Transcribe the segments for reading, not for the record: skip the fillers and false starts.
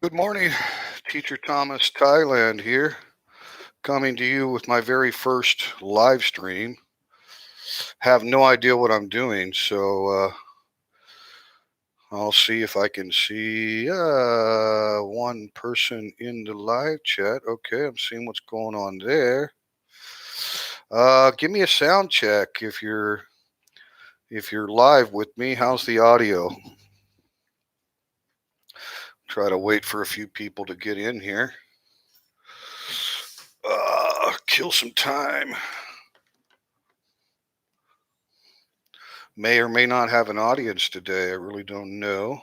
Good morning, Teacher Thomas, Thailand here, coming to you with my very first live stream. Have no idea what I'm doing, so I'll see if I can see one person in the live chat. Okay, I'm seeing what's going on there. Give me a sound check if you're live with me. How's the audio? Try to wait for a few people to get in here. Kill some time. May or may not have an audience today. I really don't know.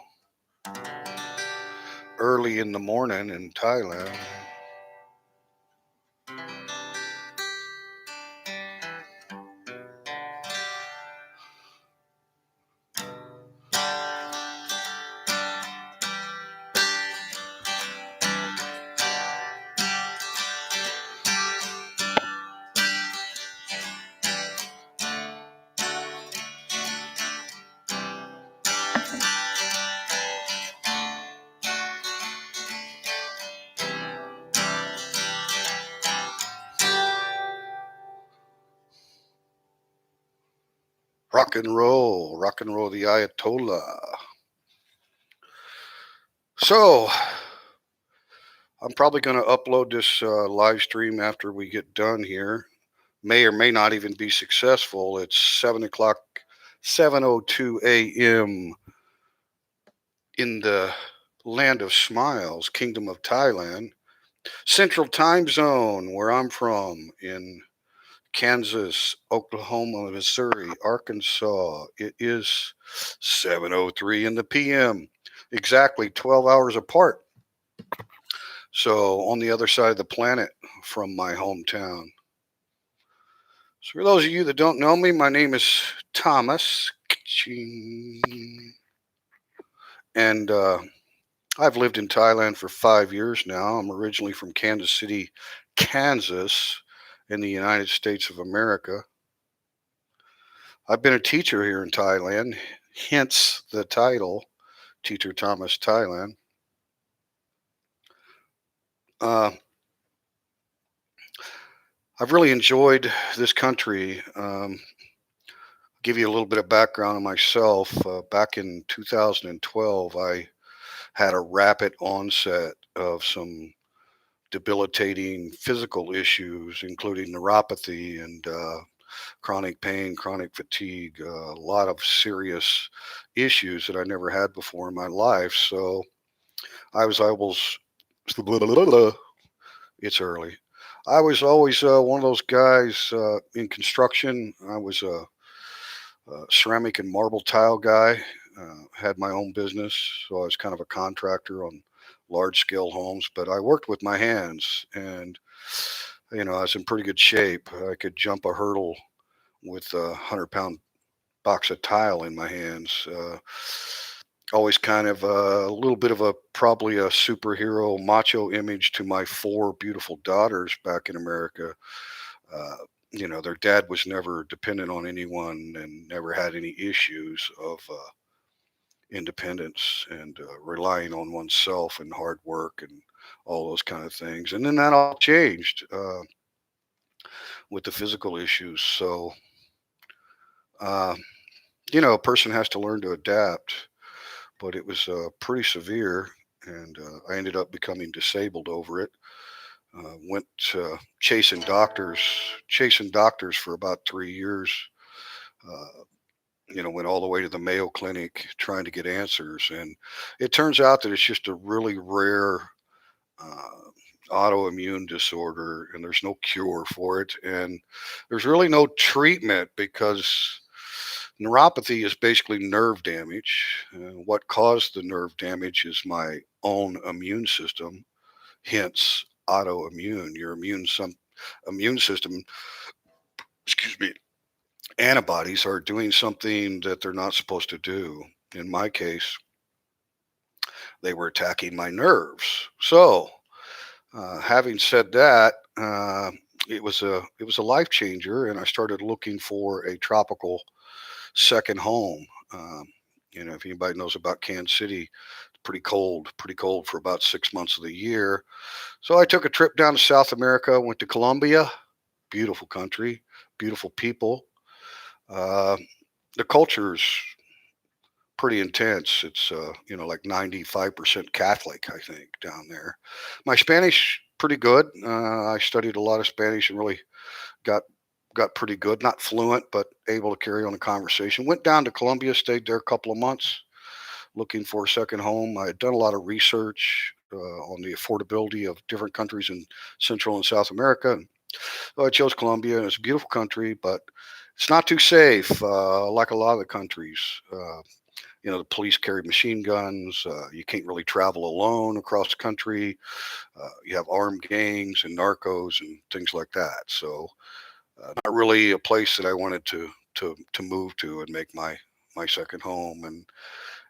Early in the morning in Thailand. Rock and roll the Ayatollah. So, I'm probably going to upload this live stream after we get done here. May or may not even be successful. It's 7 o'clock, 7:02 a.m. in the land of smiles, Kingdom of Thailand, Central Time Zone, where I'm from, in Kansas, Oklahoma, Missouri, Arkansas. It is 7:03 in the PM, exactly 12 hours apart. So on the other side of the planet from my hometown. So for those of you that don't know me, my name is Thomas, and I've lived in Thailand for 5 years now. I'm originally from Kansas City, Kansas, in the United States of America. I've been a teacher here in Thailand, hence the title, Teacher Thomas Thailand. Uh, I've really enjoyed this country. Give you a little bit of background on myself. Back in 2012, I had a rapid onset of some debilitating physical issues, including neuropathy and chronic pain, chronic fatigue, a lot of serious issues that I never had before in my life. So I was it's early. I was always one of those guys in construction. I was a ceramic and marble tile guy. Had my own business, so I was kind of a contractor on large scale homes. But I worked with my hands, and I was in pretty good shape. I could jump a hurdle with a 100-pound box of tile in my hands. Always kind of a little bit of a probably a superhero macho image to my four beautiful daughters back in America. Uh, their dad was never dependent on anyone and never had any issues of independence and relying on oneself and hard work and all those kind of things. And then that all changed with the physical issues. So, uh, a person has to learn to adapt, but it was pretty severe. And I ended up becoming disabled over it. Went chasing doctors for about 3 years. Uh, went all the way to the Mayo Clinic trying to get answers. And it turns out that it's just a really rare autoimmune disorder, and there's no cure for it. And there's really no treatment because neuropathy is basically nerve damage. What caused the nerve damage is my own immune system, hence autoimmune. Your immune system, excuse me, antibodies are doing something that they're not supposed to do. In my case, they were attacking my nerves. So, having said that, it was a life changer, and I started looking for a tropical second home. If anybody knows about Kansas City, pretty cold for about 6 months of the year. So I took a trip down to South America, went to Colombia, beautiful country, beautiful people. Uh, the culture's pretty intense. It's like 95% Catholic, I think, down there. My Spanish pretty good. I studied a lot of Spanish and really got got pretty good. Not fluent, but able to carry on a conversation. Went down to Colombia, stayed there a couple of months, looking for a second home. I had done a lot of research on the affordability of different countries in Central and South America. So I chose Colombia. It's a beautiful country, but it's not too safe, like a lot of the countries. The police carry machine guns. You can't really travel alone across the country. You have armed gangs and narcos and things like that. So, not really a place that I wanted to move to and make my second home.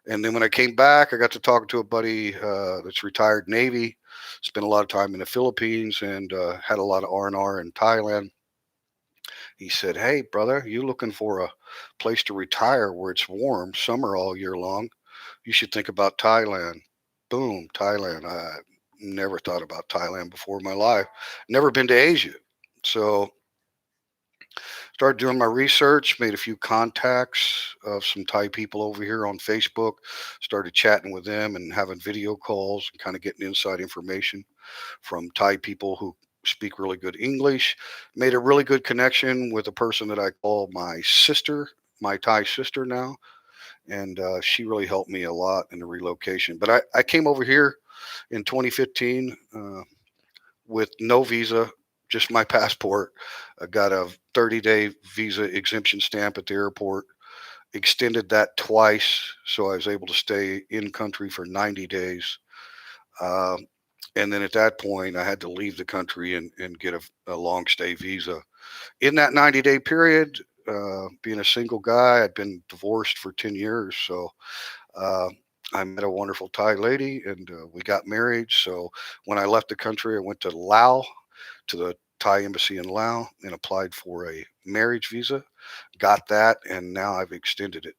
And then when I came back, I got to talk to a buddy that's retired Navy. Spent a lot of time in the Philippines and had a lot of R&R in Thailand. He said, "Hey, brother, you looking for a place to retire where it's warm, summer all year long? You should think about Thailand." Boom, Thailand. I never thought about Thailand before in my life. Never been to Asia. So started doing my research, made a few contacts of some Thai people over here on Facebook, started chatting with them and having video calls and kind of getting inside information from Thai people who speak really good English. Made a really good connection with a person that I call my sister, my Thai sister now. And she really helped me a lot in the relocation. But I came over here in 2015 with no visa, just my passport. I got a 30-day visa exemption stamp at the airport, extended that twice. So I was able to stay in country for 90 days. Uh, and then at that point, I had to leave the country and get a long stay visa. In that 90-day period, being a single guy, I'd been divorced for 10 years. So uh, I met a wonderful Thai lady and we got married. So when I left the country, I went to Laos, to the Thai embassy in Laos, and applied for a marriage visa. Got that, and now I've extended it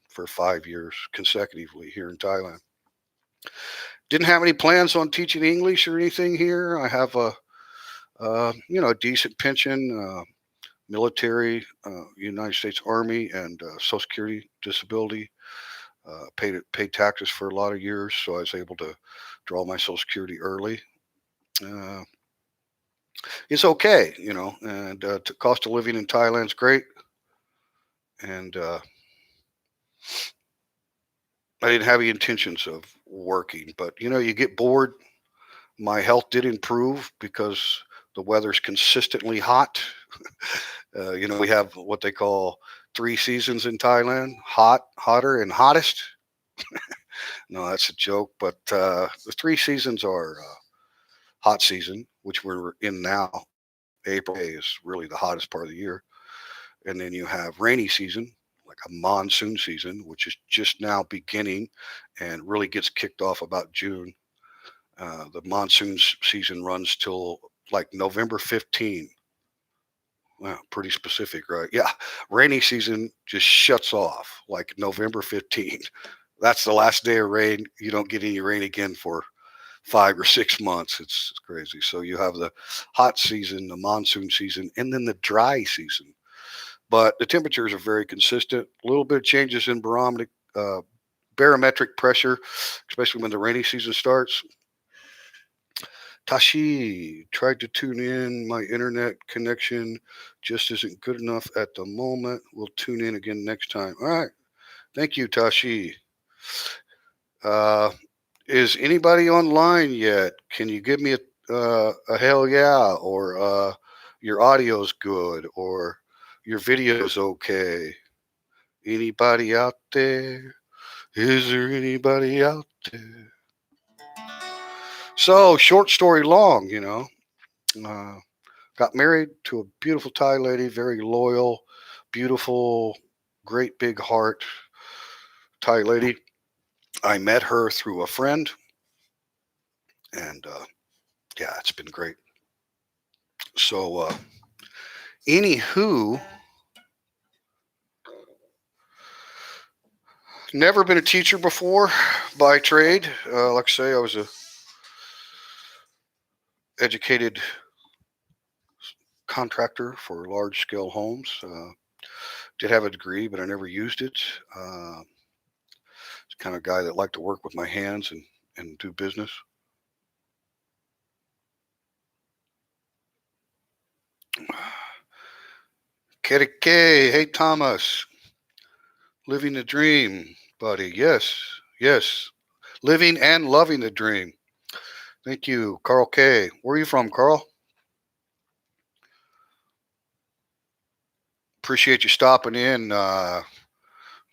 for 5 years consecutively here in Thailand. Didn't have any plans on teaching English or anything here. I have a decent pension, military, United States Army, and Social Security disability. Paid taxes for a lot of years, so I was able to draw my Social Security early. Uh, it's okay, and the cost of living in Thailand's great. And I didn't have any intentions of working, but you get bored. My health did improve because the weather's consistently hot. We have what they call three seasons in Thailand: hot, hotter, and hottest. No, that's a joke, but the three seasons are hot season, which we're in now. April, May is really the hottest part of the year. And then you have rainy season, like a monsoon season, which is just now beginning and really gets kicked off about June. The monsoon season runs till like November 15. Wow, pretty specific, right? Yeah. Rainy season just shuts off like November 15th. That's the last day of rain. You don't get any rain again for 5 or 6 months. It's crazy. So you have the hot season, the monsoon season, and then the dry season. But the temperatures are very consistent. A little bit of changes in barometric pressure, especially when the rainy season starts. Tashi tried to tune in. My internet connection just isn't good enough at the moment. We'll tune in again next time. All right. Thank you, Tashi. Uh, is anybody online yet? Can you give me a hell yeah, or your audio's good, or your video's okay? Anybody out there? Is there anybody out there? So, short story long, uh, got married to a beautiful Thai lady, very loyal, beautiful, great big heart Thai lady. I met her through a friend, and yeah, it's been great. So, anywho, never been a teacher before. by trade. Like I say, I was a educated contractor for large scale homes. Did have a degree, but I never used it. It's the kind of guy that liked to work with my hands and do business. Kitty K, hey Thomas, living the dream, buddy. Yes, yes, living and loving the dream. Thank you, Carl K. Where are you from, Carl? Appreciate you stopping in.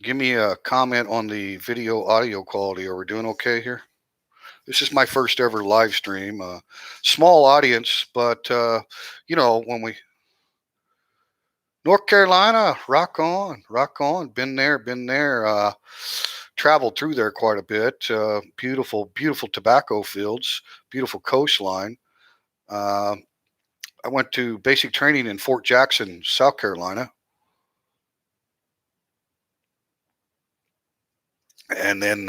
Give me a comment on the video audio quality. Are we doing okay here? This is my first ever live stream. Small audience, but when we North Carolina, rock on. Been there, been there. Traveled through there quite a bit. Beautiful, beautiful tobacco fields, beautiful coastline. Uh, I went to basic training in Fort Jackson, South Carolina, and then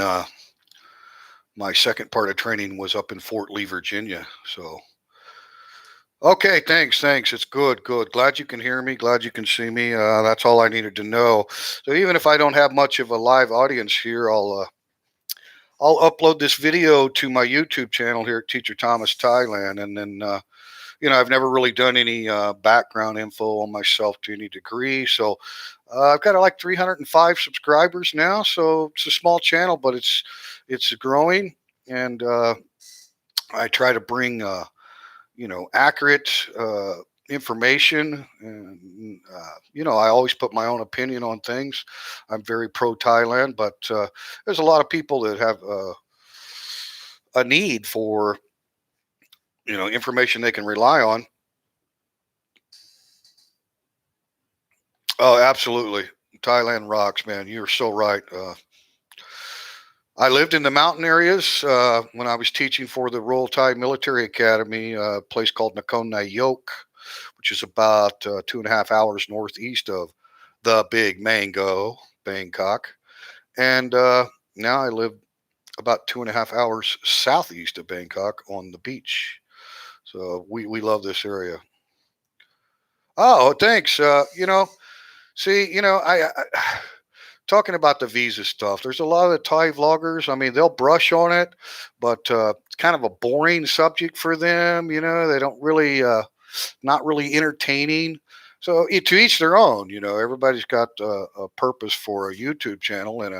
my second part of training was up in Fort Lee, Virginia. So, okay, thanks. It's good, good. Glad you can hear me. Glad you can see me. That's all I needed to know. So even if I don't have much of a live audience here, I'll upload this video to my YouTube channel here at Teacher Thomas Thailand, and then I've never really done any background info on myself to any degree. So I've got like 305 subscribers now. So it's a small channel, but it's growing, and I try to bring accurate information. And I always put my own opinion on things. I'm very pro Thailand, but there's a lot of people that have a need for information they can rely on. Oh, absolutely. Thailand rocks, man. You're so right. I lived in the mountain areas when I was teaching for the Royal Thai Military Academy, a place called Nakhon Nayok, which is about 2.5 hours northeast of the Big Mango, Bangkok. And now I live about 2.5 hours southeast of Bangkok on the beach. So we love this area. Oh, thanks. See, talking about the visa stuff, there's a lot of the Thai vloggers. I mean, they'll brush on it, but it's kind of a boring subject for them. They don't really, not really entertaining. So to each their own. Everybody's got a purpose for a YouTube channel and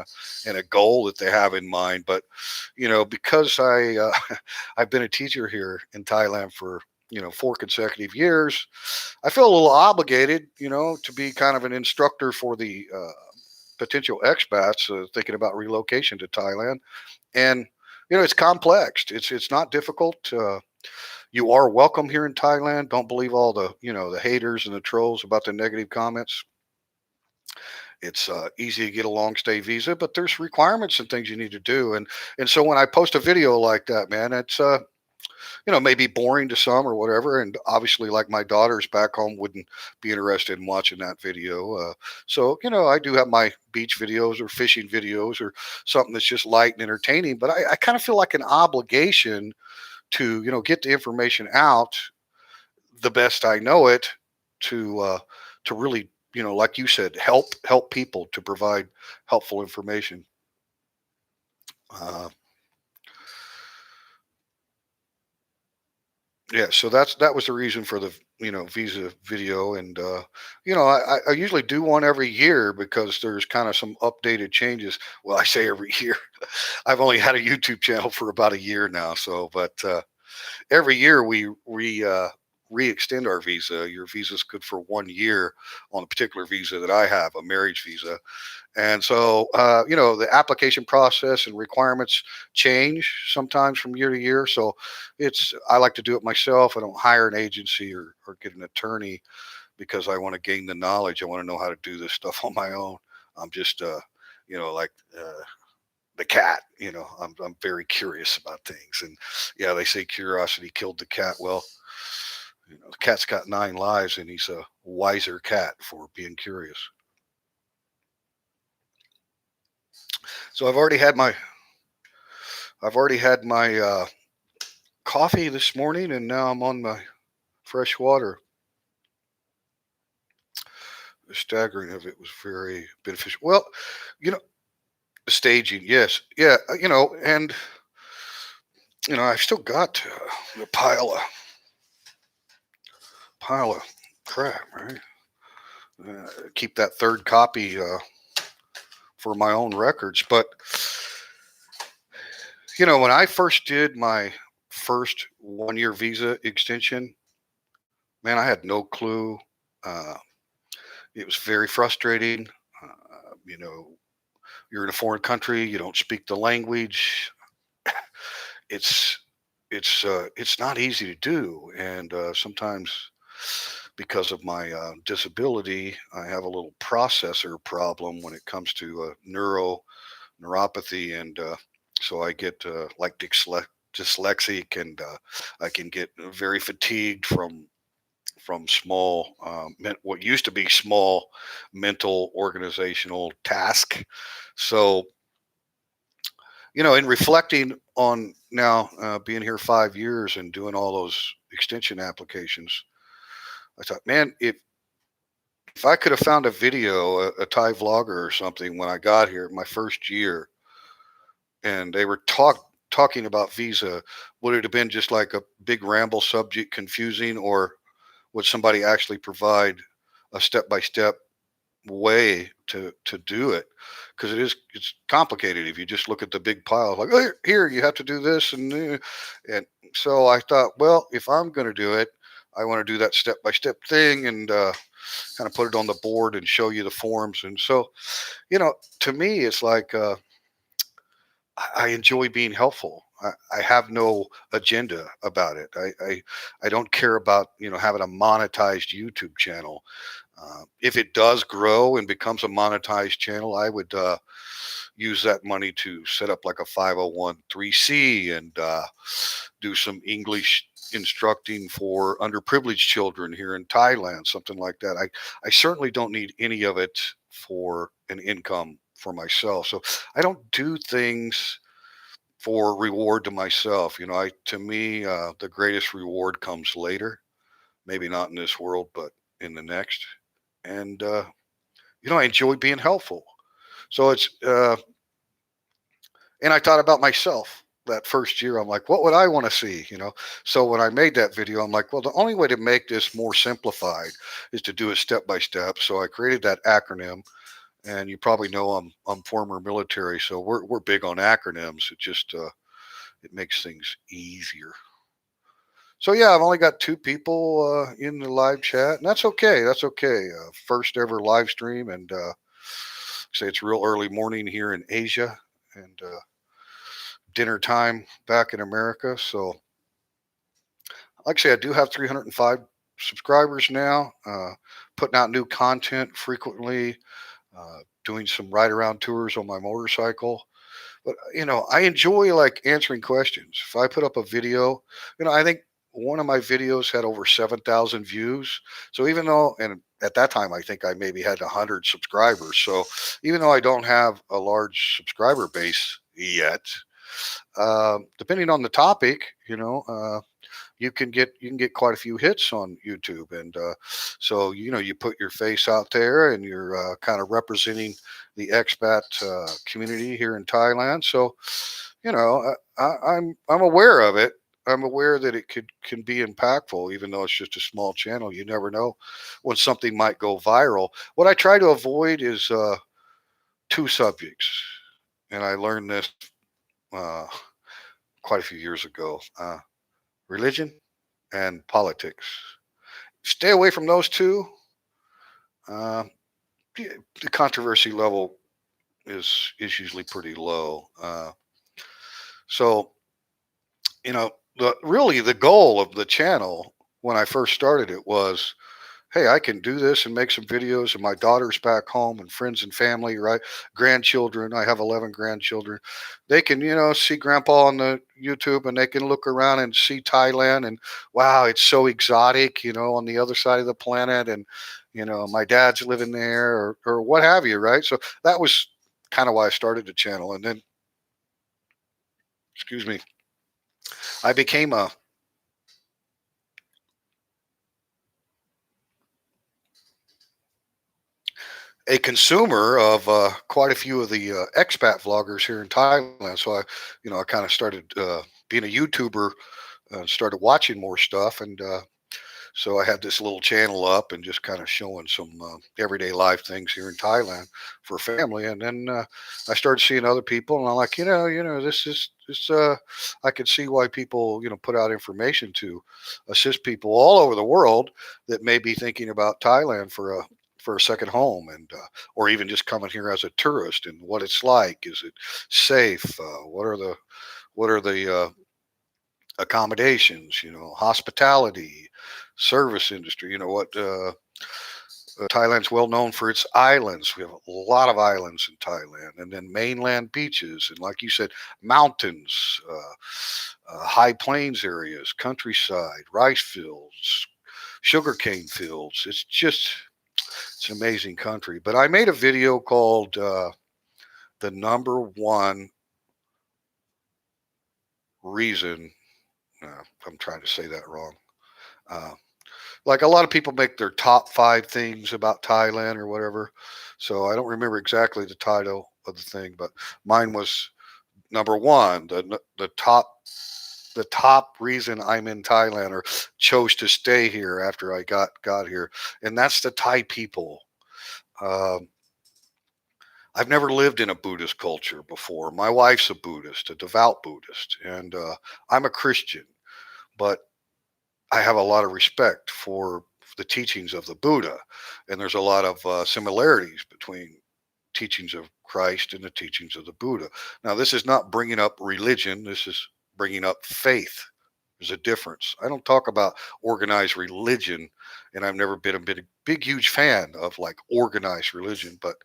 a goal that they have in mind. But because I've been a teacher here in Thailand for 4 consecutive years, I feel a little obligated, to be kind of an instructor for the potential expats thinking about relocation to Thailand. And it's complex. It's not difficult. You are welcome here in Thailand. Don't believe all the haters and the trolls about the negative comments. It's easy to get a long stay visa, but there's requirements and things you need to do. And so when I post a video like that, man, it's maybe boring to some or whatever. And obviously, like my daughters back home wouldn't be interested in watching that video. So, I do have my beach videos or fishing videos or something that's just light and entertaining. But I kind of feel like an obligation to, get the information out the best I know it to really, like you said, help people to provide helpful information. Uh, Yeah, so that was the reason for the visa video, and I usually do one every year because there's kind of some updated changes. Well, I say every year. I've only had a YouTube channel for about a year now, so but every year we re-extend our visa. Your visa's good for 1 year on a particular visa that I have, a marriage visa. And so, the application process and requirements change sometimes from year to year. So I like to do it myself. I don't hire an agency or get an attorney because I want to gain the knowledge. I want to know how to do this stuff on my own. I'm just, like the cat, I'm very curious about things. And yeah, they say curiosity killed the cat. Well, the cat's got 9 lives and he's a wiser cat for being curious. So I've already had my I've already had my coffee this morning, and now I'm on my fresh water. The staggering of it was very beneficial. Well, you know, staging, yes, yeah, and I've still got a pile of crap, right? Keep that third copy for my own records. But when I first did my first 1 year visa extension, man, I had no clue. Uh, it was very frustrating. You know, you're in a foreign country, you don't speak the language. It's it's not easy to do, and sometimes because of my disability, I have a little processor problem when it comes to neuropathy, and so I get like dyslexic, and I can get very fatigued from small, what used to be small mental organizational task. So, in reflecting on now being here 5 years and doing all those extension applications, I thought, man, if I could have found a video, a Thai vlogger or something when I got here my first year, and they were talking about visa, would it have been just like a big ramble subject, confusing, or would somebody actually provide a step by step way to do it? Because it's complicated if you just look at the big pile, like, oh, here you have to do this, and so I thought, well, if I'm going to do it, I want to do that step by step thing, and kind of put it on the board and show you the forms. And so, to me, it's like, I enjoy being helpful. I have no agenda about it. I don't care about having a monetized YouTube channel. If it does grow and becomes a monetized channel, I would use that money to set up like a 501(c) and do some English instructing for underprivileged children here in Thailand, something like that. I certainly don't need any of it for an income for myself. So I don't do things for reward to myself. To me, the greatest reward comes later. Maybe not in this world, but in the next. And I enjoy being helpful. So and I thought about myself that first year. I'm like, what would I want to see? So when I made that video, I'm like, well, the only way to make this more simplified is to do it step by step. So I created that acronym, and you probably know I'm former military, so we're big on acronyms. It just it makes things easier. So yeah, I've only got two people in the live chat, and that's okay. That's okay. First ever live stream, and say it's real early morning here in Asia, and dinner time back in America. So, like I say, I do have 305 subscribers now. Putting out new content frequently. Doing some ride around tours on my motorcycle. But I enjoy like answering questions. If I put up a video, I think one of my videos had over 7,000 views. So even though, and at that time, I think I maybe had 100 subscribers. So even though I don't have a large subscriber base yet, depending on the topic, you can get quite a few hits on YouTube, and so you put your face out there, and you're kind of representing the expat community here in Thailand. So I'm aware of it. I'm aware that it can be impactful, even though it's just a small channel. You never know when something might go viral. What I try to avoid is two subjects, and I learned this uh, quite a few years ago: religion and politics. Stay away from those two. Uh, the controversy level is usually pretty low. So really the goal of the channel when I first started it was, hey, I can do this and make some videos, and my daughter's back home, and friends and family, right? Grandchildren. I have 11 grandchildren. They can, see grandpa on the YouTube, and they can look around and see Thailand, and wow, it's so exotic, on the other side of the planet. And, my dad's living there, or what have you, right? So that was kind of why I started the channel. And then excuse me, I became a consumer of quite a few of the expat vloggers here in Thailand. So I kind of started being a YouTuber, started watching more stuff, and so I had this little channel up and just kind of showing some everyday life things here in Thailand for family. And then I started seeing other people, and I'm like, this is this. I could see why people, put out information to assist people all over the world that may be thinking about Thailand for a second home, and or even just coming here as a tourist, and what it's like. Is it safe? What are the accommodations? Hospitality, service industry. Thailand's well known for its islands. We have a lot of islands in Thailand, and then mainland beaches, and like you said, mountains, high plains areas, countryside, rice fields, sugarcane fields. It's an amazing country. But I made a video called "The Number One Reason." I'm trying to say that wrong. Uh, like a lot of people make their top five things about Thailand or whatever. So I don't remember exactly the title of the thing, but mine was number one, the top reason I'm in Thailand or chose to stay here after I got here, and that's the Thai people. Um, I've never lived in a Buddhist culture before. My wife's a Buddhist, a devout Buddhist, and I'm a Christian, but I have a lot of respect for the teachings of the Buddha, and there's a lot of similarities between teachings of Christ and the teachings of the Buddha. Now, this is not bringing up religion. This is bringing up faith. There's a difference. I don't talk about organized religion, and I've never been a big, huge fan of like organized religion. But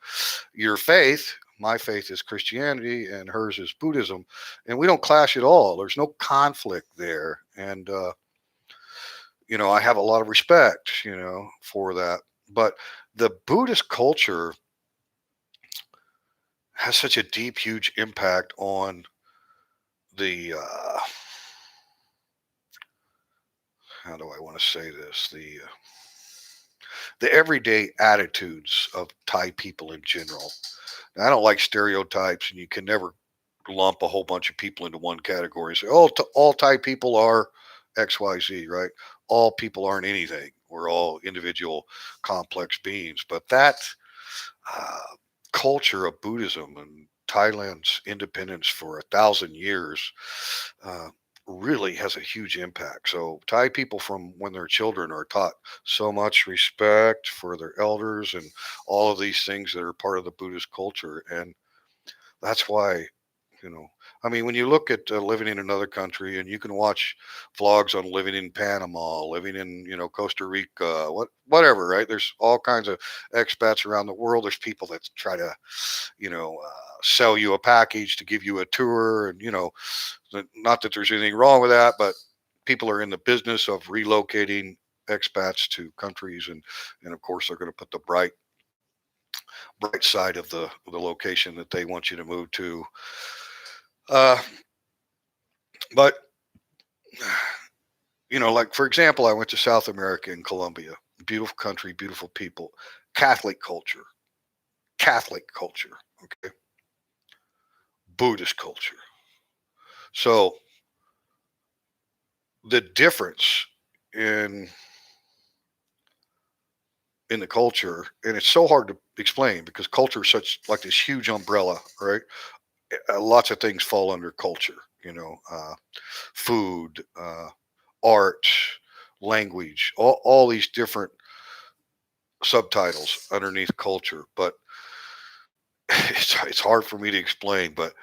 your faith, my faith is Christianity, and hers is Buddhism, and we don't clash at all. There's no conflict there, and I have a lot of respect, for that. But the Buddhist culture has such a deep, huge impact on the how do I want to say this, the everyday attitudes of Thai people in general. Now, I don't like stereotypes, and you can never lump a whole bunch of people into one category and say, oh, all Thai people are XYZ, right? All people aren't anything. We're all individual, complex beings. But that uh, culture of Buddhism and Thailand's independence for 1,000 years uh, really has a huge impact. So Thai people from when they're children are taught so much respect for their elders and all of these things that are part of the Buddhist culture, and that's why you know, I mean, when you look at living in another country, and you can watch vlogs on living in Panama, living in Costa Rica, whatever, right? There's all kinds of expats around the world. There's people that try to, sell you a package to give you a tour, and not that there's anything wrong with that, but people are in the business of relocating expats to countries, and of course they're going to put the bright side of the location that they want you to move to. Uh, but like for example, I went to South America in Colombia. Beautiful country, beautiful people, Catholic culture, Catholic culture, okay, Buddhist culture. So the difference in in the culture, and it's so hard to explain because culture is such like this huge umbrella, right? Lots of things fall under culture, food, art, language, all these different subtitles underneath culture. But it's hard for me to explain, but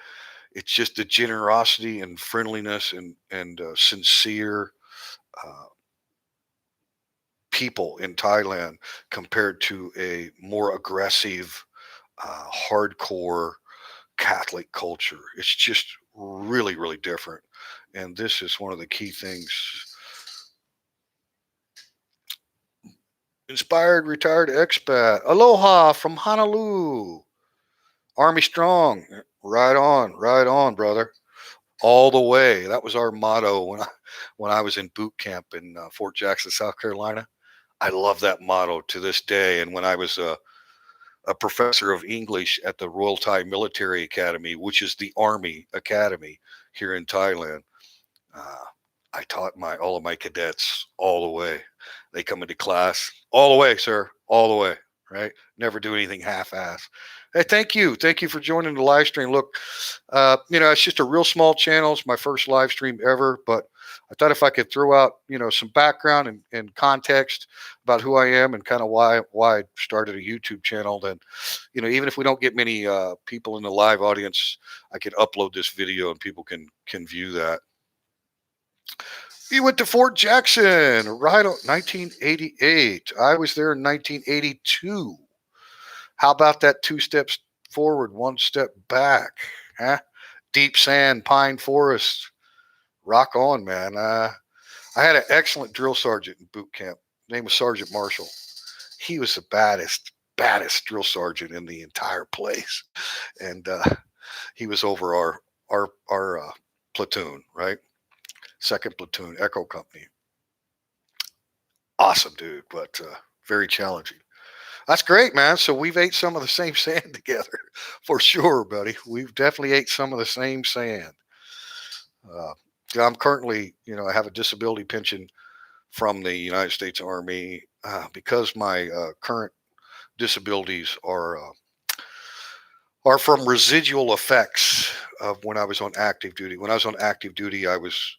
it's just the generosity and friendliness and sincere uh, people in Thailand compared to a more aggressive, hardcore Catholic culture. It's just really, really different. And this is one of the key things. Inspired retired expat. Aloha from Honolulu. Army Strong. Right on, brother. all the way. That was our motto when I was in boot camp in Fort Jackson, South Carolina. I love that motto to this day. And when I was a professor of English at the Royal Thai Military Academy, which is the Army Academy here in Thailand, uh, I taught my all of my cadets all the way. They come into class all the way, sir, all the way. Right? Never do anything half-ass. Hey, thank you for joining the live stream. Look, it's just a real small channel. It's my first live stream ever, but I thought if I could throw out, some background and context about who I am and kind of why I started a YouTube channel, then, even if we don't get many people in the live audience, I can upload this video and people can view that. He went to Fort Jackson, right? 1988. I was there in 1982. How about that 2 steps forward, 1 step back? Huh? Deep sand, pine forest. Rock on, man. I had an excellent drill sergeant in boot camp. His name was Sergeant Marshall. He was the baddest drill sergeant in the entire place, and he was over our platoon, right? Second platoon, Echo Company. Awesome dude, but very challenging. That's great, man. So we've ate some of the same sand together, for sure, buddy. We've definitely ate some of the same sand. Uh, I'm currently, I have a disability pension from the United States Army because my current disabilities are from residual effects of when I was on active duty. When I was on active duty, I was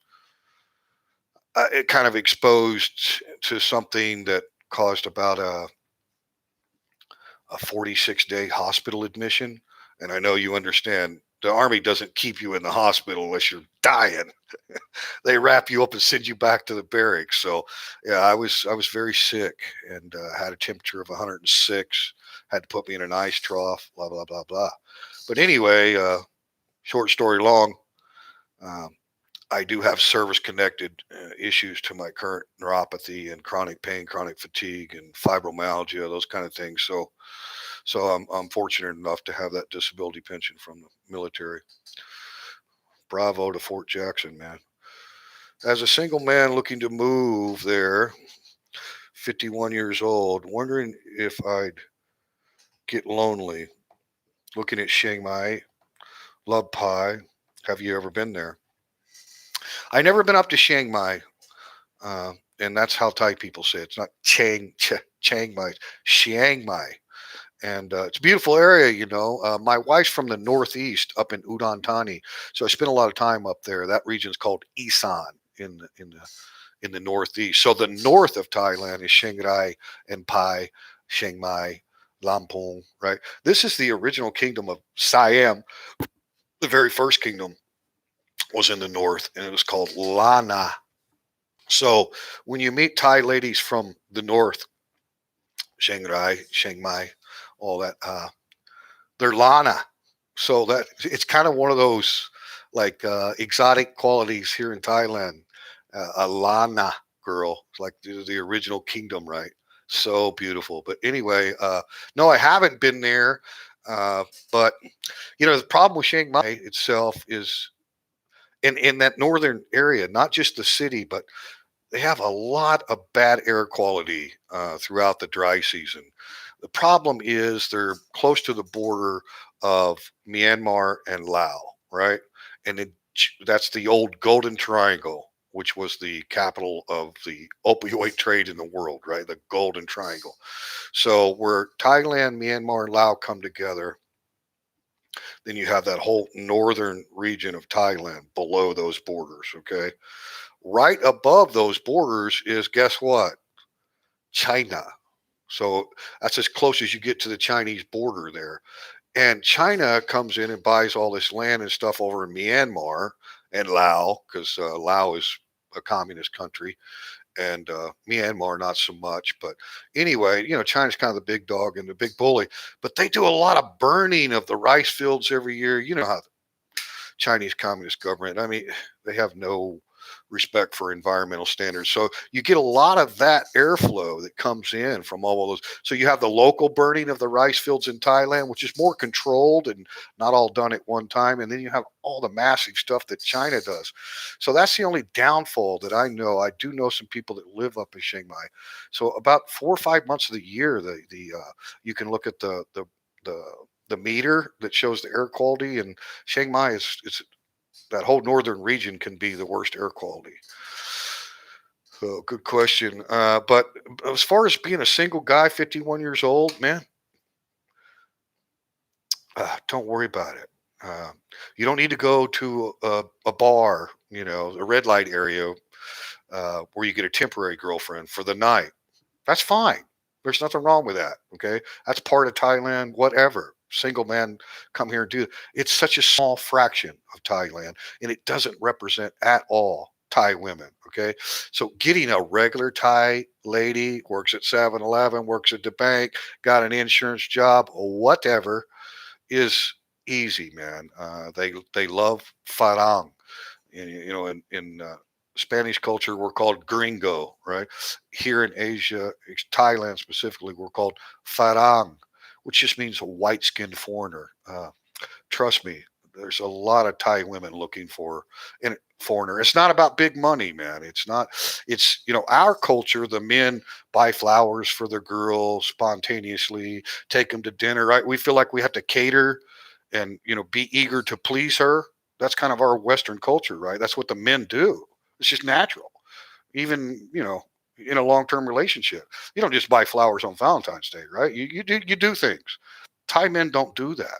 kind of exposed to something that caused about a 46-day hospital admission. And I know you understand the Army doesn't keep you in the hospital unless you're dying. They wrap you up and send you back to the barracks. So yeah, I was very sick and had a temperature of 106. Had to put me in an ice trough. Blah blah blah blah. But anyway, short story long. Um, I do have service connected issues to my current neuropathy and chronic pain, chronic fatigue, and fibromyalgia, those kind of things. So I'm fortunate enough to have that disability pension from the military. Bravo to Fort Jackson, man. As a single man looking to move there, 51 years old, wondering if I'd get lonely. Looking at Chiang Mai, love pie. Have you ever been there? I never been up to Chiang Mai, and that's how Thai people say it. It's not Chiang Mai, Chiang Mai, and it's a beautiful area. My wife's from the Northeast, up in Udon Thani, so I spent a lot of time up there. That region is called Isan in the Northeast. So the north of Thailand is Chiang Rai and Pai, Chiang Mai, Lampung. Right. This is the original kingdom of Siam. The very first kingdom was in the north, and it was called Lana. So when you meet Thai ladies from the north, Chiang Rai, Chiang Mai, all that, they're Lana. So that it's kind of one of those like exotic qualities here in Thailand. A Lana girl, like the original kingdom, right? So beautiful. But anyway, no, I haven't been there. But the problem with Chiang Mai itself is in that northern area, not just the city, but they have a lot of bad air quality throughout the dry season. The problem is they're close to the border of Myanmar and Laos, right? And that's the old Golden Triangle, which was the capital of the opioid trade in the world, right? The Golden Triangle. So where Thailand, Myanmar, and Laos come together, then you have that whole northern region of Thailand below those borders, okay? Right above those borders is, guess what? China. So that's as close as you get to the Chinese border there. And China comes in and buys all this land and stuff over in Myanmar and Laos, because Laos is a communist country, and Myanmar not so much. But anyway, China's kind of the big dog and the big bully. But they do a lot of burning of the rice fields every year. You know how the Chinese Communist government. I mean, they have no respect for environmental standards. So you get a lot of that airflow that comes in from all of those. So you have the local burning of the rice fields in Thailand, which is more controlled and not all done at one time. And then you have all the massive stuff that China does. So that's the only downfall that I know. I do know some people that live up in Chiang Mai. So about 4 or 5 months of the year, the you can look at the the meter that shows the air quality, and Chiang Mai is it's that whole northern region can be the worst air quality. So good question. But as far as being a single guy, 51 years old, man, don't worry about it. Uh, you don't need to go to a bar, a red light area where you get a temporary girlfriend for the night. That's fine. There's nothing wrong with that. Okay. That's part of Thailand, whatever. Single man come here and do it. It's such a small fraction of Thailand, and it doesn't represent at all Thai women. Okay. So getting a regular Thai lady, works at 7-Eleven, works at the bank, got an insurance job, whatever, is easy, man. They love farang. In Spanish culture, we're called gringo, right? Here in Asia, Thailand specifically, we're called farang, which just means a white-skinned foreigner. Trust me, there's a lot of Thai women looking for a foreigner. It's not about big money, man. It's not. It's our culture. The men buy flowers for their girls spontaneously, take them to dinner. Right? We feel like we have to cater and be eager to please her. That's kind of our Western culture, right? That's what the men do. It's just natural. Even in a long-term relationship, you don't just buy flowers on Valentine's Day, right? You do things. Thai men don't do that.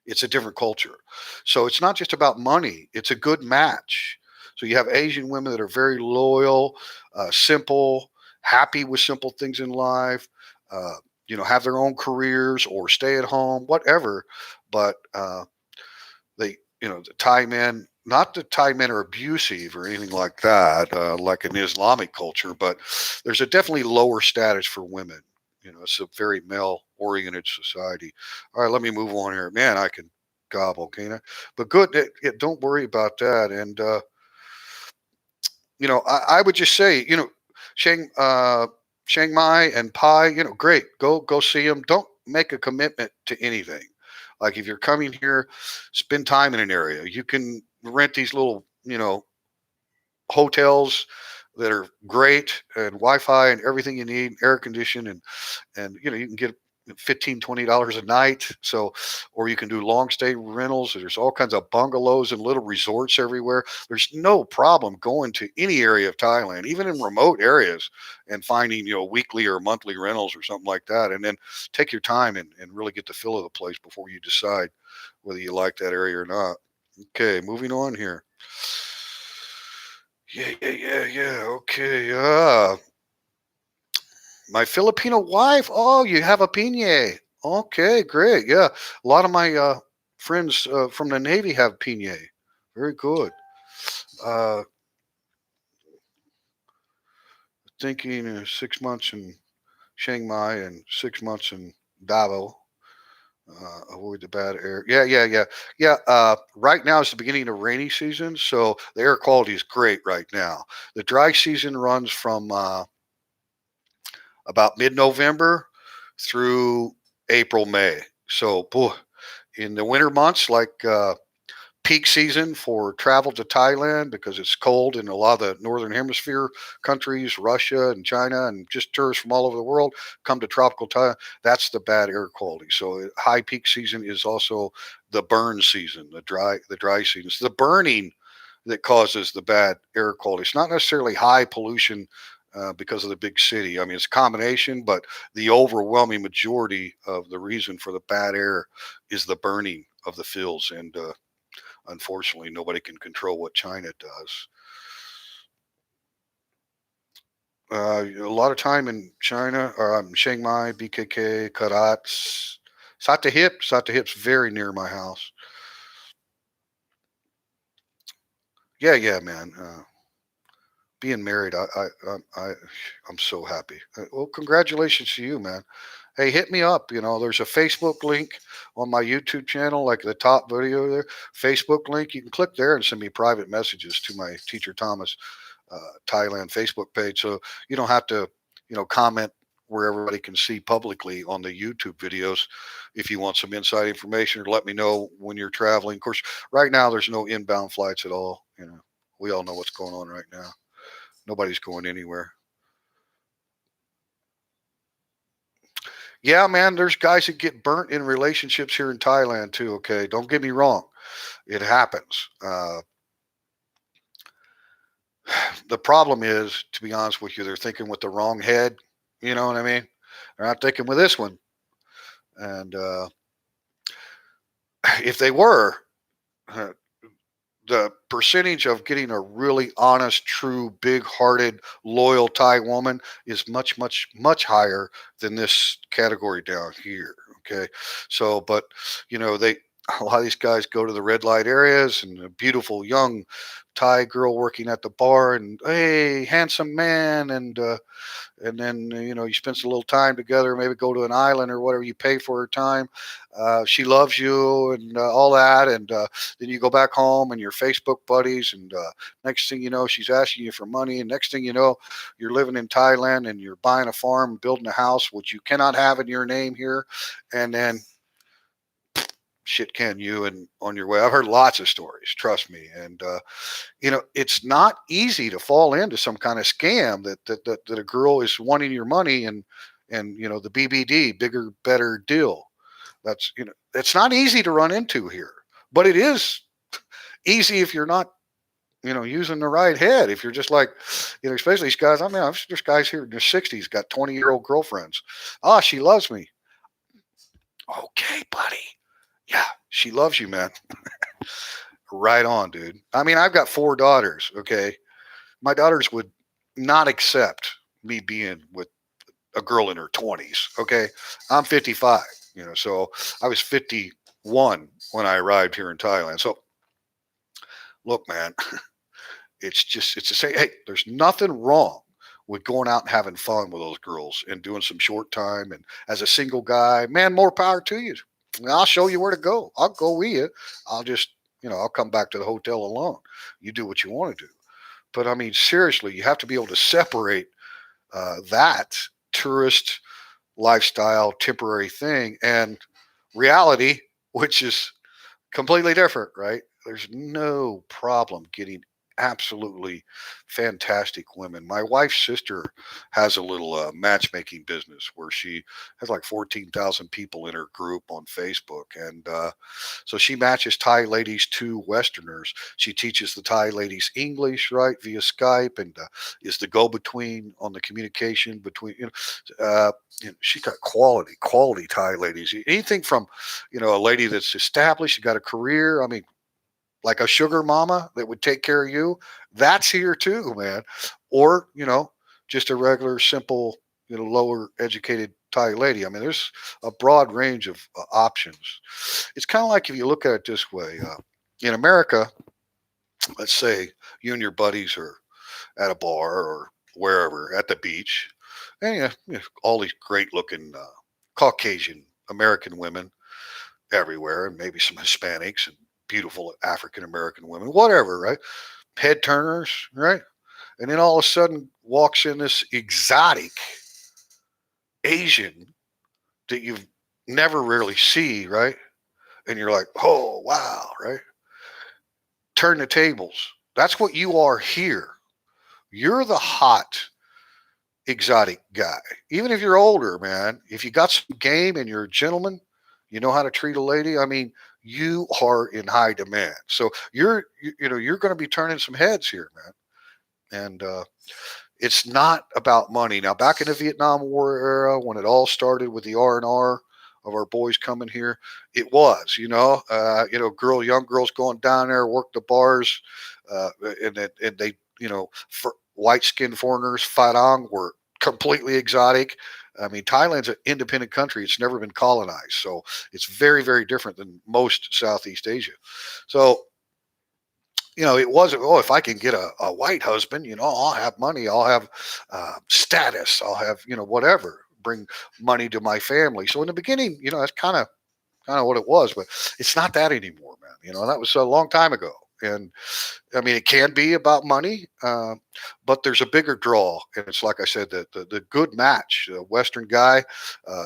It's a different culture. So it's not just about money, it's a good match. So you have Asian women that are very loyal, simple, happy with simple things in life, have their own careers or stay at home, whatever. But the Thai men, not that Thai men are abusive or anything like that, like in Islamic culture, but there's a definitely lower status for women. It's a very male oriented society. All right, let me move on here. Man, I can gobble, can I? But good. Don't worry about that. And, I would just say, Chiang, uh, Chiang Mai and Pai, great. Go see them. Don't make a commitment to anything. Like if you're coming here, spend time in an area. You can rent these little, hotels that are great and Wi-Fi and everything you need, air conditioning, and you can get 15-20 dollars a night. So, or you can do long stay rentals. There's all kinds of bungalows and little resorts everywhere. There's no problem going to any area of Thailand, even in remote areas, and finding weekly or monthly rentals or something like that. And then take your time and really get the feel of the place before you decide whether you like that area or not. Okay, moving on here. Yeah. Okay. My Filipino wife. Oh, you have a piñe. Okay, great. Yeah, a lot of my friends from the Navy have piñe. Very good. Uh, Thinking 6 months in Chiang Mai and 6 months in Davao. Avoid the bad air. Yeah. Right now is the beginning of rainy season, so the air quality is great right now. The dry season runs from about mid-November through April, May. So, boy, in the winter months, like peak season for travel to Thailand because it's cold in a lot of the northern hemisphere countries, Russia and China, and just tourists from all over the world come to tropical Thailand. That's the bad air quality. So, high peak season is also the burn season, the dry season. It's the burning that causes the bad air quality. It's not necessarily high pollution because of the big city. I mean, it's a combination, but the overwhelming majority of the reason for the bad air is the burning of the fields. And unfortunately, nobody can control what China does. A lot of time in China, Chiang Mai, BKK, Karat, Satahip. Satahip's very near my house. Yeah, man. being married, I'm so happy. Well, congratulations to you, man. Hey, hit me up. There's a Facebook link on my YouTube channel, like the top video there. Facebook link. You can click there and send me private messages to my Teacher Thomas Thailand Facebook page, so you don't have to, comment where everybody can see publicly on the YouTube videos. If you want some inside information, or let me know when you're traveling. Of course, right now there's no inbound flights at all. We all know what's going on right now. Nobody's going anywhere. Yeah, man, there's guys that get burnt in relationships here in Thailand too. Okay, don't get me wrong, it happens. The problem is, to be honest with you, they're thinking with the wrong head. You know what I mean? They're not thinking with this one. And if they were, uh, the percentage of getting a really honest, true, big-hearted, loyal Thai woman is much, much, much higher than this category down here. Okay, so but they a lot of these guys go to the red light areas, and a beautiful young Thai girl working at the bar, and hey, handsome man, and then you spend a little time together, maybe go to an island or whatever. You pay for her time. She loves you and all that, and then you go back home and you're Facebook buddies, and next thing you know, she's asking you for money, and next thing you know, you're living in Thailand and you're buying a farm, building a house, which you cannot have in your name here, and then shit can you and on your way. I've heard lots of stories, trust me, and it's not easy to fall into some kind of scam that a girl is wanting your money, and the BBD, bigger better deal. That's it's not easy to run into here, but it is easy if you're not using the right head. If you're just like, especially these guys. I mean, there's guys here in their 60s got 20-year-old girlfriends. Ah, she loves me. Okay, buddy. Yeah, she loves you, man. Right on, dude. I mean, I've got 4 daughters. Okay, my daughters would not accept me being with a girl in her 20s. Okay, I'm 55. So I was 51 when I arrived here in Thailand. So look, man, it's the same. Hey, there's nothing wrong with going out and having fun with those girls and doing some short time. And as a single guy, man, more power to you. I'll show you where to go. I'll go with you. I'll just, I'll come back to the hotel alone. You do what you want to do. But I mean, seriously, you have to be able to separate that tourist lifestyle, temporary thing, and reality, which is completely different, right? There's no problem getting absolutely fantastic women. My wife's sister has a little matchmaking business where she has like 14,000 people in her group on Facebook. And so she matches Thai ladies to Westerners. She teaches the Thai ladies English, right, via Skype, and is the go between on the communication between, she's got quality Thai ladies. Anything from, a lady that's established, got a career. I mean, like a sugar mama that would take care of you. That's here too, man. Or, just a regular, simple, lower educated Thai lady. I mean, there's a broad range of options. It's kind of like if you look at it this way, in America, let's say you and your buddies are at a bar or wherever at the beach, and all these great looking Caucasian American women everywhere, and maybe some Hispanics and beautiful African American women, whatever, right? Head turners, right? And then all of a sudden walks in this exotic Asian that you've never really see, right? And you're like, oh wow, right? Turn the tables. That's what you are here. You're the hot exotic guy. Even if you're older, man, if you got some game and you're a gentleman, you know how to treat a lady. I mean, you are in high demand. So you're going to be turning some heads here, man. And it's not about money. Now, back in the Vietnam War era, when it all started with the R&R of our boys coming here, it was, young girls going down there, work the bars, and they, for white skinned foreigners, Farang were completely exotic. I mean, Thailand's an independent country. It's never been colonized. So it's very, very different than most Southeast Asia. So It wasn't, oh, if I can get a white husband, I'll have money, I'll have status, I'll have, whatever, bring money to my family. So in the beginning, that's kind of what it was, but it's not that anymore, man. That was a long time ago. And I mean, it can be about money, but there's a bigger draw. And it's like I said, the good match, a Western guy,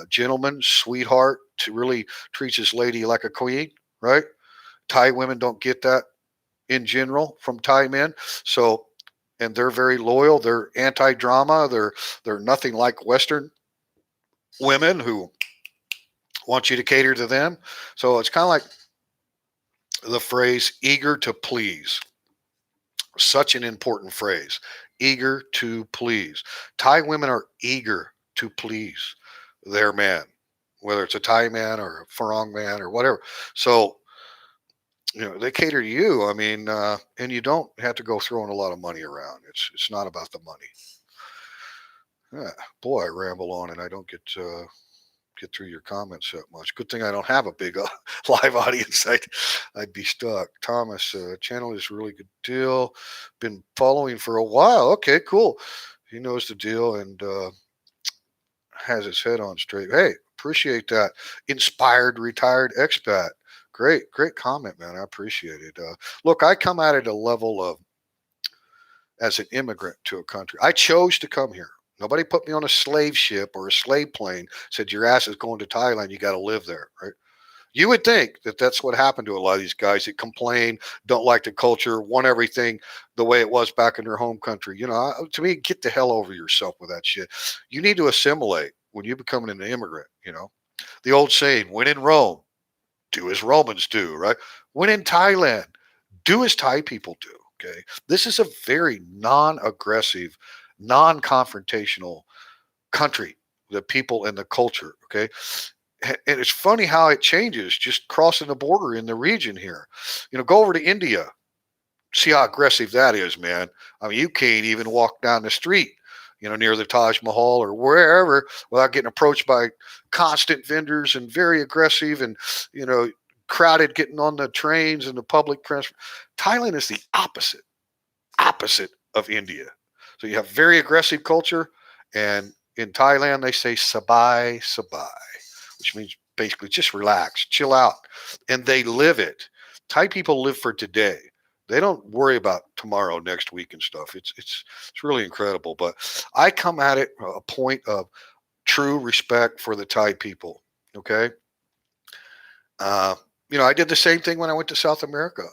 gentleman, sweetheart, to really treats his lady like a queen, right? Thai women don't get that in general from Thai men. So, and they're very loyal. They're anti-drama. They're nothing like Western women who want you to cater to them. So it's kind of like the phrase "eager to please." Such an important phrase. Eager to please. Thai women are eager to please their man, whether it's a Thai man or a Farang man or whatever. So they cater to you. I mean, and you don't have to go throwing a lot of money around. It's not about the money. Yeah, boy, I ramble on and I don't get through your comments that much. Good thing I don't have a big live audience. I'd be stuck. Thomas, channel is a really good deal. Been following for a while. Okay, cool. He knows the deal and has his head on straight. Hey, appreciate that. Inspired retired expat. Great comment, man. I appreciate it. Look, I come at it a level of as an immigrant to a country. I chose to come here. Nobody put me on a slave ship or a slave plane, said your ass is going to Thailand, you got to live there, right? You would think that that's what happened to a lot of these guys that complain, don't like the culture, want everything the way it was back in their home country. To me, get the hell over yourself with that shit. You need to assimilate when you become an immigrant. The old saying, when in Rome, do as Romans do, right? When in Thailand, do as Thai people do. Okay. This is a very non aggressive, non confrontational country, the people and the culture. Okay. And it's funny how it changes just crossing the border in the region here. Go over to India, see how aggressive that is, man. I mean, you can't even walk down the street, near the Taj Mahal or wherever without getting approached by constant vendors and very aggressive and, you know, crowded getting on the trains and the public transport. Thailand is the opposite of India. So you have very aggressive culture, and in Thailand they say sabai sabai, which means basically just relax, chill out, and they live it. Thai people live for today. They don't worry about tomorrow, next week, and stuff. It's really incredible. But I come at it a point of true respect for the Thai people. Okay, uh, I did the same thing when I went to South America.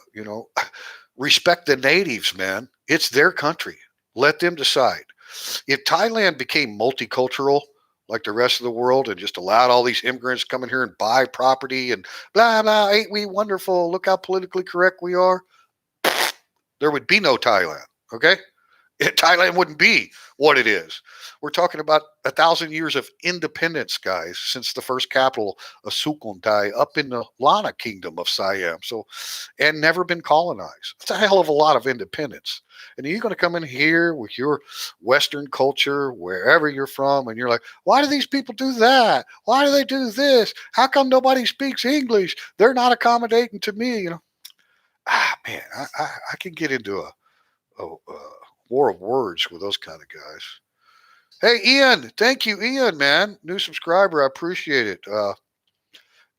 Respect the natives, man. It's their country. Let them decide. If Thailand became multicultural like the rest of the world and just allowed all these immigrants to come in here and buy property and blah blah, ain't we wonderful? Look how politically correct we are. There would be no Thailand. Okay, Thailand wouldn't be what it is. We're talking about 1,000 years of independence, guys, since the first capital of Sukhothai up in the Lana Kingdom of Siam. So, and never been colonized. It's a hell of a lot of independence. And you're going to come in here with your Western culture, wherever you're from, and you're like, why do these people do that? Why do they do this? How come nobody speaks English? They're not accommodating to me. Man, I can get into a war of words with those kind of guys. Hey, Ian, thank you, Ian, man. New subscriber, I appreciate it.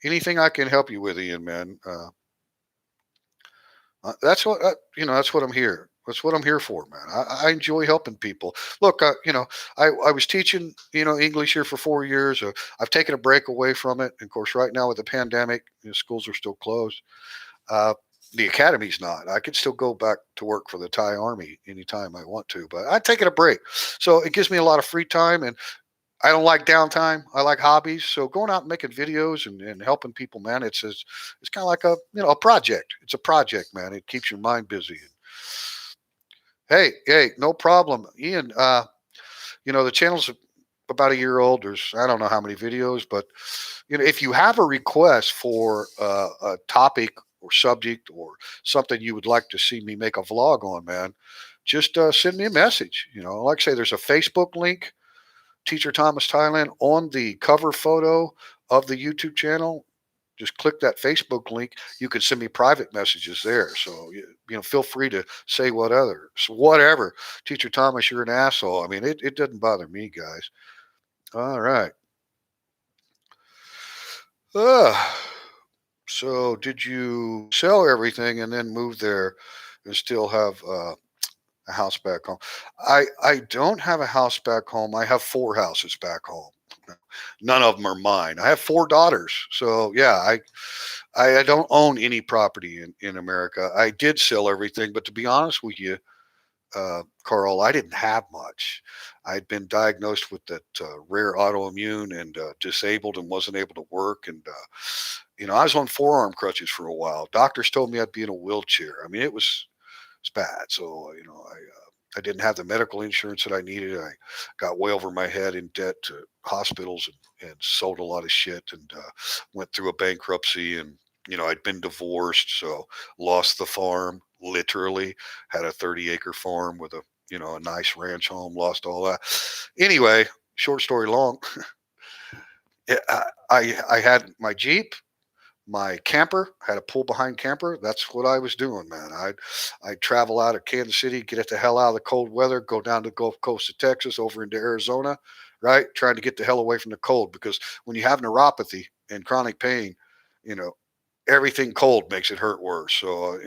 Anything I can help you with, Ian, man. That's what That's what I'm here. That's what I'm here for, man. I enjoy helping people. Look, I was teaching, English here for 4 years. I've taken a break away from it. Of course, right now with the pandemic, schools are still closed. Uh, the academy's not. I could still go back to work for the Thai Army anytime I want to, but I've taken a break. So it gives me a lot of free time, and I don't like downtime. I like hobbies. So going out and making videos and helping people, man, it's kind of like a project. It's a project, man. It keeps your mind busy. Hey, no problem, Ian. The channel's about a year old. There's I don't know how many videos, but if you have a request for a topic or subject or something you would like to see me make a vlog on, man, just send me a message. Like I say, there's a Facebook link, Teacher Thomas Thailand, on the cover photo of the YouTube channel. Just click that Facebook link. You can send me private messages there. So feel free to say whatever. Teacher Thomas, you're an asshole. I mean, it doesn't bother me, guys. All right. Uh, so did you sell everything and then move there and still have a house back home? I don't have a house back home. I have four houses back home. None of them are mine. I have four daughters. So yeah, I don't own any property in America. I did sell everything, but to be honest with you, Carl, I didn't have much. I'd been diagnosed with that rare autoimmune and disabled and wasn't able to work. And, I was on forearm crutches for a while. Doctors told me I'd be in a wheelchair. I mean, it's bad. So, I didn't have the medical insurance that I needed. I got way over my head in debt to hospitals and sold a lot of shit and went through a bankruptcy. And, I'd been divorced. So lost the farm, literally had a 30-acre farm with a nice ranch home, lost all that. Anyway, short story long, I had my Jeep, my camper, had a pull behind camper. That's what I was doing, man. I'd travel out of Kansas City, get it the hell out of the cold weather, go down to the Gulf Coast of Texas, over into Arizona, right? Trying to get the hell away from the cold because when you have neuropathy and chronic pain, you know, everything cold makes it hurt worse. So,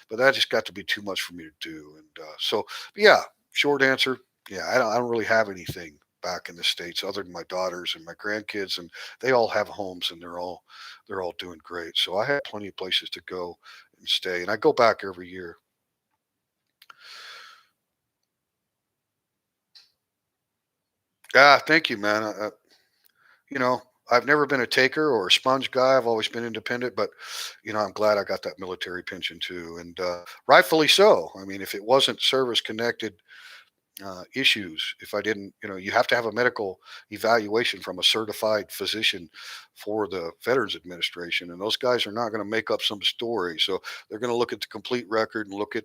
but that just got to be too much for me to do. And but yeah, short answer, yeah, I don't really have anything back in the states other than my daughters and my grandkids, and they all have homes and they're all doing great. So I have plenty of places to go and stay, and I go back every year. Ah, thank you, man. You know, I've never been a taker or a sponge guy. I've always been independent, but I'm glad I got that military pension too, and rightfully so. I mean, if it wasn't service connected issues, if I didn't, you have to have a medical evaluation from a certified physician for the Veterans Administration, and those guys are not going to make up some story. So they're going to look at the complete record and look at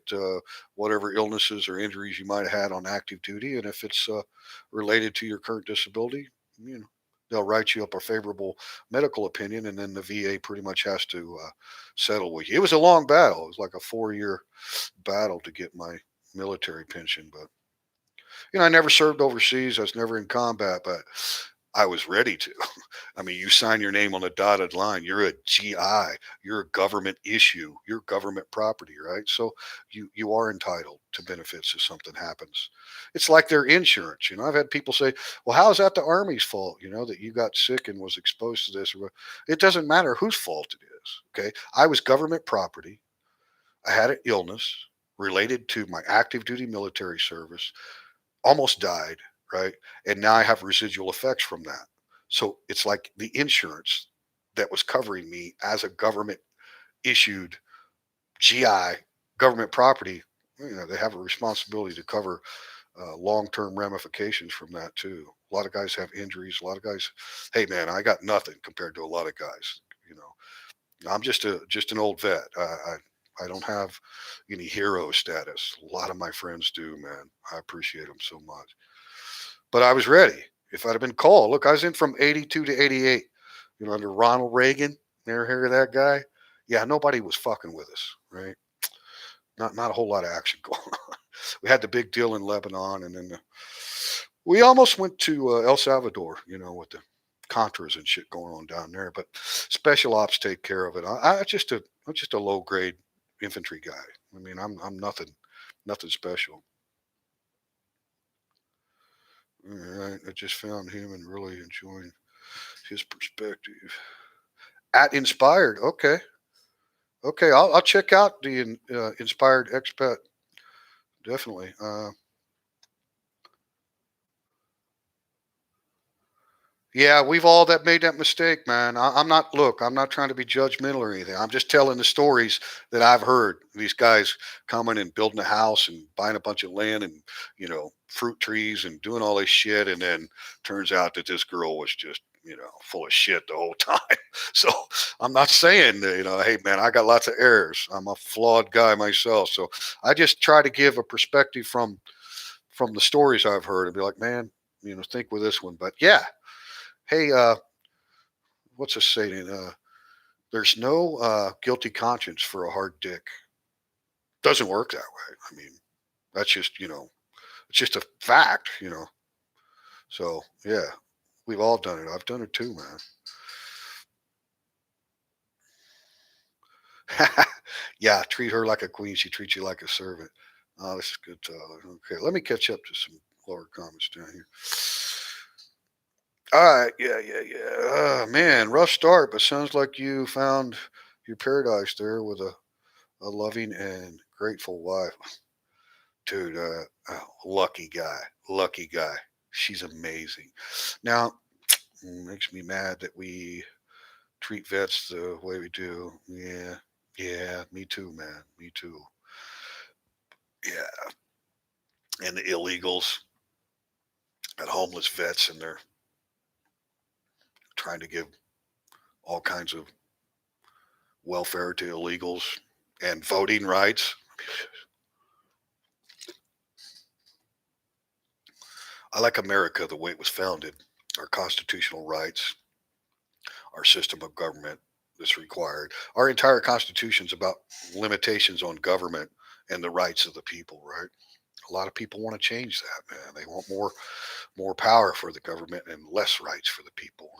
whatever illnesses or injuries you might have had on active duty, and if it's related to your current disability, you know. They'll write you up a favorable medical opinion, and then the VA pretty much has to settle with you. It was a long battle. It was like a 4-year battle to get my military pension, but I never served overseas. I was never in combat, but I was ready to. I mean, you sign your name on a dotted line. You're a GI. You're a government issue. You're government property, right? So you are entitled to benefits if something happens. It's like their insurance. I've had people say, "Well, how is that the Army's fault? That you got sick and was exposed to this." It doesn't matter whose fault it is. Okay, I was government property. I had an illness related to my active duty military service, almost died, right? And now I have residual effects from that. So it's like the insurance that was covering me as a government issued GI, government property. They have a responsibility to cover long term ramifications from that too. A lot of guys have injuries. A lot of guys, hey man, I got nothing compared to a lot of guys. You know, I'm just an old vet. I don't have any hero status. A lot of my friends do, man. I appreciate them so much. But I was ready. If I'd have been called, look, I was in from 82 to 88, under Ronald Reagan. Never hear of that guy? Yeah, nobody was fucking with us, right? Not a whole lot of action going on. We had the big deal in Lebanon, and then we almost went to El Salvador, with the Contras and shit going on down there. But special ops take care of it. I'm just a low grade infantry guy. I mean, I'm nothing special. All right, I just found him and really enjoying his perspective. At Inspired, okay, okay, I'll check out the Inspired Expat definitely. Yeah, we've all that made that mistake, man. I'm not. Look, I'm not trying to be judgmental or anything. I'm just telling the stories that I've heard. These guys coming and building a house and buying a bunch of land and fruit trees and doing all this shit, and then turns out that this girl was just full of shit the whole time. So I'm not saying that, hey man, I got lots of errors. I'm a flawed guy myself. So I just try to give a perspective from the stories I've heard and be like, man, think with this one. But yeah, hey, what's a saying? There's no guilty conscience for a hard dick. Doesn't work that way. I mean, that's just it's just a fact. So yeah, we've all done it. I've done it too, man. Yeah, treat her like a queen. She treats you like a servant. Oh, this is good, Tyler. Okay, let me catch up to some lower comments down here. All right, yeah. Man, rough start, but sounds like you found your paradise there with a loving and grateful wife. Dude, lucky guy. Lucky guy. She's amazing. Now, makes me mad that we treat vets the way we do. Yeah, me too, man. Me too. Yeah, and the illegals and homeless vets, and they're trying to give all kinds of welfare to illegals and voting rights. I like America the way it was founded, our constitutional rights, our system of government that's required. Our entire Constitution's about limitations on government and the rights of the people, right? A lot of people want to change that, man. They want more power for the government and less rights for the people.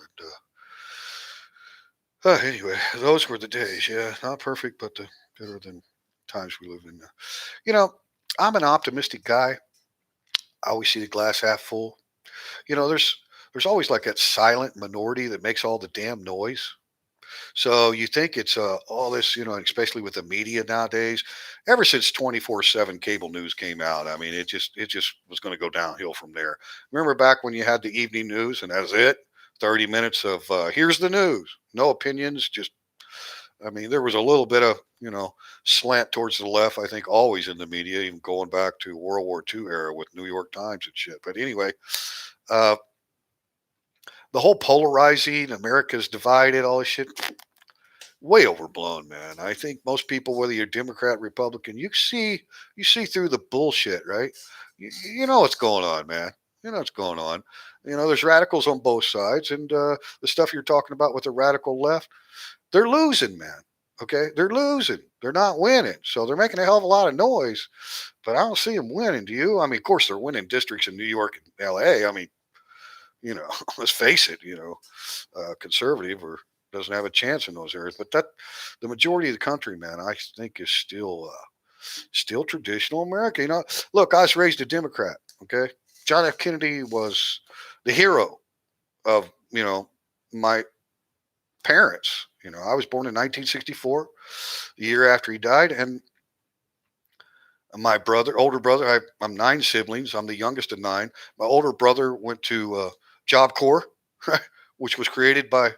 And anyway, those were the days. Yeah, not perfect, but better than times we live in. You know, I'm an optimistic guy. I always see the glass half full. There's always like that silent minority that makes all the damn noise. So you think it's all this, especially with the media nowadays. Ever since 24/7 cable news came out, I mean, it just was going to go downhill from there. Remember back when you had the evening news and that's it, 30 minutes of here's the news, no opinions, just I mean, there was a little bit of slant towards the left. I think always in the media, even going back to World War II era with New York Times and shit. But anyway, uh, the whole polarizing, America's divided, all this shit, way overblown, man. I think most people, whether you're Democrat, Republican, you see through the bullshit, right? You know what's going on, man. You know what's going on. There's radicals on both sides, and the stuff you're talking about with the radical left, they're losing, man. Okay, they're losing. They're not winning, so they're making a hell of a lot of noise. But I don't see them winning. Do you? I mean, of course, they're winning districts in New York and L.A. I mean, let's face it. Conservative or doesn't have a chance in those areas. But the majority of the country, man, I think is still traditional America. Look, I was raised a Democrat. Okay, John F. Kennedy was the hero of my parents. I was born in 1964, the year after he died, and my older brother, I'm nine siblings. I'm the youngest of nine. My older brother went to Job Corps, which was created by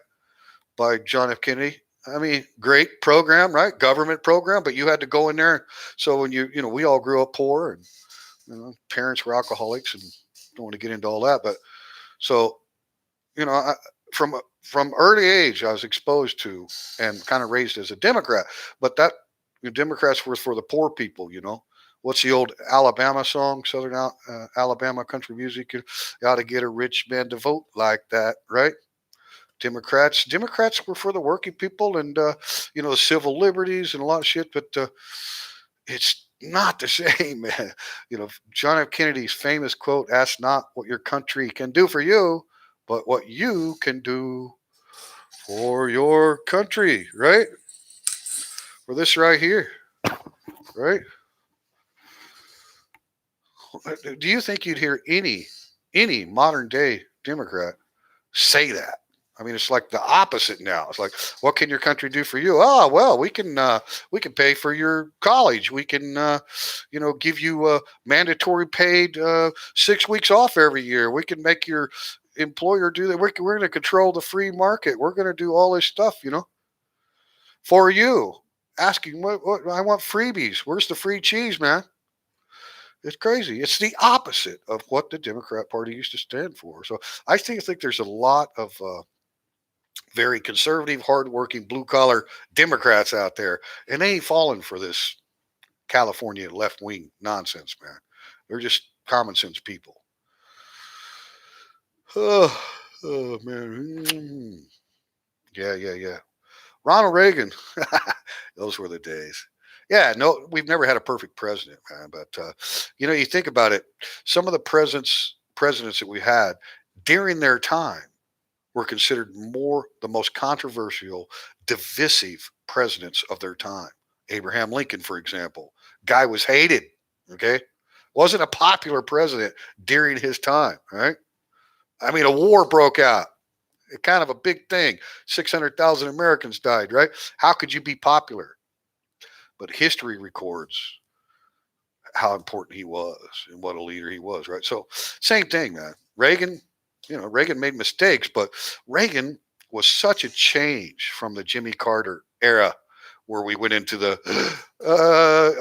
John F. Kennedy. I mean, great program, right? Government program, but you had to go in there. So when we all grew up poor, and parents were alcoholics, and don't want to get into all that, but so I, from early age, I was exposed to and kind of raised as a Democrat. But that Democrats were for the poor people. What's the old Alabama song, Southern Alabama country music? You got to get a rich man to vote like that, right? Democrats were for the working people and the civil liberties and a lot of shit, but it's not the same, man. John F. Kennedy's famous quote: "Ask not what your country can do for you, but what you can do for your country." Right? For this right here, right? Do you think you'd hear any modern day Democrat say that? I mean, it's like the opposite now. It's like, what can your country do for you? Oh, well, we can pay for your college. We can give you a mandatory paid 6 weeks off every year. We can make your employer do that. We're going to control the free market. We're going to do all this stuff, for you. Asking what I want freebies. Where's the free cheese, man? It's crazy. It's the opposite of what the Democrat Party used to stand for. So I think there's a lot of very conservative, hardworking, blue collar Democrats out there, and they ain't falling for this California left wing nonsense, man. They're just common sense people. Oh, oh man. Yeah. Ronald Reagan. Those were the days. Yeah, no, we've never had a perfect president, man. But you think about it. Some of the presidents that we had during their time were considered more the most controversial, divisive presidents of their time. Abraham Lincoln, for example, guy was hated. Okay, wasn't a popular president during his time. Right? I mean, a war broke out. Kind of a big thing. 600,000 Americans died. Right? How could you be popular? But history records how important he was and what a leader he was, right? So, same thing, man. Reagan, Reagan made mistakes, but Reagan was such a change from the Jimmy Carter era where we went into the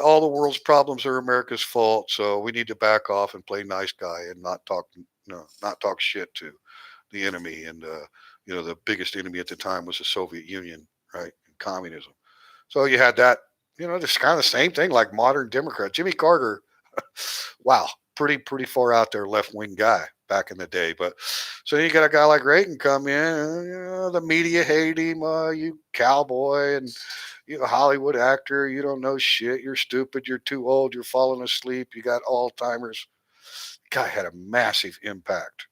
all the world's problems are America's fault, so we need to back off and play nice guy and not talk shit to the enemy. And the biggest enemy at the time was the Soviet Union, right? And communism. So you had that, just kind of the same thing like modern Democrat. Jimmy Carter, wow, pretty far out there left wing guy back in the day. But so you got a guy like Reagan come in, and, the media hate him, you cowboy, and Hollywood actor, you don't know shit, you're stupid, you're too old, you're falling asleep, you got Alzheimer's. Guy had a massive impact,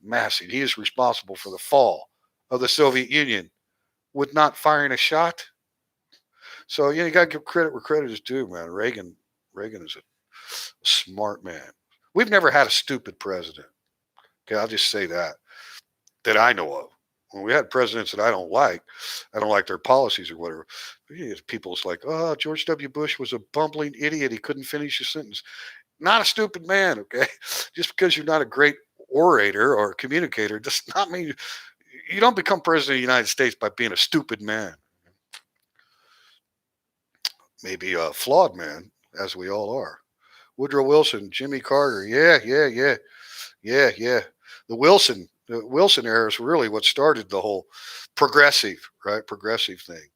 massive. He is responsible for the fall of the Soviet Union with not firing a shot. So you got to give credit where credit is due, man. Reagan is a smart man. We've never had a stupid president. Okay, I'll just say that I know of. When we had presidents that I don't like their policies or whatever. People's like, oh, George W. Bush was a bumbling idiot. He couldn't finish a sentence. Not a stupid man, okay? Just because you're not a great orator or communicator does not mean you don't become president of the United States by being a stupid man. Maybe a flawed man, as we all are. Woodrow Wilson, Jimmy Carter. Yeah. The Wilson era is really what started the whole progressive, right? Progressive thing.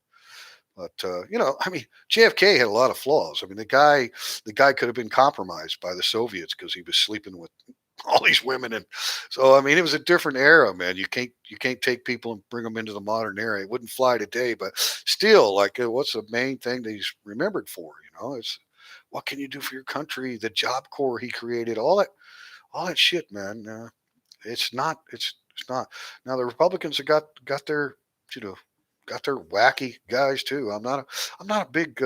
But I mean, JFK had a lot of flaws. I mean, the guy could have been compromised by the Soviets because he was sleeping with all these women, and so I mean, it was a different era, man. You can't take people and bring them into the modern era. It wouldn't fly today, but still, like, what's the main thing that he's remembered for? It's what can you do for your country? The Job Corps he created, all that shit, man. It's not. Now the Republicans have got their you know got their wacky guys too. I'm not a big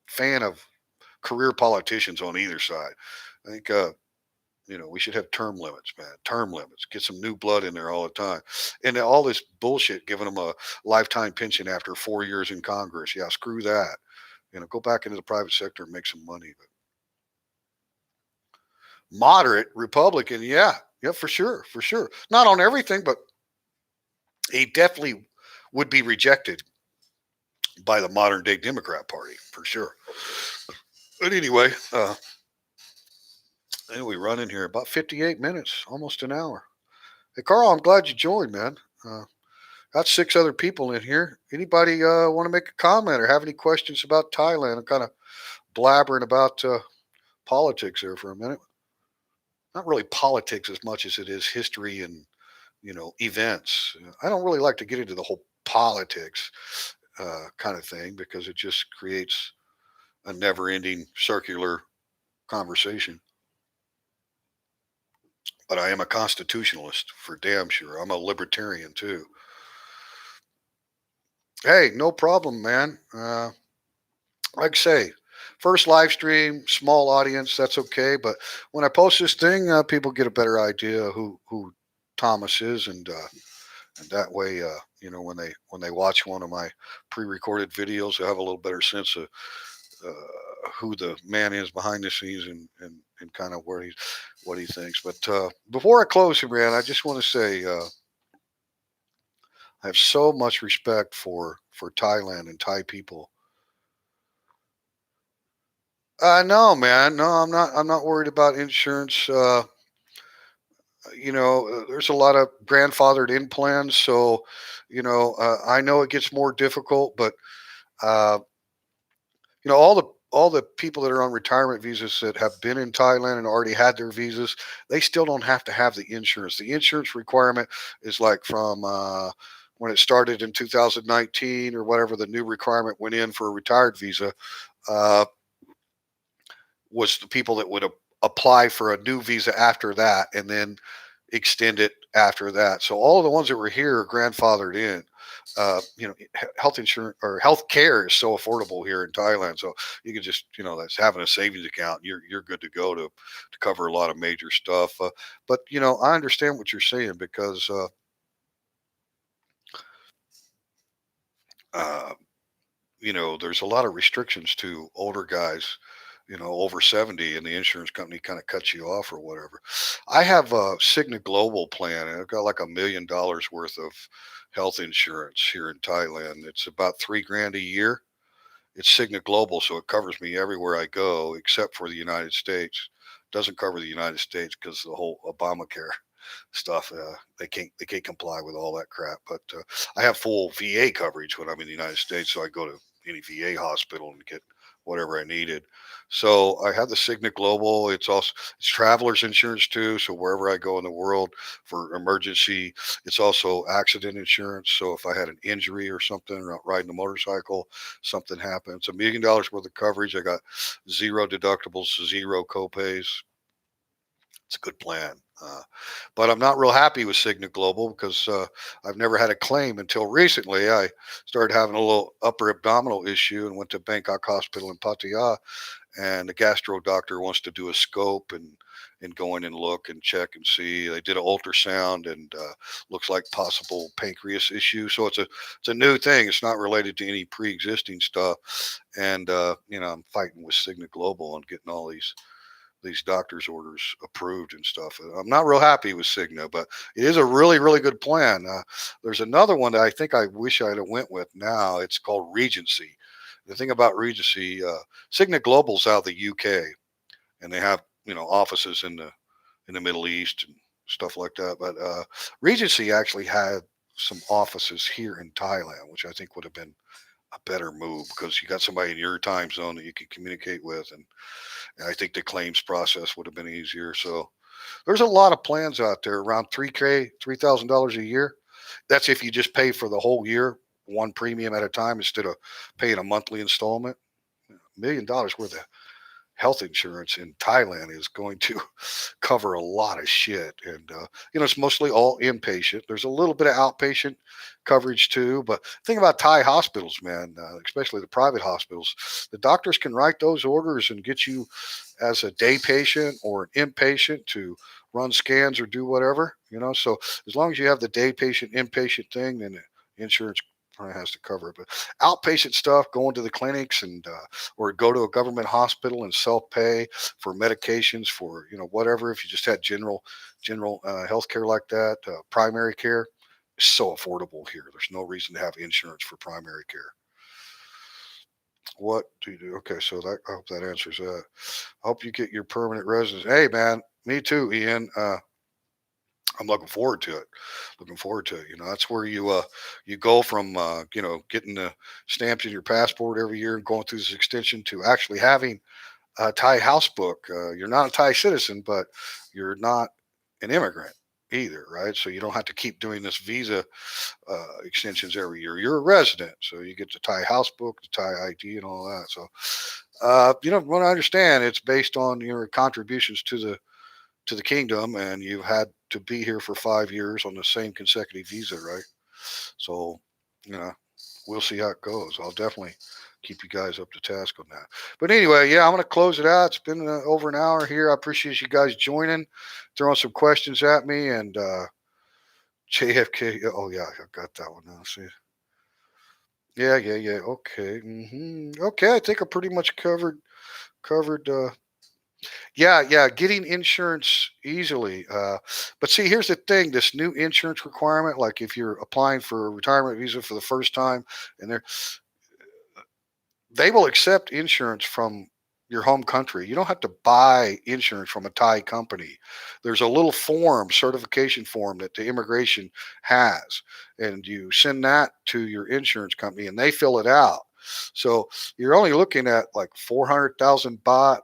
fan of career politicians on either side. I think we should have term limits, man. Term limits. Get some new blood in there all the time. And all this bullshit giving them a lifetime pension after 4 years in Congress. Yeah, screw that. Go back into the private sector and make some money. But moderate Republican, yeah, for sure, for sure. Not on everything, but he definitely would be rejected by the modern day Democrat Party for sure. But anyway, run in here about 58 minutes, almost an hour. Hey, Carl, I'm glad you joined, man. Got 6 other people in here. Anybody want to make a comment or have any questions about Thailand? I'm kind of blabbering about politics there for a minute. Not really politics as much as it is history and events. I don't really like to get into the whole politics kind of thing because it just creates a never-ending circular conversation. But I am a constitutionalist for damn sure. I'm a libertarian too. Hey, no problem, man. Like I say, first live stream, small audience, that's okay. But when I post this thing, people get a better idea who Thomas is, and that way, when they watch one of my pre-recorded videos, they'll have a little better sense of who the man is behind the scenes and kind of what he thinks. But before I close here, man, I just want to say I have so much respect for Thailand and Thai people. No, man, no, I'm not. I'm not worried about insurance. There's a lot of grandfathered in plans, so I know it gets more difficult, but uh, all the people that are on retirement visas that have been in Thailand and already had their visas, they still don't have to have the insurance. The insurance requirement is like from when it started in 2019 or whatever the new requirement went in for a retired visa, uh, was the people that would apply for a new visa after that and then extend it after that. So all of the ones that were here are grandfathered in. Health insurance or health care is so affordable here in Thailand. So you can just, that's having a savings account. You're good to go to cover a lot of major stuff. But I understand what you're saying because uh, there's a lot of restrictions to older guys, over 70, and the insurance company kind of cuts you off or whatever. I have a Cigna Global plan, and I've got like $1 million worth of health insurance here in Thailand. It's about 3 grand a year. It's Cigna Global, so it covers me everywhere I go except for the United States. Doesn't cover the United States because the whole Obamacare stuff. They can't comply with all that crap. But I have full VA coverage when I'm in the United States, so I go to any VA hospital and get whatever I needed. So I have the Cigna Global. It's travelers insurance too. So wherever I go in the world for emergency, it's also accident insurance. So if I had an injury or something, or out riding a motorcycle, something happened, it's $1 million worth of coverage. I got zero deductibles, zero copays. It's a good plan. But I'm not real happy with Cigna Global because I've never had a claim until recently. I started having a little upper abdominal issue and went to Bangkok Hospital in Pattaya, and the gastro doctor wants to do a scope and go in and look and check and see. They did an ultrasound and looks like possible pancreas issue. So it's a new thing. It's not related to any pre-existing stuff. And I'm fighting with Cigna Global on getting all these doctor's orders approved and stuff. I'm not real happy with Cigna, but it is a really, really good plan. There's another one that I think I wish I'd have went with now. It's called Regency. The thing about Regency, Cigna Global's out of the UK, and they have offices in the Middle East and stuff like that. But Regency actually had some offices here in Thailand, which I think would have been a better move because you got somebody in your time zone that you can communicate with, and I think the claims process would have been easier. So there's a lot of plans out there around 3K, $3,000 a year. That's if you just pay for the whole year, one premium at a time instead of paying a monthly installment. $1 million worth of health insurance in Thailand is going to cover a lot of shit. And, it's mostly all inpatient. There's a little bit of outpatient coverage too. But think about Thai hospitals, man, especially the private hospitals. The doctors can write those orders and get you as a day patient or an inpatient to run scans or do whatever. So as long as you have the day patient, inpatient thing, then the insurance probably has to cover it. But outpatient stuff, going to the clinics and or go to a government hospital and self pay for medications for whatever. If you just had general health care like that, primary care is so affordable here. There's no reason to have insurance for primary care. What do you do? Okay, so I hope that answers that. I hope you get your permanent residence. Hey, man, me too, Ian. I'm looking forward to it. Looking forward to it. That's where you go from getting the stamps in your passport every year and going through this extension to actually having a Thai house book. You're not a Thai citizen, but you're not an immigrant either, right? So you don't have to keep doing this visa extensions every year. You're a resident, so you get the Thai house book, the Thai ID, and all that. So, what I understand, it's based on your contributions to the kingdom, and you've had to be here for 5 years on the same consecutive visa, right? So, you know, we'll see how it goes. I'll definitely keep you guys up to task on that. But anyway, yeah, I'm going to close it out. It's been over an hour here. I appreciate you guys joining, throwing some questions at me, and JFK. Oh yeah, I got that one now. See. Yeah, yeah, yeah. Okay. Okay, I think I pretty much covered yeah, yeah, getting insurance easily. But see, here's the thing: this new insurance requirement, like if you're applying for a retirement visa for the first time, and they will accept insurance from your home country. You don't have to buy insurance from a Thai company. There's a little form, certification form that the immigration has, and you send that to your insurance company, and they fill it out. So you're only looking at like 400,000 baht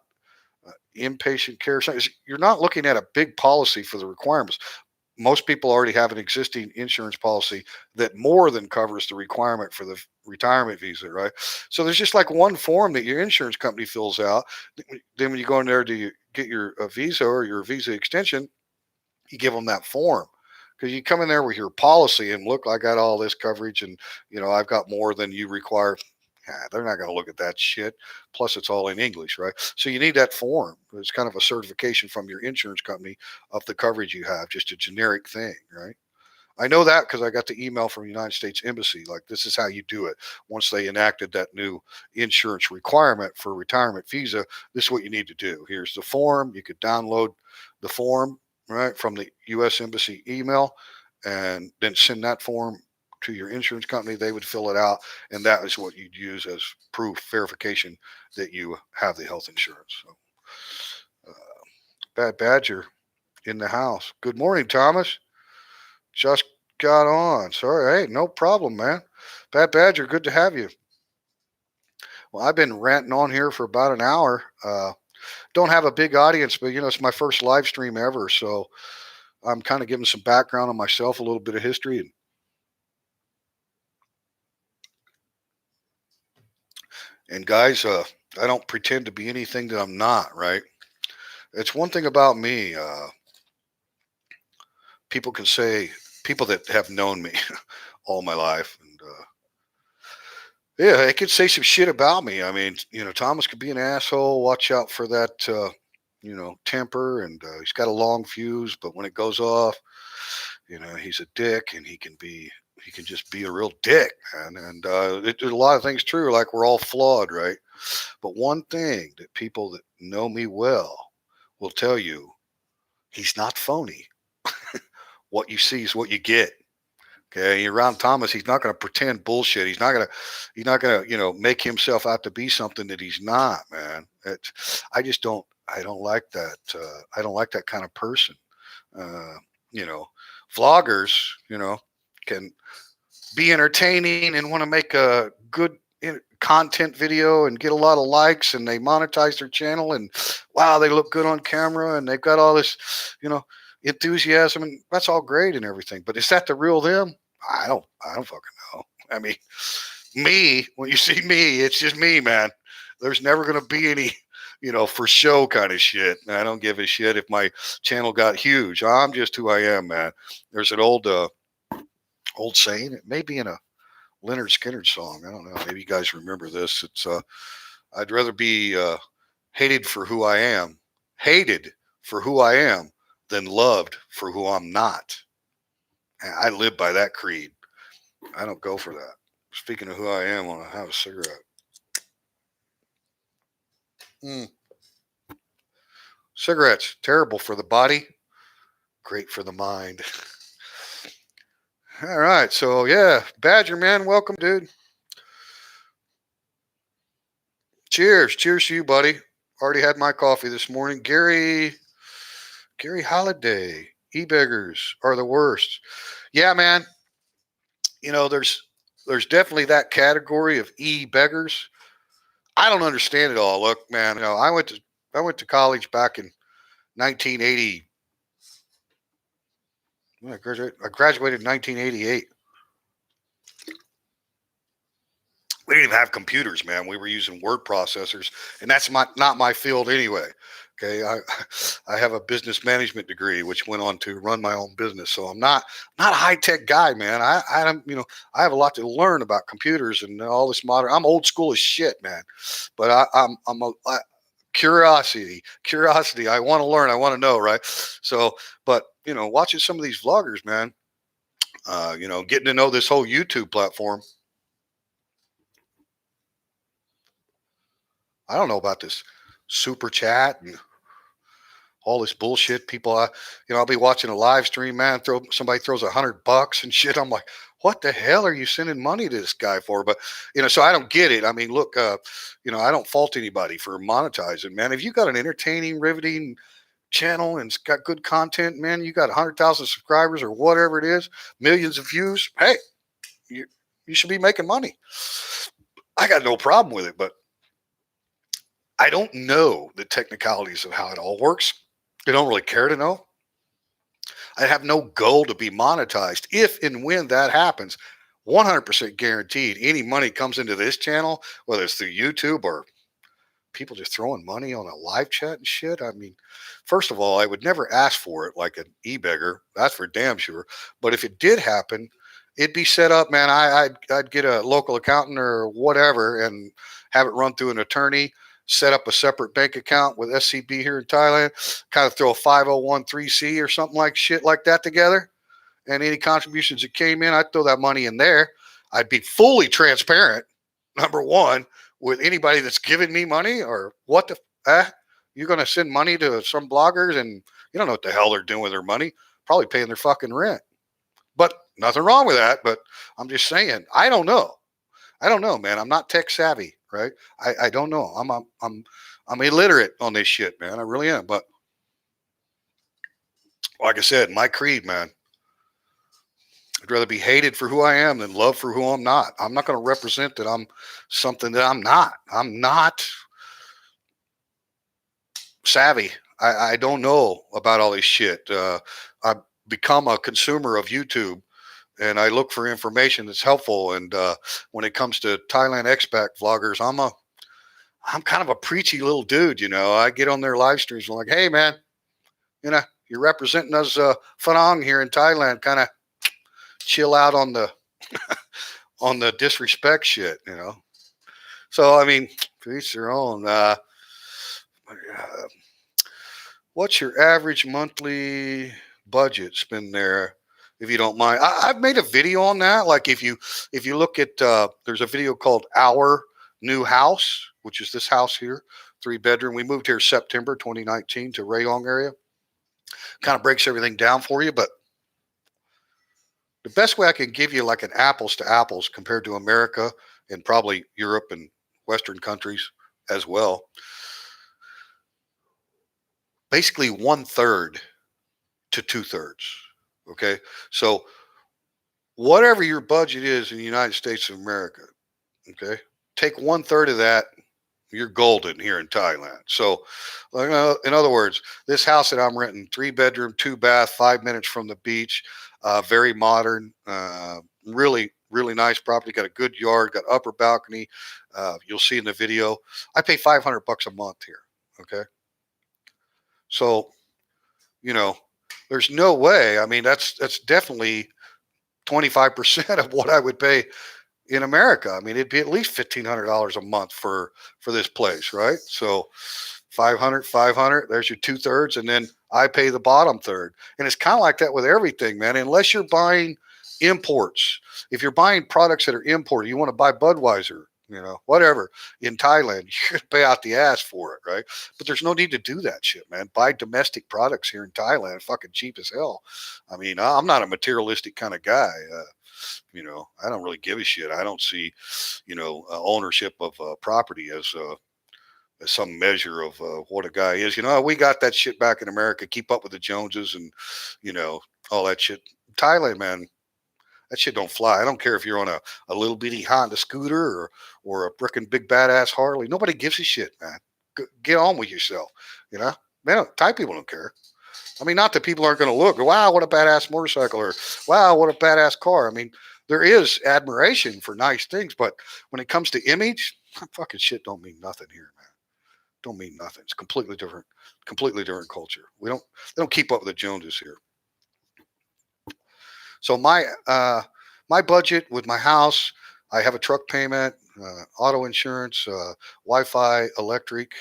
inpatient care. So you're not looking at a big policy for the requirements. most people already have an existing insurance policy that more than covers the requirement for the retirement visa, right? So there's just like one form that your insurance company fills out. Then when you go in there to get your visa or your visa extension, you give them that form, because you come in there with your policy and look, I got all this coverage, and I've got more than you require. Yeah, they're not going to look at that shit. Plus, it's all in English, right? So you need that form. It's kind of a certification from your insurance company of the coverage you have, just a generic thing, right? I know that because I got the email from the United States Embassy. Like, this is how you do it. Once they enacted that new insurance requirement for retirement visa, this is what you need to do. Here's the form. You could download the form, right, from the U.S. Embassy email, and then send that form to your insurance company. They would fill it out, and that is what you'd use as proof, verification that you have the health insurance. So, uh, Bad Badger in the house. Good morning, Thomas. Just got on. Sorry. Hey, no problem, man. Bad Badger, good to have you. Well, I've been ranting on here for about an hour. Don't have a big audience, but it's my first live stream ever, so I'm kind of giving some background on myself, a little bit of history, and guys, I don't pretend to be anything that I'm not. Right? It's one thing about me. People can say, people that have known me all my life, and yeah, they could say some shit about me. I mean, Thomas could be an asshole. Watch out for that, temper. And he's got a long fuse, but when it goes off, he's a dick, and he can just be a real dick, man. And there's a lot of things true, like we're all flawed, right? But one thing that people that know me well will tell you, he's not phony. What you see is what you get. Okay, you're around Thomas. He's not going to pretend bullshit. He's not going to, make himself out to be something that he's not, man. I just don't. I don't like that. I don't like that kind of person. Uh, you know, Vloggers, can be entertaining and want to make a good content video and get a lot of likes, and they monetize their channel, and wow, they look good on camera, and they've got all this, you know, enthusiasm, and that's all great and everything. But is that the real them? I don't fucking know. I mean, me, when you see me, it's just me, man. There's never going to be any, for show kind of shit. I don't give a shit if my channel got huge. I'm just who I am, man. There's an old saying. It may be in a Leonard Skinner song. I don't know. Maybe you guys remember this. It's I'd rather be hated for who I am, hated for who I am, than loved for who I'm not. And I live by that creed. I don't go for that. Speaking of who I am, I want to have a cigarette. Mm. Cigarettes, terrible for the body, great for the mind. All right. So, yeah, Badger, man, welcome, dude. Cheers. Cheers to you, buddy. Already had my coffee this morning. Gary Holiday. E-beggars are the worst. Yeah, man. There's definitely that category of e-beggars. I don't understand it all. Look, man, I went to college back in 1980. I graduated in 1988. We didn't even have computers, man. We were using word processors, and that's not my field anyway. Okay, I have a business management degree, which went on to run my own business. So I'm not a high tech guy, man. I don't I have a lot to learn about computers and all this modern. I'm old school as shit, man. But curiosity. I want to learn. I want to know, right? So, but watching some of these vloggers, man. Getting to know this whole YouTube platform. I don't know about this super chat and all this bullshit. People, I'll be watching a live stream, man. Somebody throws $100 and shit. I'm like, what the hell are you sending money to this guy for? But so I don't get it. I mean, look, I don't fault anybody for monetizing, man. If you got an entertaining, riveting channel and it's got good content, man, you got 100,000 subscribers or whatever it is, millions of views. Hey, you should be making money. I got no problem with it, but I don't know the technicalities of how it all works. I don't really care to know. I have no goal to be monetized. If and when that happens, 100% guaranteed any money comes into this channel, whether it's through YouTube or people just throwing money on a live chat and shit. I mean, first of all, I would never ask for it like an e-beggar. That's for damn sure. But if it did happen, it'd be set up, man. I'd get a local accountant or whatever and have it run through an attorney, set up a separate bank account with SCB here in Thailand, kind of throw a 501(c) or something like shit like that together. And any contributions that came in, I'd throw that money in there. I'd be fully transparent, number one, with anybody that's giving me money or what the you're going to send money to some bloggers and you don't know what the hell they're doing with their money, probably paying their fucking rent. But nothing wrong with that. But I'm just saying, I don't know. I don't know, man. I'm not tech savvy, right? I don't know. I'm illiterate on this shit, man. I really am. But like I said, my creed, man, I'd rather be hated for who I am than loved for who I'm not. I'm not going to represent that I'm something that I'm not. I'm not savvy. I don't know about all this shit. I've become a consumer of YouTube and I look for information that's helpful. And when it comes to Thailand expat vloggers, I'm kind of a preachy little dude. I get on their live streams and I'm like, hey man, you're representing us Fanong here in Thailand. Kind of chill out on the disrespect shit. So I mean, to each their own. What's your average monthly budget spend there, if you don't mind? I've made a video on that. Like if you look at there's a video called Our New House, which is this house here, 3 bedroom. We moved here September 2019 to Rayong area. Kind of breaks everything down for you, but the best way I can give you like an apples to apples compared to America and probably Europe and Western countries as well. Basically 1/3 to 2/3. Okay. So whatever your budget is in the United States of America, okay, take 1/3 of that. You're golden here in Thailand. So, in other words, this house that I'm renting, 3 bedroom, 2 bath, 5 minutes from the beach, very modern, really, really nice property. Got a good yard, got upper balcony. You'll see in the video. I pay $500 a month here. Okay. So, you know, there's no way. I mean, that's definitely 25% of what I would pay in America. I mean, it'd be at least $1,500 a month for this place, right? So 500, 500. There's your 2/3, and then I pay the bottom third. And it's kind of like that with everything, man. Unless you're buying imports, if you're buying products that are imported, you want to buy Budweiser, whatever in Thailand, you're gonna pay out the ass for it, right? But there's no need to do that shit, man. Buy domestic products here in Thailand, fucking cheap as hell. I mean, I'm not a materialistic kind of guy. I don't really give a shit. I don't see, ownership of property as some measure of what a guy is. We got that shit back in America. Keep up with the Joneses and you know all that shit. Thailand, man, that shit don't fly. I don't care if you're on a little bitty Honda scooter or a frickin' big badass Harley. Nobody gives a shit, man. Get on with yourself. You know, man. Thai people don't care. I mean, not that people aren't going to look, wow, what a badass motorcycle, or wow, what a badass car. I mean, there is admiration for nice things, but when it comes to image, fucking shit don't mean nothing here, man. Don't mean nothing. It's completely different culture. They don't keep up with the Joneses here. So my budget with my house, I have a truck payment, auto insurance, Wi-Fi, electric.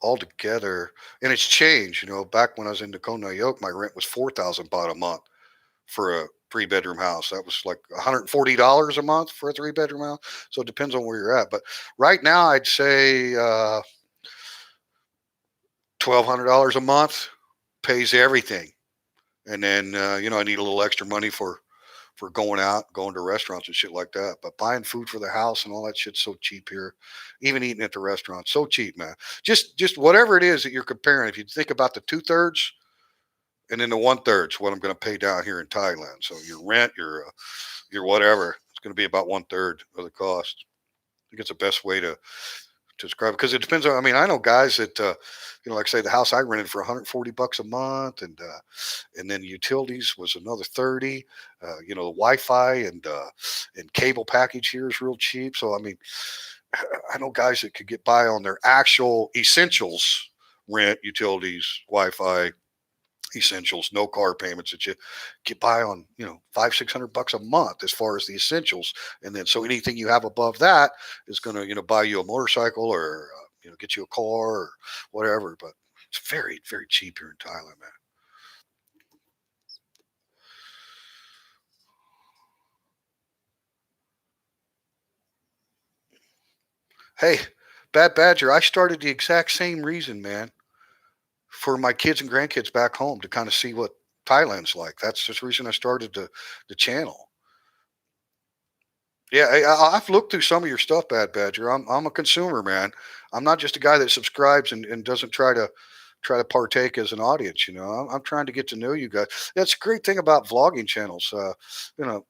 Altogether, and it's changed. Back when I was in Nakono Yoke, my rent was 4,000 baht a month for a 3 bedroom house. That was like $140 a month for a 3 bedroom house. So it depends on where you're at. But right now, I'd say $1,200 a month pays everything, and then I need a little extra money for going out, going to restaurants and shit like that. But buying food for the house and all that shit's so cheap here. Even eating at the restaurant, so cheap, man. Just whatever it is that you're comparing. If you think about the 2/3 and then the 1/3, what I'm going to pay down here in Thailand. So your rent, your whatever, it's going to be about 1/3 of the cost. I think it's the best way to to describe it because it depends on. I mean, I know guys that like say the house I rented for 140 bucks a month, and then utilities was another 30. The Wi-Fi and cable package here is real cheap. So I mean, I know guys that could get by on their actual essentials, rent, utilities, Wi-Fi, essentials, no car payments that you get by on, 500-600 bucks a month as far as the essentials. And then so anything you have above that is going to, buy you a motorcycle or, get you a car or whatever. But it's very, very cheap here in Thailand, man. Hey, Bad Badger, I started the exact same reason, man, for my kids and grandkids back home to kind of see what Thailand's like. That's the reason I started the channel. Yeah, I've looked through some of your stuff, Bad Badger. I'm a consumer, man. I'm not just a guy that subscribes and doesn't try to partake as an audience. I'm trying to get to know you guys. That's a great thing about vlogging channels. You know,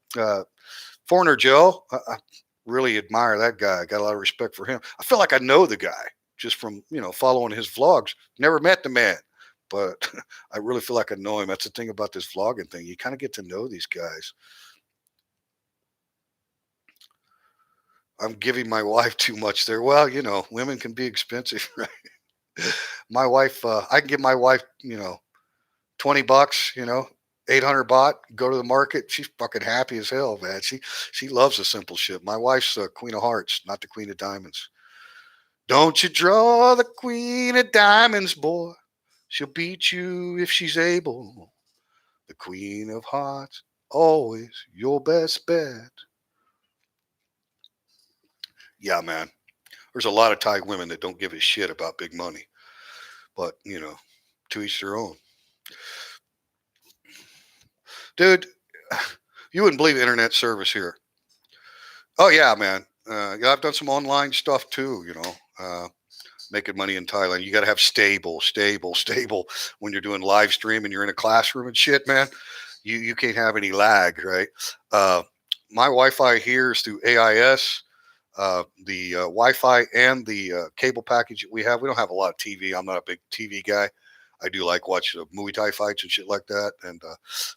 Foreigner Joe, I really admire that guy. I got a lot of respect for him. I feel like I know the guy just from following his vlogs. Never met the man, but I really feel like I know him. That's the thing about this vlogging thing. You kind of get to know these guys. I'm giving my wife too much there. Well, women can be expensive, right? My wife, I can give my wife, $20, 800 baht, go to the market. She's fucking happy as hell, man. She loves the simple shit. My wife's Queen of Hearts, not the Queen of Diamonds. Don't you draw the Queen of Diamonds, boy. She'll beat you if she's able. The Queen of Hearts, always your best bet. Yeah, man. There's a lot of Thai women that don't give a shit about big money, but to each their own. Dude, you wouldn't believe internet service here. Oh yeah, man. Yeah, I've done some online stuff too. Making money in Thailand. You got to have stable when you're doing live stream and you're in a classroom and shit, man. You can't have any lag, right? Uh, my Wi-Fi here is through AIS. The Wi-Fi and the cable package that we have. We don't have a lot of TV. I'm not a big TV guy. I do like watch Muay Thai fights and shit like that. And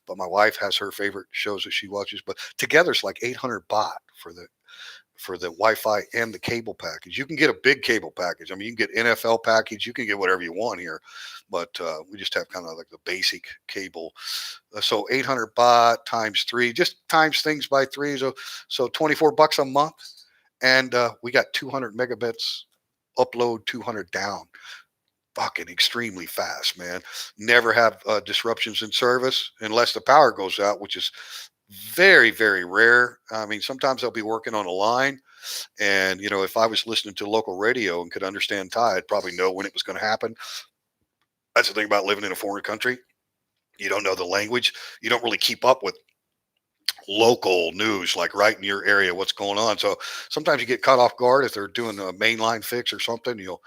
but my wife has her favorite shows that she watches. But together it's like 800 baht for the Wi-Fi and the cable package. You can get a big cable package. I mean, you can get NFL package. You can get whatever you want here, but we just have kind of like the basic cable. So 800 baht times three, just times things by three. So 24 bucks a month, and we got 200 megabits upload, 200 down. Fucking extremely fast, man. Never have disruptions in service unless the power goes out, which is very, very rare. I mean, sometimes they'll be working on a line, and if I was listening to local radio and could understand Thai, I'd probably know when it was going to happen. That's the thing about living in a foreign country. You don't know the language. You don't really keep up with local news, like right in your area, what's going on. So sometimes you get caught off guard if they're doing a mainline fix or something. You'll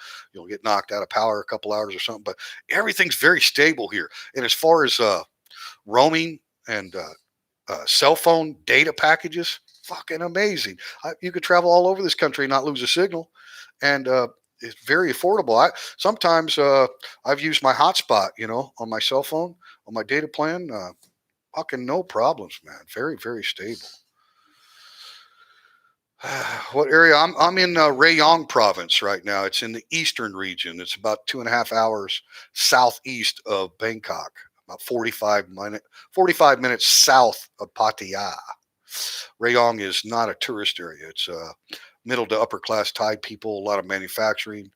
get knocked out of power a couple hours or something. But everything's very stable here. And as far as roaming and cell phone data packages, fucking amazing. You could travel all over this country and not lose a signal, and it's very affordable. Sometimes I've used my hotspot, on my cell phone on my data plan. Fucking no problems, man. Very, very stable. What area? I'm in Rayong province right now. It's in the eastern region. It's about 2.5 hours southeast of Bangkok, about 45 minutes south of Pattaya. Rayong is not a tourist area. It's middle to upper class Thai people, a lot of manufacturing,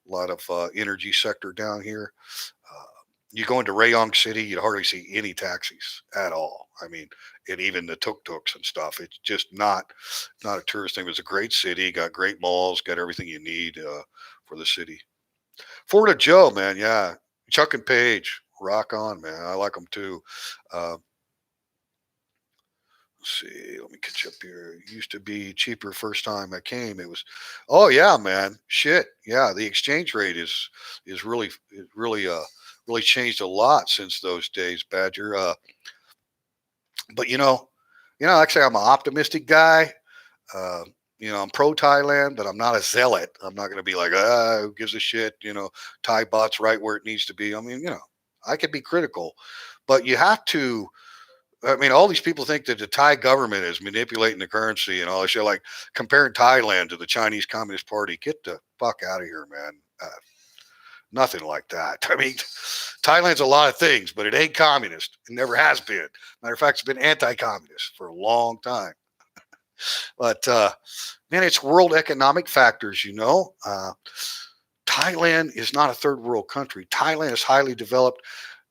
a lot of energy sector down here. Uh, you go into Rayong City, you'd hardly see any taxis at all. I mean, and even the tuk-tuks and stuff. It's just not a tourist thing. It's a great city, got great malls, got everything you need for the city. Florida Joe, man, yeah. Chuck and Paige, rock on, man. I like them too. Uh, let's see, let me catch up here. It used to be cheaper first time I came. It was, oh yeah, man, shit, yeah. The exchange rate is really changed a lot since those days, Badger. But like I say, I'm an optimistic guy. Uh, I'm pro Thailand, but I'm not a zealot. I'm not going to be like, who gives a shit? Thai bot's right where it needs to be. I mean, I could be critical, but you have to. I mean, all these people think that the Thai government is manipulating the currency and all this shit, like comparing Thailand to the Chinese Communist Party. Get the fuck out of here, man. Nothing like that. I mean, Thailand's a lot of things, but it ain't communist. It never has been. Matter of fact, it's been anti-communist for a long time. But man, it's world economic factors. Thailand is not a third world country. Thailand is highly developed.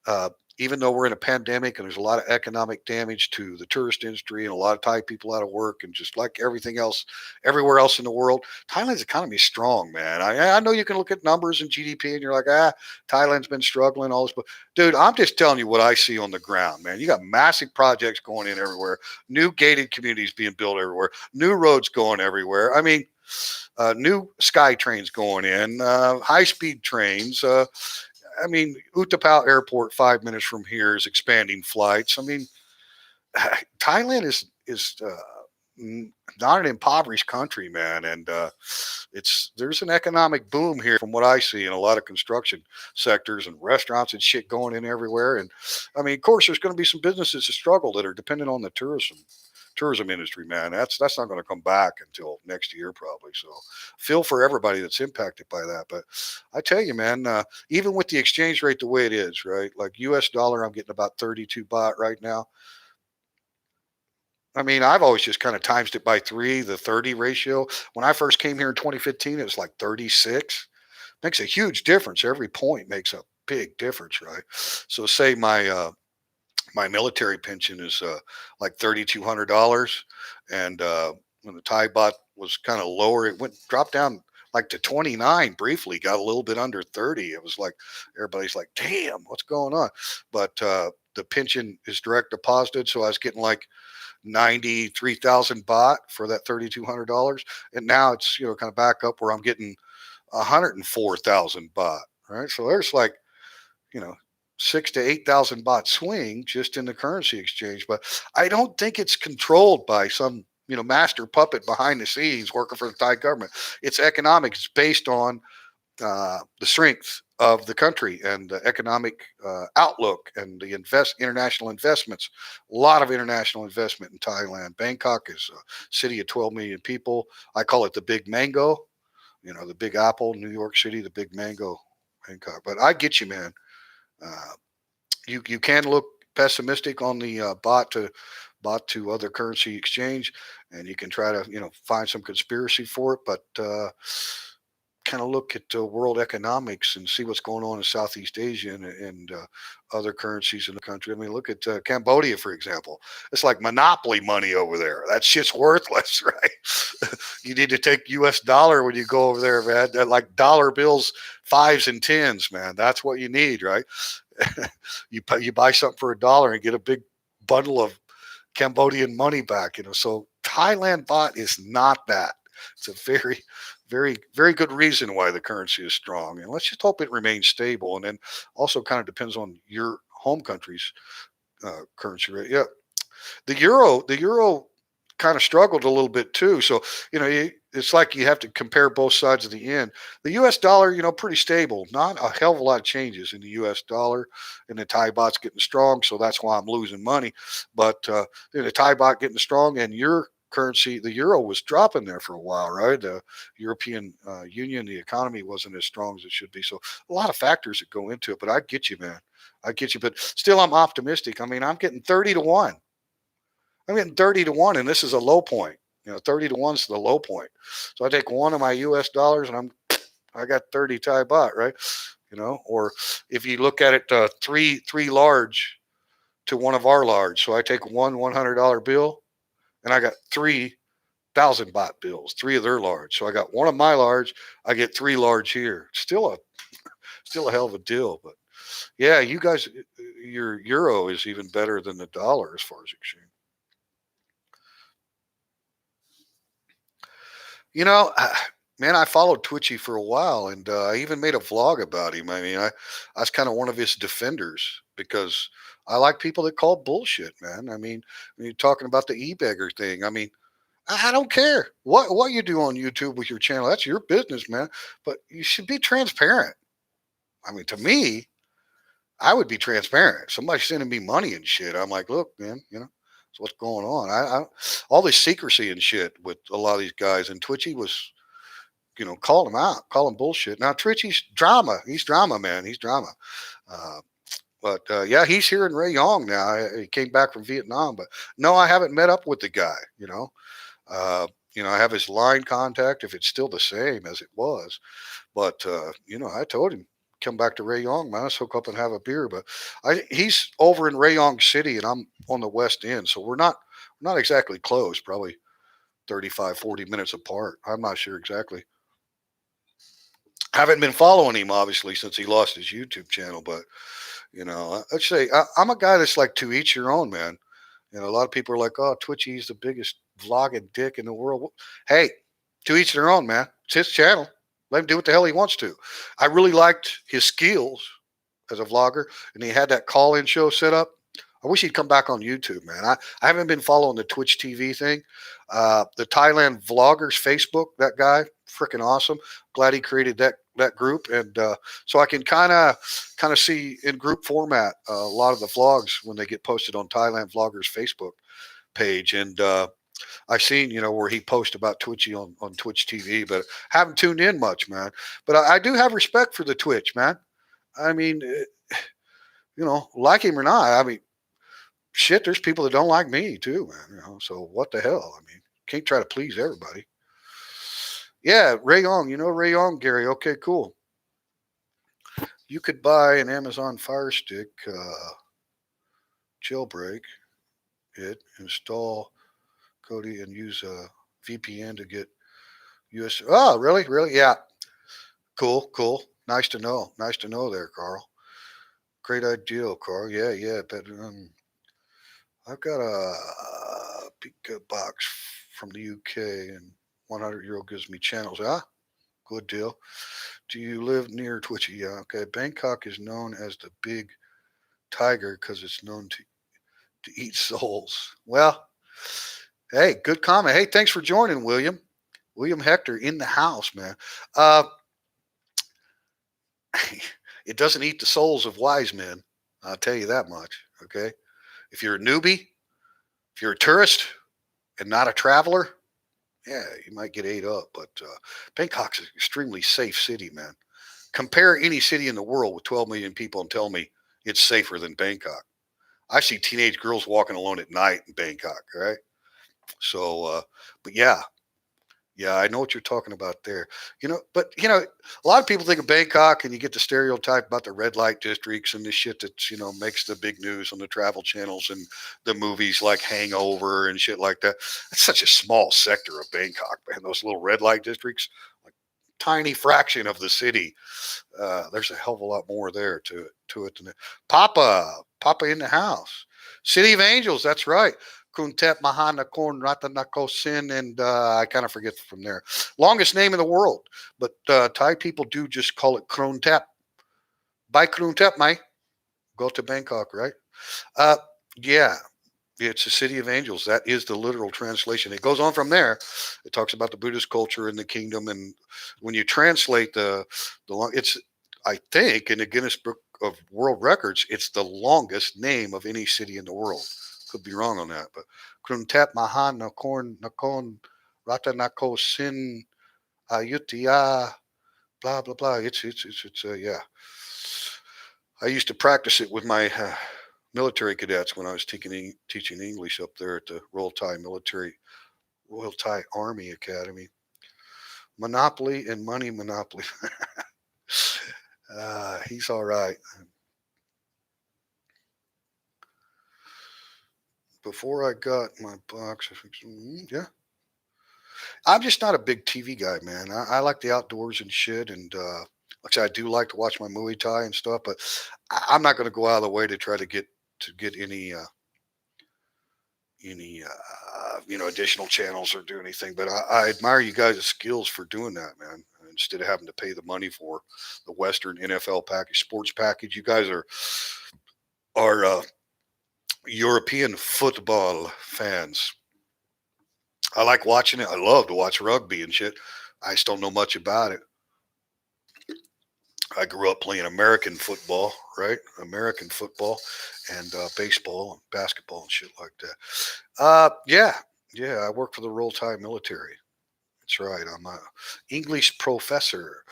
Uh, Even though we're in a pandemic and there's a lot of economic damage to the tourist industry and a lot of Thai people out of work and just like everything else, everywhere else in the world, Thailand's economy is strong, man. I know you can look at numbers and GDP and you're like, Thailand's been struggling, all this. But dude, I'm just telling you what I see on the ground, man. You got massive projects going in everywhere, new gated communities being built everywhere, new roads going everywhere. I mean, new sky trains going in, high speed trains. I mean, Utapao Airport, 5 minutes from here, is expanding flights. I mean, Thailand is not an impoverished country, man, and there's an economic boom here from what I see in a lot of construction sectors and restaurants and shit going in everywhere. And I mean, of course, there's going to be some businesses that struggle that are dependent on the tourism industry, man. That's not going to come back until next year probably. So feel for everybody that's impacted by that. But I tell you, man, even with the exchange rate the way it is, right? Like U.S. dollar, I'm getting about 32 baht right now. I mean, I've always just kind of times it by three, the 30 ratio. When I first came here in 2015, it was like 36. Makes a huge difference. Every point makes a big difference, right? So say my military pension is like $3,200, and when the Thai baht was kind of lower, it went dropped down like to 29 briefly, got a little bit under 30. It was like everybody's like, "Damn, what's going on?" But the pension is direct deposited, so I was getting like 93,000 baht for that $3,200, and now it's kind of back up where I'm getting 104,000 baht. Right, so there's like you know, 6 to 8,000 baht swing just in the currency exchange. But I don't think it's controlled by some master puppet behind the scenes working for the Thai government. It's economics. It's based on the strength of the country and the economic outlook and the international investments. A lot of international investment in Thailand. Bangkok is a city of 12 million people. I call it the Big Mango. The Big Apple. New York City, the Big Mango. Bangkok. But I get you, man. Uh, you can look pessimistic on the bot to other currency exchange, and you can try to find some conspiracy for it, but kind of look at world economics and see what's going on in Southeast Asia and other currencies in the country. I mean, look at Cambodia, for example. It's like monopoly money over there. That shit's worthless, right? You need to take U.S. dollar when you go over there, man. They're like dollar bills, fives and tens, man. That's what you need, right? You buy something for $1 and get a big bundle of Cambodian money back. So Thailand baht is not that. It's a very, very, very good reason why the currency is strong, and let's just hope it remains stable. And then also kind of depends on your home country's currency rate. Yeah, the euro kind of struggled a little bit too. So it's like you have to compare both sides of the end. The U.S. dollar, pretty stable. Not a hell of a lot of changes in the U.S. dollar, and the Thai baht's getting strong. So that's why I'm losing money. But the Thai baht getting strong, and your currency, the euro, was dropping there for a while, right? The European Union, the economy wasn't as strong as it should be. So a lot of factors that go into it. But I get you, man. I get you. But still, I'm optimistic. I mean, I'm getting 30 to 1. I'm getting 30 to 1, and this is a low point. 30 to 1 is the low point. So I take one of my US dollars and I got 30 Thai baht, right? Or if you look at it, three large to one of our large. So I take one $100 bill and I got 3,000 baht bills, three of their large. So I got one of my large, I get three large here. Still a hell of a deal. But yeah, you guys, your euro is even better than the dollar as far as exchange. You know, man, I followed Twitchy for a while, and I even made a vlog about him. I mean, I was kind of one of his defenders because I like people that call bullshit, man. I mean, when you're talking about the e-beggar thing, I mean, I don't care what you do on YouTube with your channel. That's your business, man. But you should be transparent. I mean, to me, I would be transparent. Somebody sending me money and shit. I'm like, look, man, so what's going on? All this secrecy and shit with a lot of these guys, and Twitchy was, calling them out, calling bullshit. Now Twitchy's drama. He's drama, man. He's drama. Uh, but yeah, he's here in Rayong now. He came back from Vietnam, but no, I haven't met up with the guy. I have his line contact if it's still the same as it was. But I told him come back to Rayong, man. Let's hook up and have a beer. But he's over in Rayong City, and I'm on the west end, so we're not exactly close. Probably 35, 40 minutes apart. I'm not sure exactly. Haven't been following him obviously since he lost his YouTube channel, but let's say I'm a guy that's like to each your own, man. A lot of people are like, "Oh, Twitchy's the biggest vlogging dick in the world." Hey, to each their own, man. It's his channel. Let him do what the hell he wants to. I really liked his skills as a vlogger, and he had that call-in show set up. I wish he'd come back on YouTube, man. I haven't been following the Twitch TV thing. The Thailand vloggers Facebook, that guy, freaking awesome. Glad he created that group, and so I can kind of see in group format a lot of the vlogs when they get posted on Thailand vloggers Facebook page. And I've seen, where he posts about Twitchy on Twitch TV, but haven't tuned in much, man. But I do have respect for the Twitch, man. I mean, like him or not, I mean, shit, there's people that don't like me too, man. So what the hell? I mean, can't try to please everybody. Yeah, Rayong, Rayong, Gary. Okay, cool. You could buy an Amazon Fire Stick, jailbreak it, install Cody, and use a VPN to get US. Oh, really? Really? Yeah. Cool, cool. Nice to know. Nice to know there, Carl. Great idea, Carl. Yeah, yeah. But I've got a Pika box from the UK, and 100 euro gives me channels. Ah, good deal. Do you live near Twitchy? Yeah, okay. Bangkok is known as the big tiger because it's known to eat souls. Well, hey, good comment. Hey, thanks for joining, William. William Hector in the house, man. Uh, it doesn't eat the souls of wise men. I'll tell you that much. Okay. If you're a newbie, if you're a tourist and not a traveler, yeah, you might get ate up. But Bangkok's an extremely safe city, man. Compare any city in the world with 12 million people and tell me it's safer than Bangkok. I see teenage girls walking alone at night in Bangkok, right? So, but yeah, yeah, I know what you're talking about there. But a lot of people think of Bangkok, and you get the stereotype about the red light districts and the shit that makes the big news on the travel channels and the movies like Hangover and shit like that. That's such a small sector of Bangkok, man. Those little red light districts, like tiny fraction of the city. There's a hell of a lot more there to it than that. Papa in the house. City of Angels. That's right. Kuntep Mahana Korn Ratanako Sin, and I kind of forget from there. Longest name in the world, but Thai people do just call it Krone Tep. By Krone Tep, Mai. Go to Bangkok, right? Uh, yeah, it's the city of angels. That is the literal translation. It goes on from there. It talks about the Buddhist culture and the kingdom, and when you translate it's I think in the Guinness Book of World Records, it's the longest name of any city in the world. Could be wrong on that, but Kruntat Mahan Nakorn Nakon Ratanako Sin Ayutthaya blah blah blah. It's yeah. I used to practice it with my military cadets when I was teaching English up there at the Royal Thai Army Academy. Monopoly and money monopoly. He's all right. Before I got my box, yeah, I'm just not a big TV guy, man. I like the outdoors and shit, and like I said, I do like to watch my Muay Thai and stuff, but I'm not going to go out of the way to try to get any additional channels or do anything. But I admire you guys' skills for doing that, man. Instead of having to pay the money for the Western NFL package, sports package, you guys are European football fans. I like watching it. I love to watch rugby and shit. I just don't know much about it. I grew up playing American football, right? American football and baseball and basketball and shit like that. Yeah, yeah. I work for the Royal Thai military. That's right. I'm a English professor.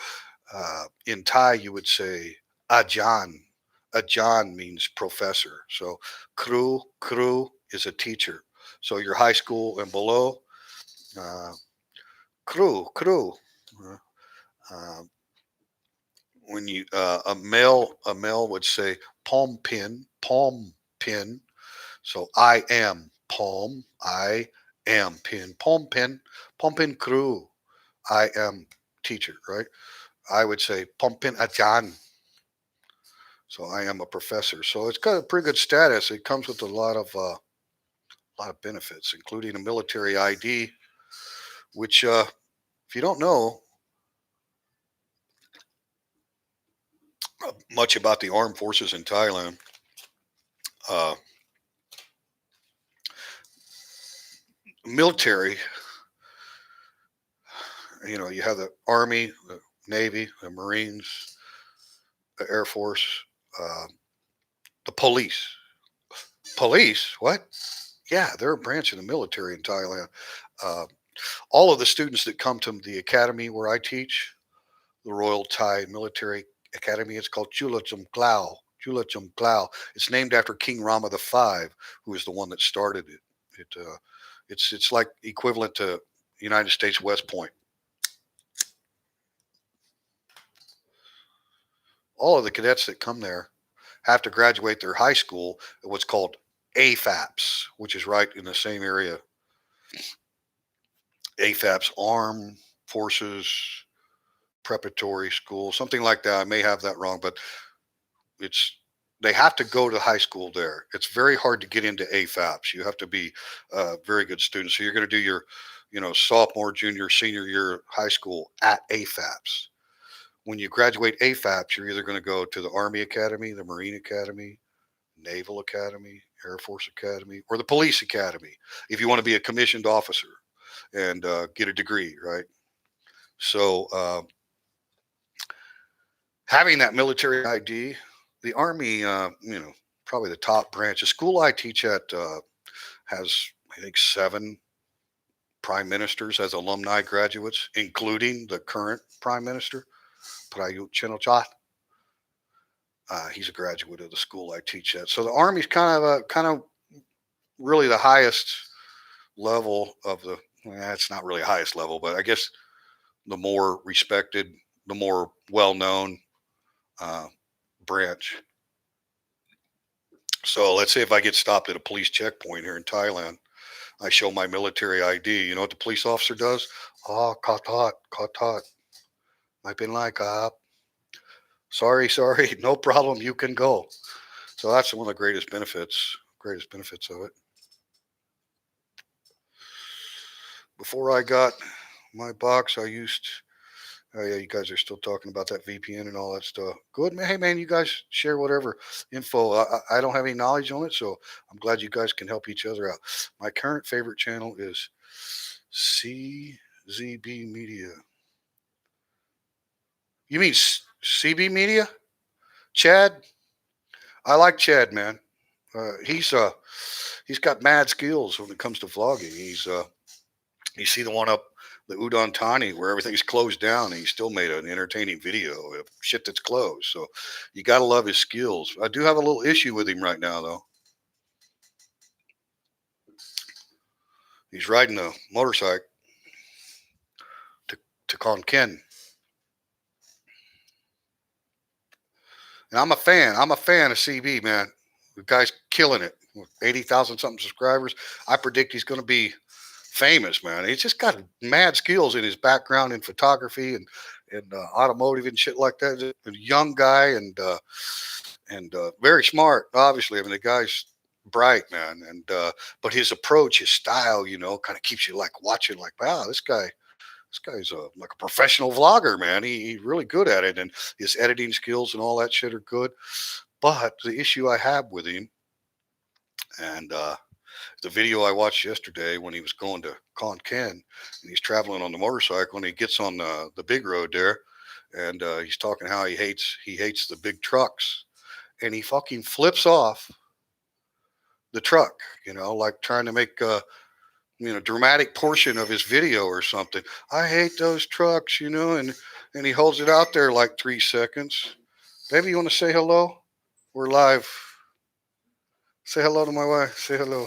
In Thai, you would say Ajan. Ajan means professor. So kru is a teacher. So your high school and below, uh, kru. Uh, uh, when you a male would say palm pin. So I am palm. I am pin. Palm pin crew. I am teacher, right? I would say palm pin ajan. So I am a professor. So it's got a pretty good status. It comes with a lot of benefits, including a military ID, which if you don't know much about the armed forces in Thailand, uh, military, you have the Army, the Navy, the Marines, the Air Force, uh, the police. Police? What? Yeah, they're a branch of the military in Thailand. Uh, all of the students that come to the academy where I teach, the Royal Thai Military Academy, it's called Chulachum Klau. Chulachum Klau. It's named after King Rama V, who is the one that started it. It's like equivalent to United States West Point. All of the cadets that come there have to graduate their high school at what's called AFAPS, which is right in the same area. AFAPS, Armed Forces Preparatory School, something like that. I may have that wrong, but it's they have to go to high school there. It's very hard to get into AFAPS. You have to be a very good student. So you're going to do your, sophomore, junior, senior year of high school at AFAPS. When you graduate AFAPS, you're either going to go to the Army Academy, the Marine Academy, Naval Academy, Air Force Academy, or the Police Academy if you want to be a commissioned officer and get a degree, right? So having that military ID, the Army, probably the top branch. The school I teach at has, I think, 7 prime ministers as alumni graduates, including the current prime minister, Prayut Chan-o-cha. He's a graduate of the school I teach at. So the Army's kind of really the highest level of the. Well, it's not really highest level, but I guess the more respected, the more well known uh, branch. So let's say if I get stopped at a police checkpoint here in Thailand, I show my military ID. You know what the police officer does? Oh, caught hot, caught hot. I've been like, sorry, no problem. You can go. So that's one of the greatest benefits of it. Before I got my box, I used. Oh yeah, you guys are still talking about that VPN and all that stuff. Good man. Hey man, you guys share whatever info. I don't have any knowledge on it, so I'm glad you guys can help each other out. My current favorite channel is CZB Media. You mean CB Media? Chad? I like Chad, man. He's got mad skills when it comes to vlogging. You see the one up the Udon Thani where everything's closed down and he still made an entertaining video of shit that's closed. So you got to love his skills. I do have a little issue with him right now though. He's riding a motorcycle to to Ken. And I'm a fan. I'm a fan of CB, man. The guy's killing it. 80,000 something subscribers. I predict he's going to be famous, man. He's just got mad skills in his background in photography and automotive and shit like that. A young guy and very smart. Obviously, I mean the guy's bright, man. And but his approach, his style, kind of keeps you like watching, like, wow, this guy's like a professional vlogger, man. He's really good at it, and his editing skills and all that shit are good. But the issue I have with him, and The video I watched yesterday when he was going to Con Ken and he's traveling on the motorcycle and he gets on the big road there and he's talking how he hates the big trucks and he fucking flips off the truck, like trying to make dramatic portion of his video or something. I hate those trucks, and he holds it out there like 3 seconds. Baby, you want to say hello? We're live. Say hello to my wife. Say hello.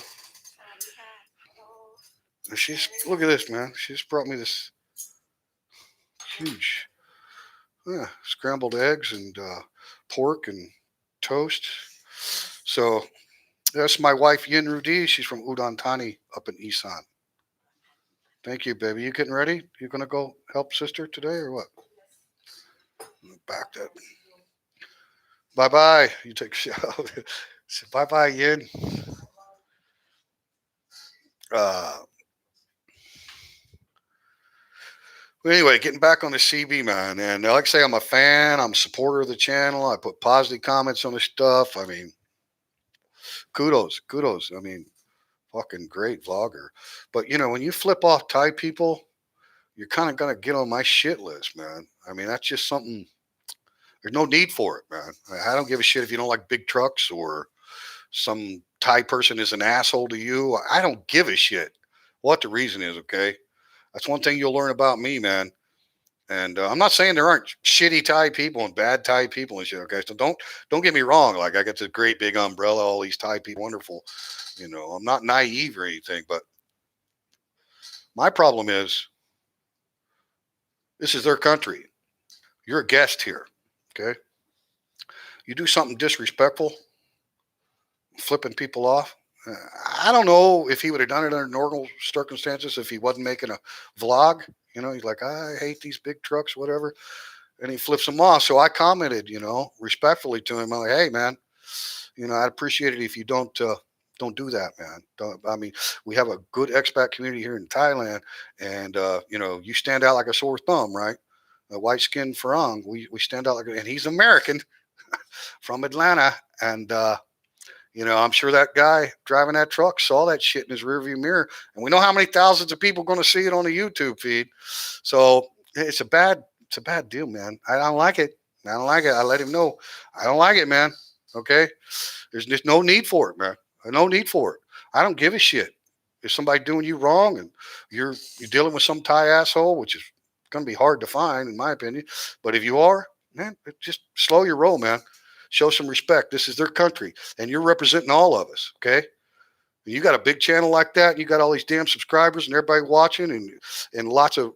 And she's look at this, man. She's brought me this huge scrambled eggs and pork and toast. So that's my wife Yin Rudi. She's from Udon Thani up in Isan. Thank you, baby. You getting ready? You gonna go help sister today or what? Back that. Bye bye. You take a shower. Bye bye, Yin. Uh, But anyway, getting back on the CB, man, and like I say, I'm a fan. I'm a supporter of the channel. I put positive comments on the stuff. I mean, kudos. I mean, fucking great vlogger. But when you flip off Thai people, you're kind of gonna get on my shit list, man. I mean, that's just something. There's no need for it, man. I don't give a shit if you don't like big trucks or some Thai person is an asshole to you. I don't give a shit what the reason is. Okay, that's one thing you'll learn about me, man. And I'm not saying there aren't shitty Thai people and bad Thai people and shit. Okay, so don't get me wrong. Like I got this great big umbrella, all these Thai people, wonderful. I'm not naive or anything, but my problem is this is their country. You're a guest here. Okay, you do something disrespectful, flipping people off. uh, I don't know if he would have done it under normal circumstances if he wasn't making a vlog. He's like, I hate these big trucks, whatever, and he flips them off. So I commented, respectfully to him. I'm like, hey, man, I'd appreciate it if you don't do that, man. Don't, I mean, we have a good expat community here in Thailand, and you stand out like a sore thumb, right? A white skinned Farang, we stand out like, and he's American from Atlanta, and I'm sure that guy driving that truck saw that shit in his rearview mirror, and we know how many thousands of people are going to see it on the YouTube feed. So it's a bad deal, man. I don't like it. I don't like it. I let him know I don't like it, man. Okay, there's just no need for it, man. No need for it. I don't give a shit if somebody doing you wrong and you're dealing with some Thai asshole, which is going to be hard to find, in my opinion. But if you are, man, just slow your roll, man. Show some respect. This is their country, and you're representing all of us. Okay, and you got a big channel like that, and you got all these damn subscribers and everybody watching, and lots of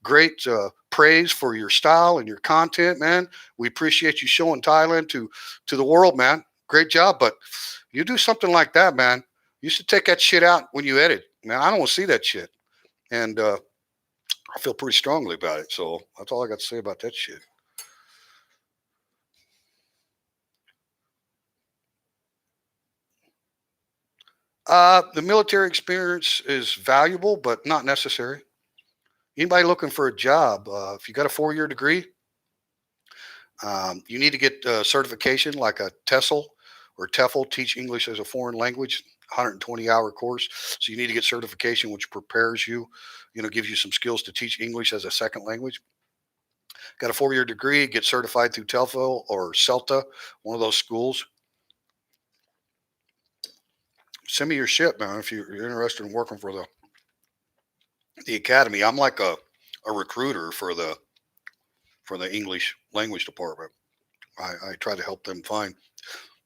great praise for your style and your content, man. We appreciate you showing Thailand to the world, man. Great job, but you do something like that, man. You should take that shit out when you edit, man. I don't want to see that shit, and I feel pretty strongly about it. So that's all I got to say about that shit. The military experience is valuable, but not necessary. Anybody looking for a job, if you got a 4-year degree, you need to get certification like a TESOL or TEFL, Teach English as a Foreign Language, 120-hour course. So you need to get certification, which prepares you, gives you some skills to teach English as a second language. Got a 4-year degree, get certified through TEFL or CELTA, one of those schools. Send me your shit, man, if you're interested in working for the academy. I'm like a recruiter for the English language department. I try to help them find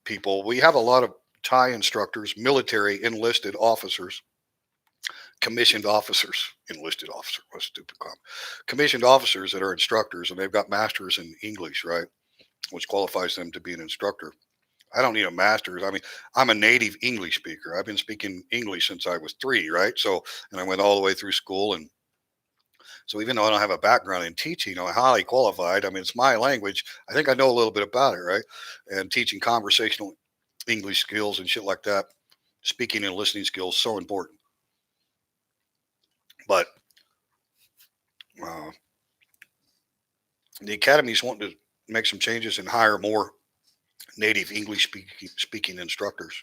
people. We have a lot of Thai instructors, military enlisted officers, commissioned officers, enlisted officer, what a stupid comment, commissioned officers that are instructors and they've got masters in English, right? Which qualifies them to be an instructor. I don't need a master's. I mean, I'm a native English speaker. I've been speaking English since I was 3, right? So, and I went all the way through school. And so even though I don't have a background in teaching, I'm highly qualified. I mean, it's my language. I think I know a little bit about it, right? And teaching conversational English skills and shit like that, speaking and listening skills, so important. But uh, the academy's wanting to make some changes and hire more native English speaking instructors,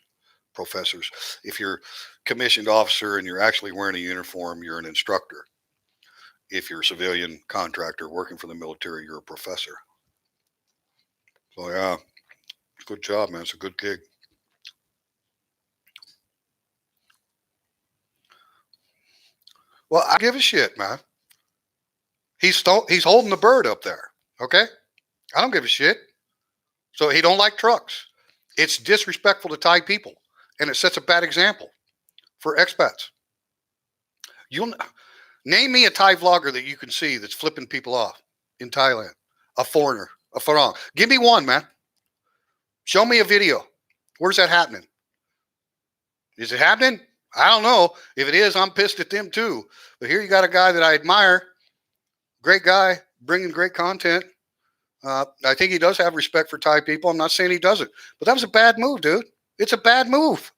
professors. If you're commissioned officer and you're actually wearing a uniform, you're an instructor. If you're a civilian contractor working for the military, you're a professor. So yeah, good job, man. It's a good gig. Well, I give a shit, man. He's holding the bird up there. Okay, I don't give a shit. So he don't like trucks. It's disrespectful to Thai people, and it sets a bad example for expats. You'll name me a Thai vlogger that you can see that's flipping people off in Thailand. A foreigner, a farang. Give me one, man. Show me a video. Where's that happening? Is it happening? I don't know. If it is, I'm pissed at them too. But here you got a guy that I admire. Great guy, bringing great content. I think he does have respect for Thai people. I'm not saying he doesn't. But that was a bad move, dude. It's a bad move.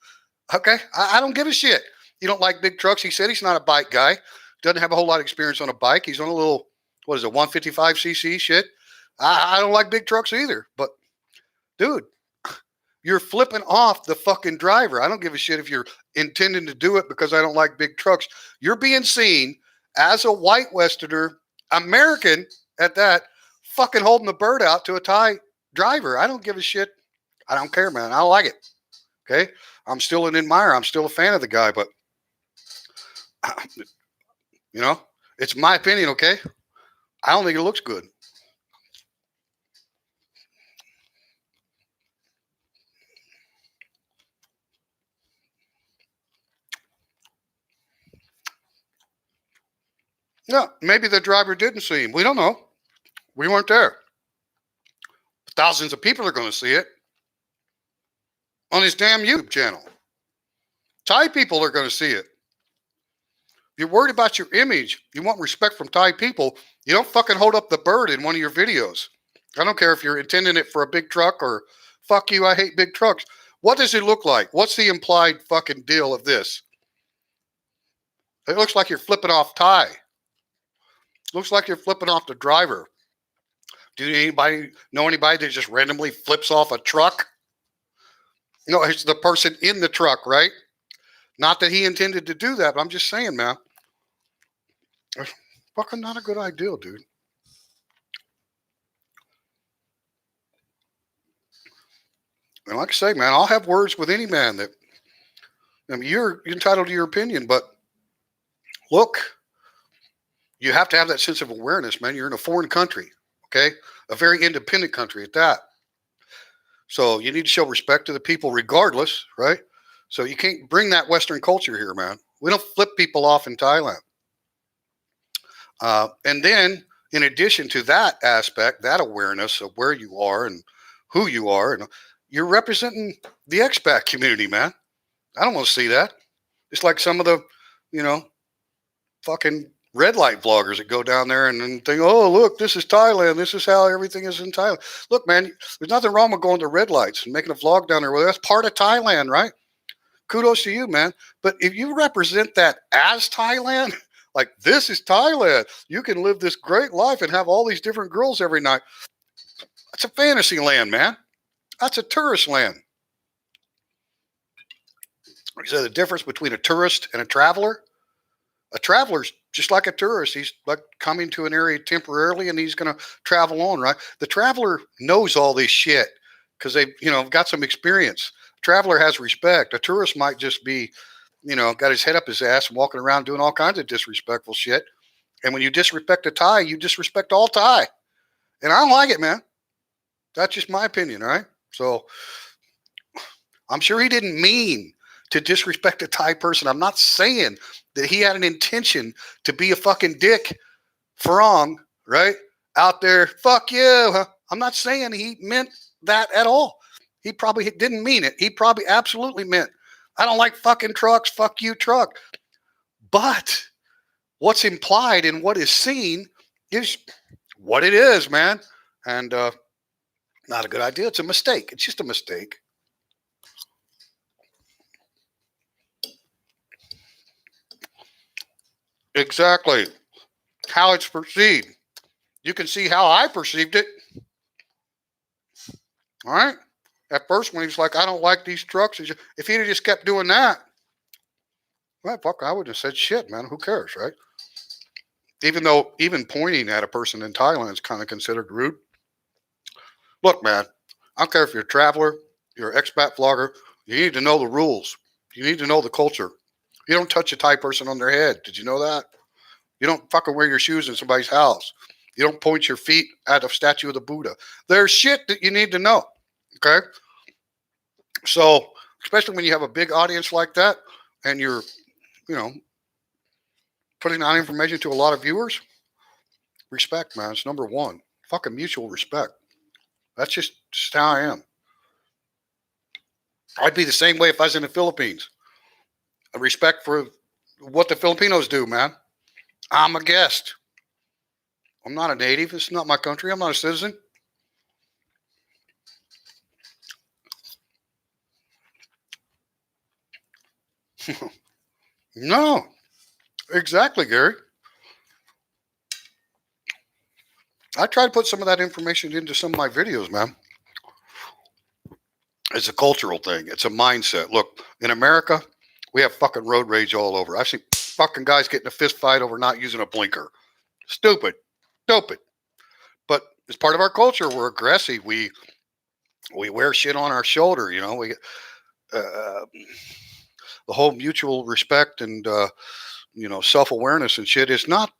Okay? I don't give a shit. You don't like big trucks. He said he's not a bike guy. Doesn't have a whole lot of experience on a bike. He's on a little, what is it, 155cc shit. I don't like big trucks either. But, dude, you're flipping off the fucking driver. I don't give a shit if you're intending to do it because I don't like big trucks. You're being seen as a white Westerner, American at that, fucking holding the bird out to a Thai driver. I don't give a shit. I don't care, man. I don't like it. Okay? I'm still an admirer. I'm still a fan of the guy, but, you know, it's my opinion, okay? I don't think it looks good. Yeah, maybe the driver didn't see him. We don't know. We weren't there. Thousands of people are going to see it on his damn YouTube channel. Thai people are going to see it. You're worried about your image. You want respect from Thai people. You don't fucking hold up the bird in one of your videos. I don't care if you're intending it for a big truck or fuck you, I hate big trucks. What does it look like? What's the implied fucking deal of this? It looks like you're flipping off Thai. Looks like you're flipping off the driver. Do anybody know anybody that just randomly flips off a truck? No, it's the person in the truck, right? Not that he intended to do that, but I'm just saying, man. It's fucking not a good idea, dude. And like I say, man, I'll have words with any man that, I mean, you're entitled to your opinion, but look, you have to have that sense of awareness, man. You're in a foreign country, okay? A very independent country at that. So you need to show respect to the people regardless, right? So you can't bring that Western culture here, man. We don't flip people off in Thailand. And then, in addition to that aspect, that awareness of where you are and who you are, and you're representing the expat community, man. I don't want to see that. It's like some of the, you know, fucking red light vloggers that go down there and think, oh, look, this is Thailand. This is how everything is in Thailand. Look, man, there's nothing wrong with going to red lights and making a vlog down there. Well, that's part of Thailand, right? Kudos to you, man. But if you represent that as Thailand, like this is Thailand, you can live this great life and have all these different girls every night. That's a fantasy land, man. That's a tourist land. So the difference between a tourist and a traveler's just like a tourist. He's like coming to an area temporarily and he's going to travel on, right? The traveler knows all this shit because they've, got some experience. A traveler has respect. A tourist might just be, got his head up his ass and walking around doing all kinds of disrespectful shit. And when you disrespect a Thai, you disrespect all Thai. And I don't like it, man. That's just my opinion, all right? So I'm sure he didn't mean to disrespect a Thai person. I'm not saying that he had an intention to be a fucking dick farang, right? Out there, fuck you. Huh? I'm not saying he meant that at all. He probably didn't mean it. He probably absolutely meant, I don't like fucking trucks, fuck you, truck. But what's implied and what is seen is what it is, man. And not a good idea. It's a mistake. It's just a mistake. Exactly. How it's perceived. You can see how I perceived it. All right. At first, when he was like, I don't like these trucks, if he'd have just kept doing that, well, fuck, I would have said shit, man. Who cares, right? Even though even pointing at a person in Thailand is kind of considered rude. Look, man, I don't care if you're a traveler, you're an expat vlogger, you need to know the rules. You need to know the culture. You don't touch a Thai person on their head. Did you know that? You don't fucking wear your shoes in somebody's house. You don't point your feet at a statue of the Buddha. There's shit that you need to know. Okay? So, especially when you have a big audience like that and you're, you know, putting out information to a lot of viewers, respect, man. It's number one. Fucking mutual respect. That's just how I am. I'd be the same way if I was in the Philippines. A respect for what the Filipinos do, man. I'm a guest. I'm not a native. It's not my country. I'm not a citizen. No, exactly, Gary. I try to put some of that information into some of my videos, man. It's a cultural thing. It's a mindset. Look, in America, we have fucking road rage all over. I see fucking guys getting a fist fight over not using a blinker. Stupid. Stupid. But it's part of our culture. We're aggressive. We wear shit on our shoulder. You know, we uh, the whole mutual respect and self awareness and shit is not.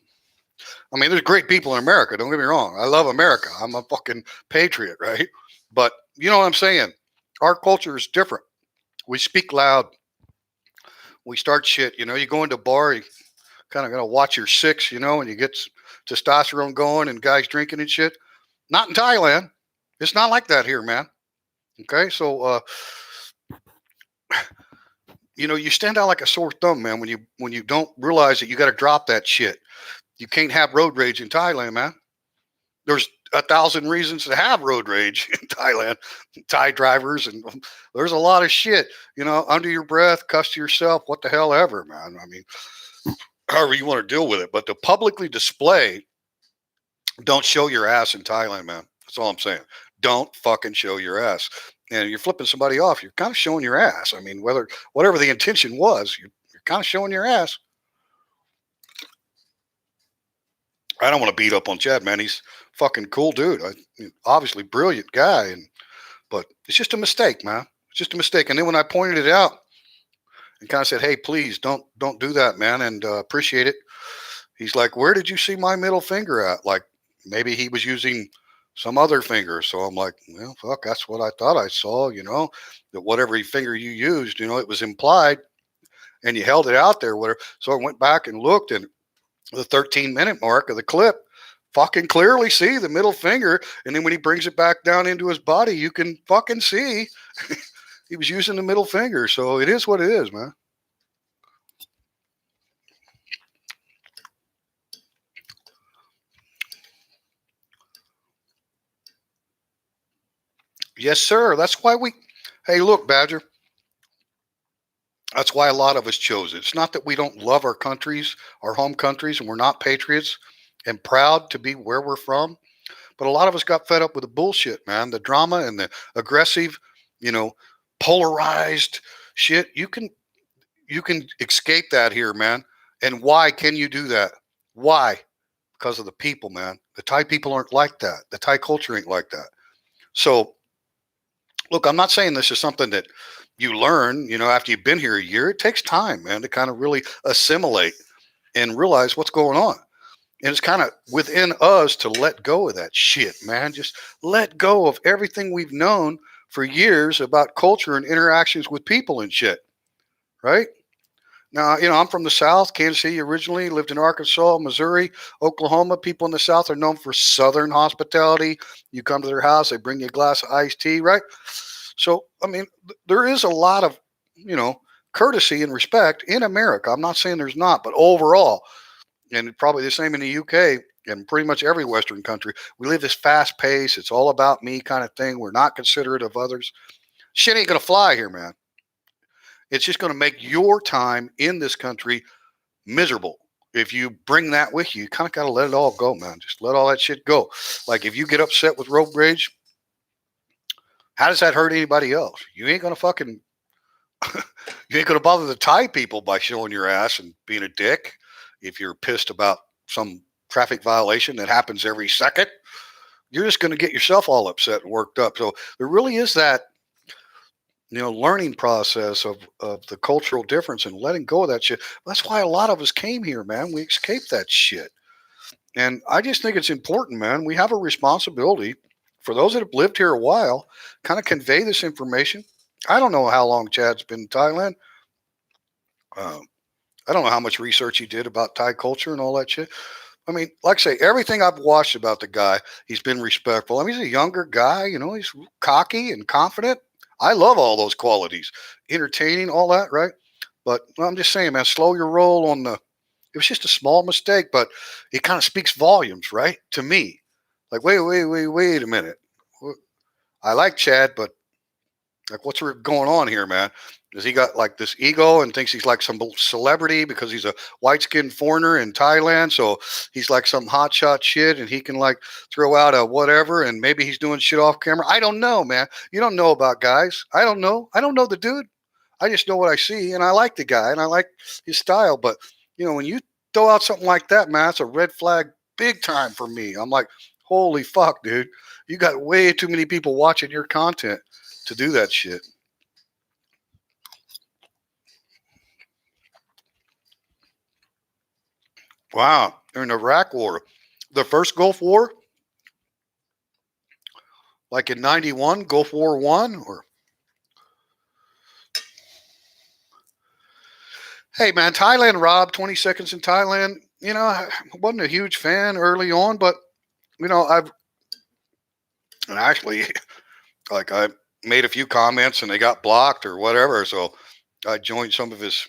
I mean, there's great people in America. Don't get me wrong. I love America. I'm a fucking patriot, right? But you know what I'm saying? Our culture is different. We speak loud. We start shit. You know, you go into a bar, you kind of got to watch your six, and you get testosterone going and guys drinking and shit. Not in Thailand. It's not like that here, man. Okay, so you stand out like a sore thumb, man, when you don't realize that you got to drop that shit. You can't have road rage in Thailand, man. There's 1,000 reasons to have road rage in Thailand. Thai drivers and there's a lot of shit. Under your breath, cuss to yourself, what the hell ever, man. I mean, however you want to deal with it, but to publicly display, don't show your ass in Thailand, man. That's all I'm saying. Don't fucking show your ass. And you're flipping somebody off. You're kind of showing your ass. I mean, whatever the intention was, you're kind of showing your ass. I don't want to beat up on Chad, man. He's fucking cool dude. Obviously brilliant guy, but it's just a mistake, man. It's just a mistake. And then when I pointed it out and kind of said, "Hey, please don't do that, man," and appreciate it. He's like, "Where did you see my middle finger at?" Like maybe he was using some other finger. So I'm like, "Well, fuck, that's what I thought I saw." That whatever finger you used, it was implied, and you held it out there, whatever. So I went back and looked, and the 13-minute mark of the clip, fucking clearly see the middle finger. And then when he brings it back down into his body, you can fucking see he was using the middle finger. So it is what it is, man. Yes, sir. Hey, look, Badger. That's why a lot of us chose it. It's not that we don't love our countries, our home countries, and we're not patriots and proud to be where we're from. But a lot of us got fed up with the bullshit, man. The drama and the aggressive, polarized shit. You can escape that here, man. And why can you do that? Why? Because of the people, man. The Thai people aren't like that. The Thai culture ain't like that. So, look, I'm not saying this is something that you learn, after you've been here a year. It takes time, man, to kind of really assimilate and realize what's going on. And it's kind of within us to let go of that shit, man. Just let go of everything we've known for years about culture and interactions with people and shit, right? Now, I'm from the South, Kansas City originally, lived in Arkansas, Missouri, Oklahoma. People in the South are known for Southern hospitality. You come to their house, they bring you a glass of iced tea, right? So, I mean, there is a lot of, courtesy and respect in America. I'm not saying there's not, but overall, and probably the same in the UK and pretty much every Western country, we live this fast pace. It's all about me kind of thing. We're not considerate of others. Shit ain't going to fly here, man. It's just going to make your time in this country miserable. If you bring that with you, you kind of got to let it all go, man. Just let all that shit go. Like if you get upset with road rage, How does that hurt anybody else? You ain't gonna fucking you ain't gonna bother the Thai people by showing your ass and being a dick if you're pissed about some traffic violation that happens every second. You're just gonna get yourself all upset and worked up. So there really is that learning process of the cultural difference and letting go of that shit. That's why a lot of us came here, man. We escaped that shit. And I just think it's important, man. We have a responsibility for those that have lived here a while, kind of convey this information. I don't know how long Chad's been in Thailand. Um, I don't know how much research he did about Thai culture and all that shit. I mean, like I say, everything I've watched about the guy, he's been respectful. I mean, he's a younger guy, he's cocky and confident. I love all those qualities, entertaining, all that, right? But I'm just saying, man, slow your roll on the. It was just a small mistake, but it kind of speaks volumes, right? To me. Like, wait a minute. I like Chad, but like, what's going on here, man? Does he got like this ego and thinks he's like some celebrity because he's a white skinned foreigner in Thailand? So he's like some hotshot shit and he can like throw out a whatever and maybe he's doing shit off camera. I don't know, man. You don't know about guys. I don't know. I don't know the dude. I just know what I see and I like the guy and I like his style. But, when you throw out something like that, man, it's a red flag big time for me. I'm like, holy fuck, dude. You got way too many people watching your content to do that shit. Wow. During the Iraq War, the first Gulf War, like in 91, Gulf War One, or hey man, Thailand robbed 20 seconds in Thailand. I wasn't a huge fan early on, but I've and actually like I made a few comments and they got blocked or whatever. So I joined some of his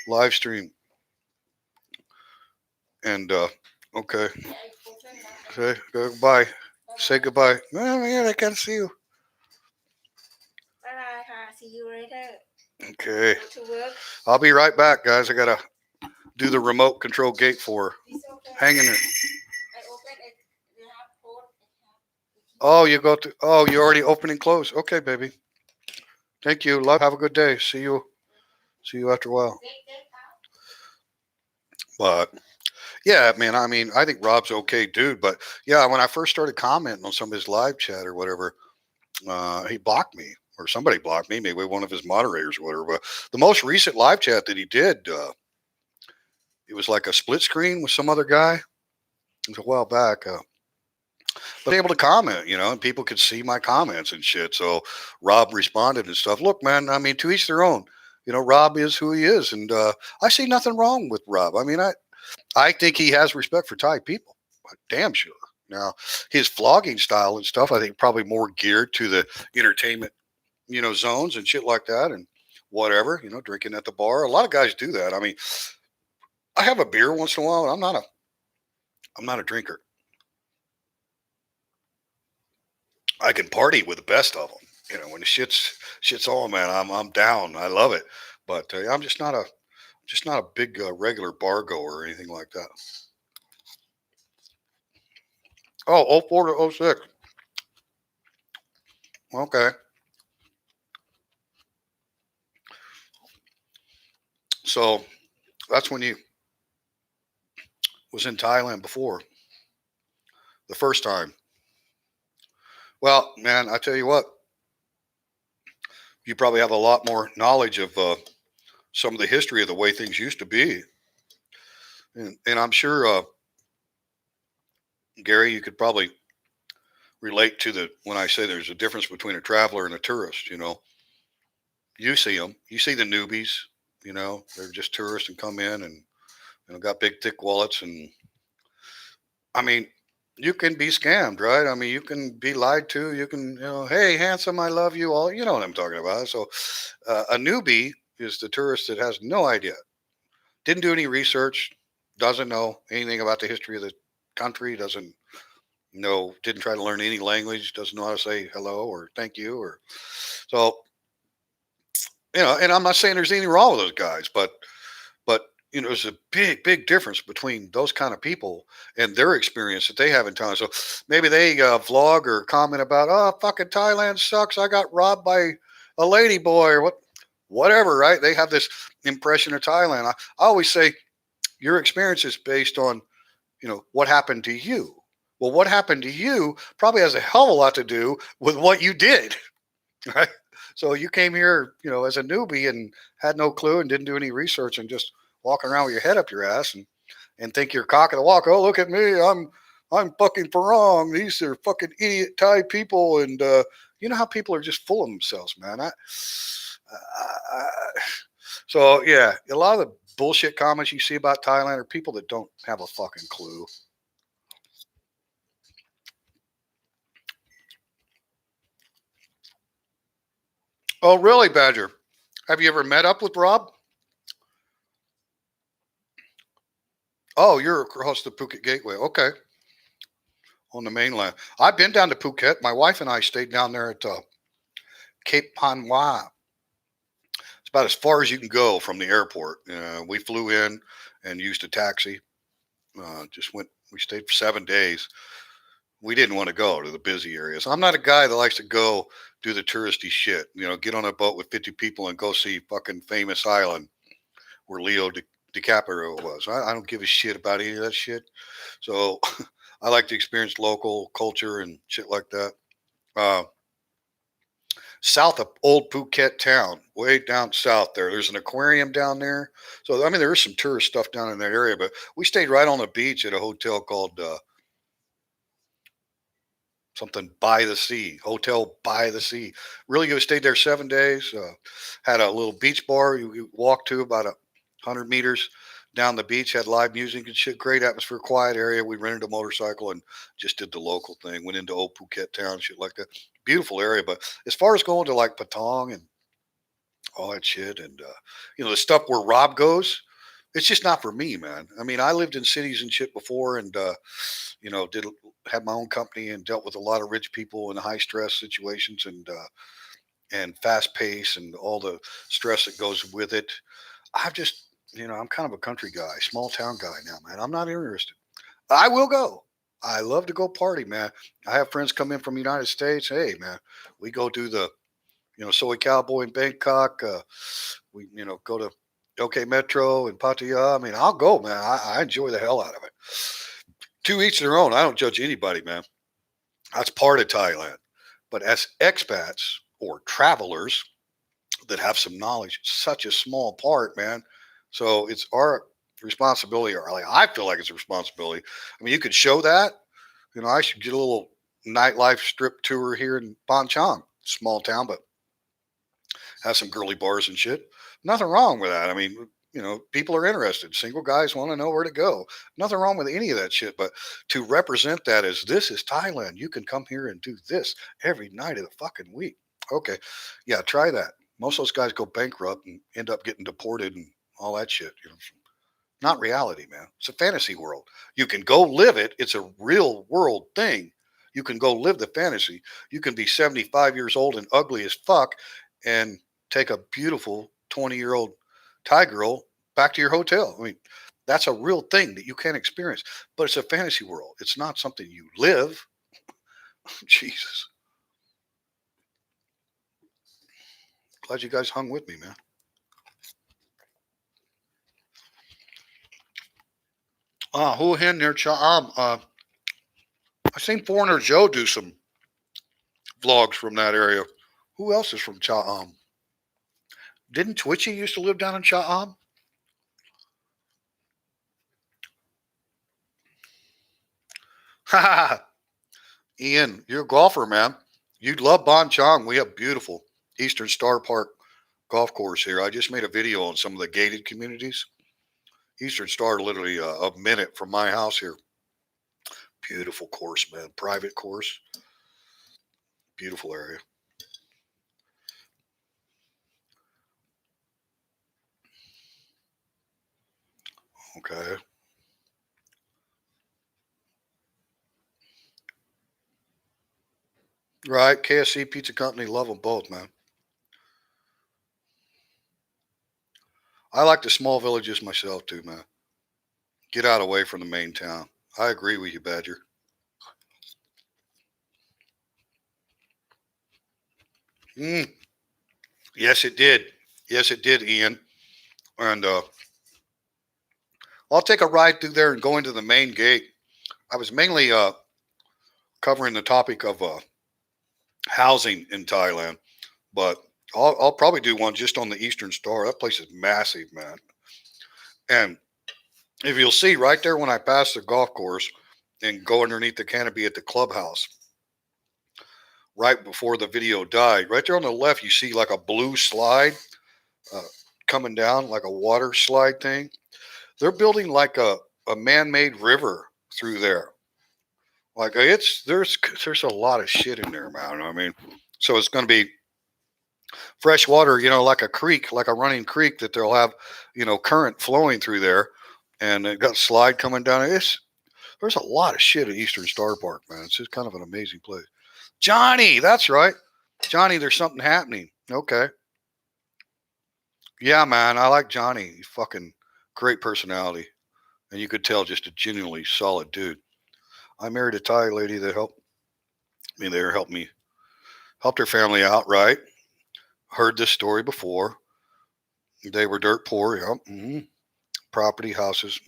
live stream and okay. Say goodbye. Say goodbye. Oh, yeah, I can't see you. See you later. Okay. I'll be right back, guys. I gotta do the remote control gate for her. Hang in there. Oh, you go to. Oh, you already open and close. Okay, baby. Thank you. Love. Have a good day. See you. See you after a while. But yeah, man. I mean, I think Rob's okay, dude. But yeah, when I first started commenting on some of his live chat or whatever, he blocked me or somebody blocked me, maybe one of his moderators or whatever. But the most recent live chat that he did, it was like a split screen with some other guy. It was a while back. But able to comment, and people could see my comments and shit. So Rob responded and stuff. Look, man, I mean, to each their own. Rob is who he is, and I see nothing wrong with Rob. I mean, I think he has respect for Thai people. Damn sure. Now, his vlogging style and stuff, I think probably more geared to the entertainment, zones and shit like that, and whatever, drinking at the bar. A lot of guys do that. I mean, I have a beer once in a while. I'm not a drinker. I can party with the best of them. When the shit's on, man, I'm down. I love it. But I'm just not a big regular bar goer or anything like that. Oh, oh 04 to oh 06. Okay. So that's when you was in Thailand before the first time. Well, man, I tell you what, you probably have a lot more knowledge of some of the history of the way things used to be, and I'm sure Gary, you could probably relate to the when I say there's a difference between a traveler and a tourist. You see them, you see the newbies. They're just tourists and come in and got big thick wallets, and I mean, you can be scammed, right? I mean, you can be lied to. You can, hey, handsome, I love you. All you know what I'm talking about. So, a newbie is the tourist that has no idea, didn't do any research, doesn't know anything about the history of the country, doesn't know, didn't try to learn any language, doesn't know how to say hello or thank you or so. And I'm not saying there's anything wrong with those guys, but there's a big difference between those kind of people and their experience that they have in Thailand. So maybe they vlog or comment about, oh, fucking Thailand sucks. I got robbed by a lady boy or whatever, right? They have this impression of Thailand. I always say your experience is based on, what happened to you. Well, what happened to you probably has a hell of a lot to do with what you did, right? So you came here, as a newbie and had no clue and didn't do any research and just walking around with your head up your ass and think you're cock of the walk. Oh, look at me, I'm fucking Farong. These are fucking idiot Thai people, and you know how people are just full of themselves, man. So yeah, a lot of the bullshit comments you see about Thailand are people that don't have a fucking clue. Oh, really, Badger? Have you ever met up with Rob? Oh, you're across the Phuket Gateway. Okay, on the mainland. I've been down to Phuket. My wife and I stayed down there at Cape Panwa. It's about as far as you can go from the airport. We flew in and used a taxi. Just went. We stayed for 7 days. We didn't want to go to the busy areas. I'm not a guy that likes to go do the touristy shit. Get on a boat with 50 people and go see fucking famous island where DiCaprio was. I don't give a shit about any of that shit. So I like to experience local culture and shit like that. Uh, South of Old Phuket Town, way down south there. There's an aquarium down there. So, I mean, there is some tourist stuff down in that area, but we stayed right on the beach at a hotel called something by the sea, hotel by the sea. Really good. Stayed there 7 days. Had a little beach bar you walked to about 100 meters down the beach. Had live music and shit. Great atmosphere, quiet area. We rented a motorcycle and just did the local thing. Went into Old Phuket Town, shit like that. Beautiful area. But as far as going to like Patong and all that shit, and the stuff where Rob goes, it's just not for me, man. I mean, I lived in cities and shit before, and did had my own company and dealt with a lot of rich people in high stress situations and fast pace and all the stress that goes with it. I've just, I'm kind of a country guy, small town guy now, man. I'm not interested. I will go. I love to go party, man. I have friends come in from the United States. Hey, man, we go do the, Soy Cowboy in Bangkok. We, go to OK Metro and Pattaya. I mean, I'll go, man. I enjoy the hell out of it. To each their own. I don't judge anybody, man. That's part of Thailand. But as expats or travelers that have some knowledge, it's such a small part, man. So it's our responsibility, or like I feel like it's a responsibility. I mean, you could show that. I should get a little nightlife strip tour here in Bonchang, small town, but have some girly bars and shit. Nothing wrong with that. I mean, people are interested. Single guys want to know where to go. Nothing wrong with any of that shit. But to represent that as this is Thailand, you can come here and do this every night of the fucking week. Okay. Yeah, try that. Most of those guys go bankrupt and end up getting deported and all that shit. Not reality, man. It's a fantasy world. You can go live it. It's a real world thing. You can go live the fantasy. You can be 75 years old and ugly as fuck and take a beautiful 20-year-old Thai girl back to your hotel. I mean, that's a real thing that you can experience, but it's a fantasy world. It's not something you live. Jesus. Glad you guys hung with me, man. Who in there? I seen Foreigner Joe do some vlogs from that area. Who else is from Cha'am? Didn't Twitchy used to live down in Cha'am? Ha! Ian, you're a golfer, man. You'd love Bon Chong. We have beautiful Eastern Star Park golf course here. I just made a video on some of the gated communities. Eastern Star, literally a minute from my house here. Beautiful course, man. Private course. Beautiful area. Okay. Right. KSC Pizza Company. Love them both, man. I like the small villages myself too, man. Get out away from the main town. I agree with you, Badger. Mm, yes, it did. Yes, it did, Ian. And I'll take a ride through there and go into the main gate. I was mainly covering the topic of housing in Thailand, but I'll probably do one just on the Eastern Star. That place is massive, man. And if you'll see right there when I pass the golf course and go underneath the canopy at the clubhouse, right before the video died, right there on the left, you see like a blue slide uh, coming down, like a water slide thing. They're building like a man-made river through there. Like there's a lot of shit in there, man. I mean, so it's going to be fresh water, like a creek, like a running creek that they'll have, current flowing through there, and it got slide coming down. There's a lot of shit at Eastern Star Park, man. It's just kind of an amazing place. Johnny, that's right, Johnny. There's something happening. Okay, yeah, man. I like Johnny. He's fucking great personality, and you could tell just a genuinely solid dude. I married a Thai lady that helped me helped her family out. Right, heard this story before. They were dirt poor. Yeah. Property, houses.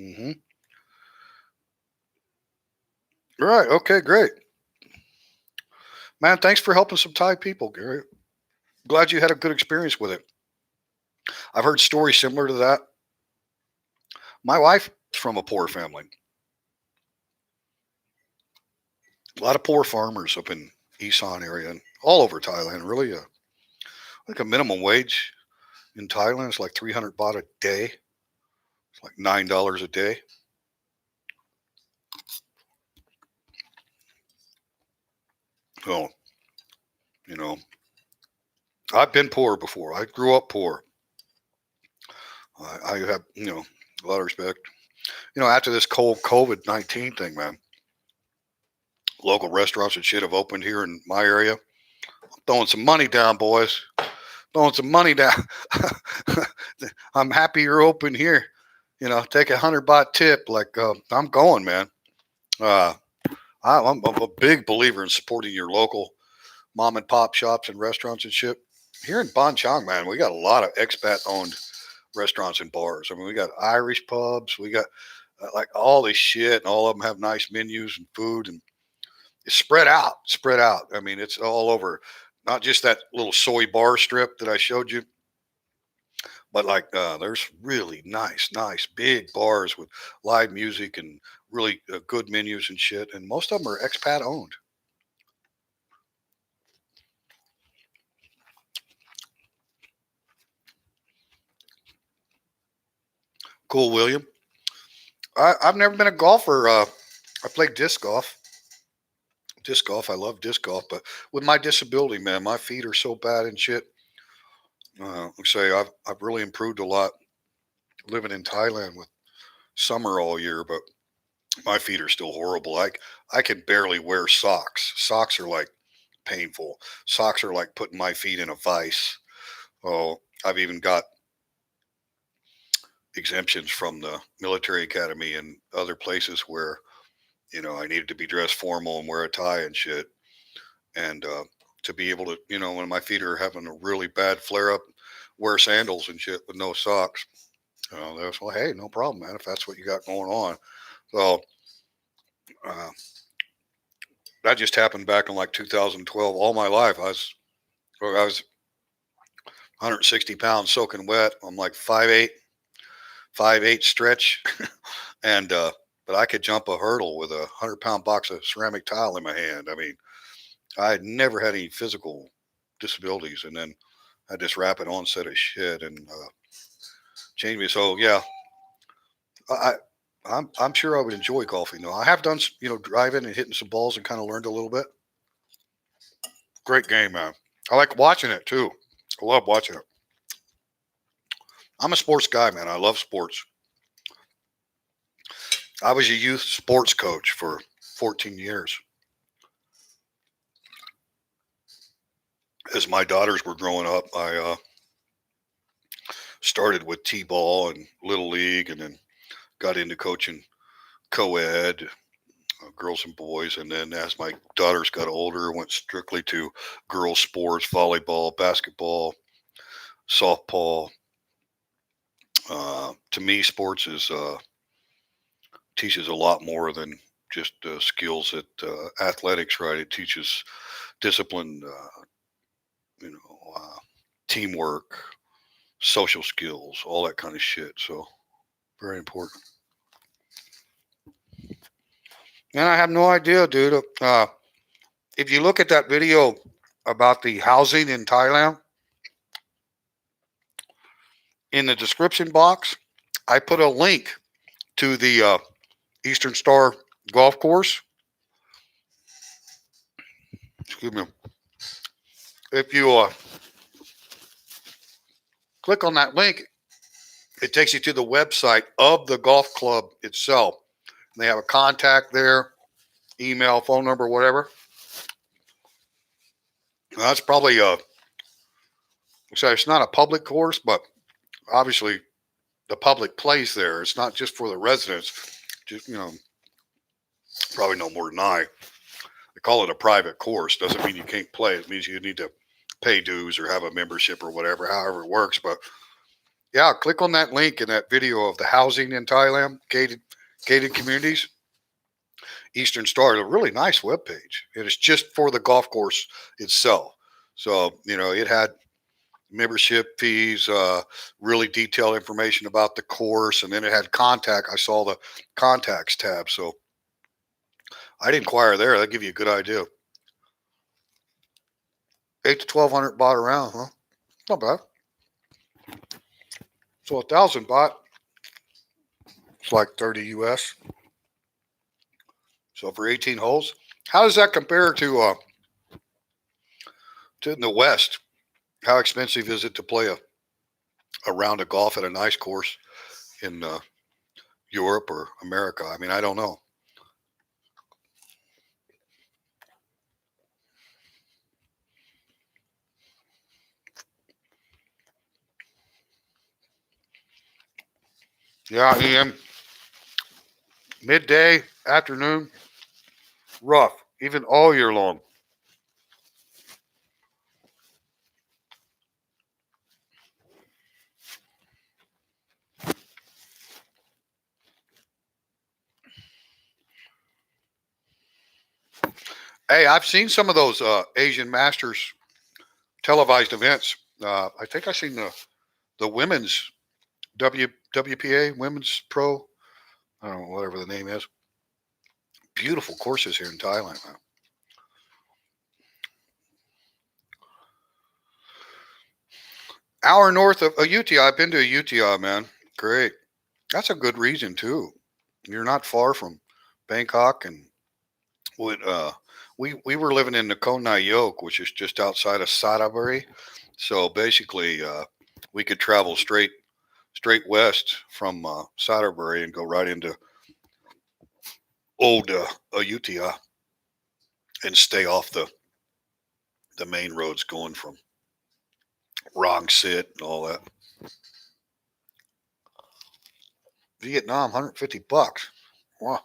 Right. Okay. Great, man. Thanks for helping some Thai people, Gary. Glad you had a good experience with it. I've heard stories similar to that. My wife's from a poor family. A lot of poor farmers up in Isan area and all over Thailand. Really, like a minimum wage in Thailand is like 300 baht a day. It's like $9 a day. So, you know, I've been poor before. I grew up poor. I have, a lot of respect. After this cold COVID-19 thing, man, local restaurants and shit have opened here in my area. Throwing some money down, boys. Throwing some money down. I'm happy you're open here. Take 100 baht tip. Like, I'm going, man. Uh, I'm a big believer in supporting your local mom and pop shops and restaurants and shit. Here in Bonchang, man, we got a lot of expat owned restaurants and bars. I mean, we got Irish pubs. We got like all this shit, and all of them have nice menus and food, and it's spread out, spread out. I mean, it's all over. Not just that little soy bar strip that I showed you, but like there's really nice big bars with live music and really good menus and shit. And most of them are expat owned. Cool, William. I've never been a golfer. I played disc golf. Disc golf. I love disc golf, but with my disability, man, my feet are so bad and shit. Say I've really improved a lot living in Thailand with summer all year, but my feet are still horrible. I can barely wear socks. Socks are like painful. Socks are like putting my feet in a vice. Oh, I've even got exemptions from the military academy and other places where I needed to be dressed formal and wear a tie and shit, and to be able to when my feet are having a really bad flare up, wear sandals and shit with no socks. That's well, hey, no problem, man. If that's what you got going on, so uh, that just happened back in like 2012. All my life, I was 160 pounds soaking wet. I'm like 5'8", 5'8" stretch, and but I could jump a hurdle with a 100-pound box of ceramic tile in my hand. I mean, I had never had any physical disabilities, and then had this rapid onset of shit and changed me. So yeah, I. I'm sure I would enjoy golfing though. I have done driving and hitting some balls and kind of learned a little bit. Great game, man. I like watching it too. I love watching it. I'm a sports guy, man. I love sports. I was a youth sports coach for 14 years. As my daughters were growing up, I Started with T-ball and Little League, and then got into coaching co-ed, girls and boys. And then as my daughters got older, went strictly to girls sports, volleyball, basketball, softball. To me, sports is teaches a lot more than just skills at athletics, right? It teaches discipline, you know, teamwork, social skills, all that kind of shit. So very important. And I have no idea, dude. If you look at that video about the housing in Thailand, in the description box, I put a link to the Eastern Star golf course. Excuse me. If you click on that link, it takes you to the website of the golf club itself. They have a contact there, email, phone number, whatever. That's probably so it's not a public course, but obviously the public plays there. It's not just for the residents. Just probably no more than I. They call it a private course. Doesn't mean you can't play. It means you need to pay dues or have a membership or whatever, however it works. But yeah, click on that link in that video of the housing in Thailand, gated communities. Eastern Star is a really nice webpage. It is just for the golf course itself. So, it had membership fees, really detailed information about the course, and then it had contact. I saw the contacts tab. So I'd inquire there. That'd give you a good idea. 8 to 1,200 baht around, huh? Not bad. So 1,000 baht, it's like 30 US. So for 18 holes, how does that compare to in the West? How expensive is it to play a round of golf at a nice course in Europe or America? I mean, I don't know. Yeah, Ian. Midday, afternoon, rough, even all year long. Hey, I've seen some of those Asian Masters televised events. I think I've seen the women's WPA, Women's Pro, I don't know, whatever the name is. Beautiful courses here in Thailand, man. Hour north of UTI. I've been to UTI, man. Great. That's a good reason, too. You're not far from Bangkok, and we were living in Nakhon Nayok, which is just outside of Sudbury. So basically, we could travel straight west from Sudbury and go right into old Ayutthaya and stay off the main roads going from Rong Sit and all that. Vietnam, $150. Wow.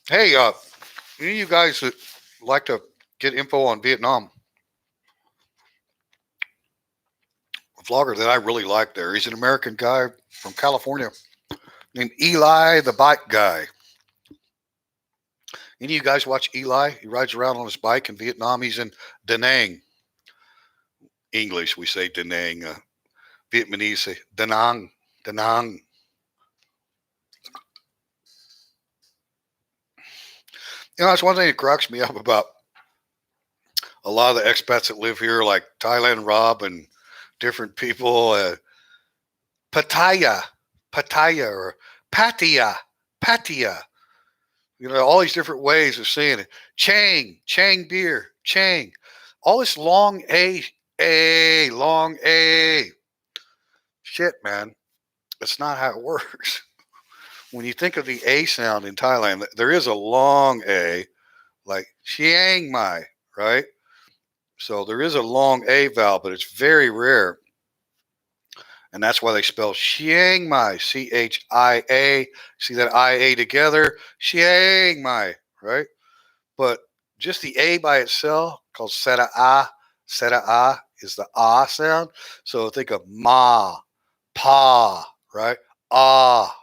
Hey, any of you guys that like to get info on Vietnam, a vlogger that I really like there, he's an American guy from California named Eli the Bike Guy. Any of you guys watch Eli? He rides around on his bike in Vietnam. He's in Da Nang. English, we say Da Nang. Vietnamese say Da Nang. Da Nang. That's one thing that cracks me up about a lot of the expats that live here, like Thailand Rob and different people. Pattaya, or Pattaya. All these different ways of saying it. Chang beer, Chang. All this long long A. Shit, man. That's not how it works. When you think of the A sound in Thailand, there is a long A, like Chiang Mai, right? So there is a long A vowel, but it's very rare. And that's why they spell Chiang Mai, Chia. See that IA together? Chiang Mai, right? But just the A by itself, called Seta A is the ah sound. So think of ma, pa, right? Ah,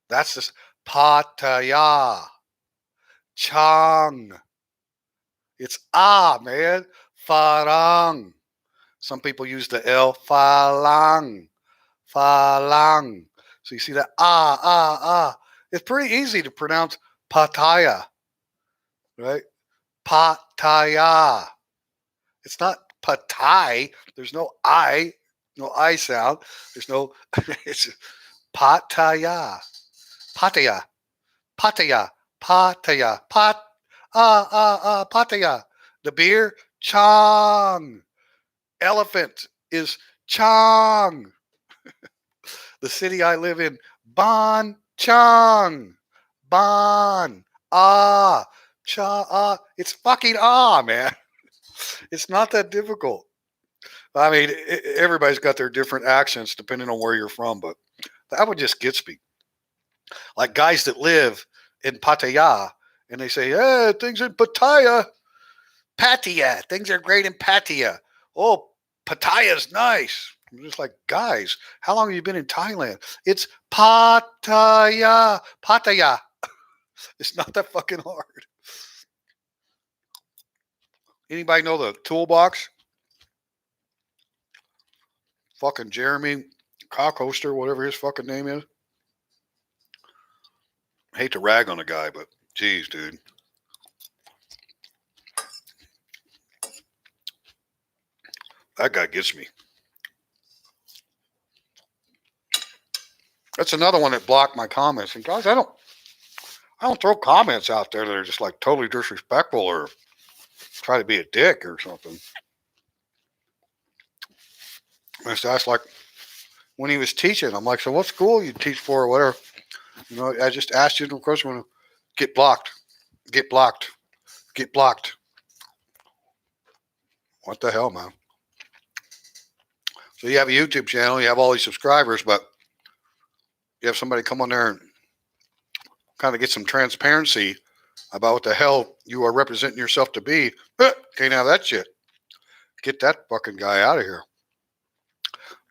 that's just Pattaya, Chang. It's ah, man. Farang. Some people use the L, falang, falang. So you see that ah. It's pretty easy to pronounce Pattaya, right? Pattaya. It's not Pattaya. There's no I sound. There's no, it's Pattaya, Pattaya, Pattaya, Pattaya, Pattaya. The beer, Chang. Elephant is Chang. The city I live in, Ban Chang. Ban. Ah. Cha. Ah. It's fucking ah, man. It's not that difficult. I mean, everybody's got their different accents depending on where you're from, but that one just gets me. Like guys that live in Pattaya and they say, "Hey, things in Pattaya, Pattaya, things are great in Pattaya. Oh, Pattaya's nice." I'm just like, guys, how long have you been in Thailand? It's Pattaya, Pattaya. It's not that fucking hard. Anybody know the toolbox? Fucking Jeremy Cockhoster, whatever his fucking name is. I hate to rag on the guy, but geez, dude. That guy gets me. That's another one that blocked my comments. And guys, I don't throw comments out there that are just like totally disrespectful or try to be a dick or something. That's like when he was teaching. I'm like, so what school you teach for or whatever? You know, I just asked you the question. Get blocked. Get blocked. Get blocked. What the hell, man? So you have a YouTube channel, you have all these subscribers, but you have somebody come on there and kind of get some transparency about what the hell you are representing yourself to be. Can't have that shit. Get that fucking guy out of here.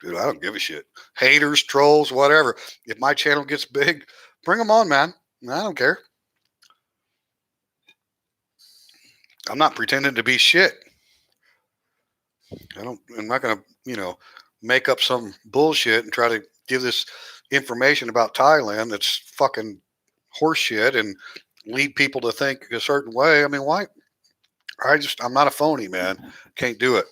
Dude, I don't give a shit. Haters, trolls, whatever. If my channel gets big, bring them on, man. I don't care. I'm not pretending to be shit. I'm not going to, make up some bullshit and try to give this information about Thailand that's fucking horseshit and lead people to think a certain way. I mean, why? I'm not a phony, man. Can't do it.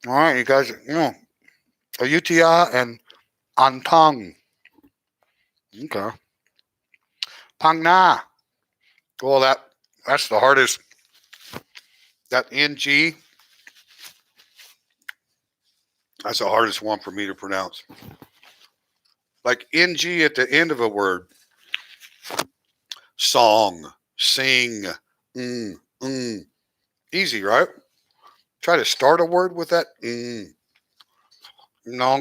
All right, you guys, Ayutthaya and Antong. Okay. Pang Well, that's the hardest. That NG, that's the hardest one for me to pronounce. Like NG at the end of a word. Song, sing, easy, right? Try to start a word with that. No.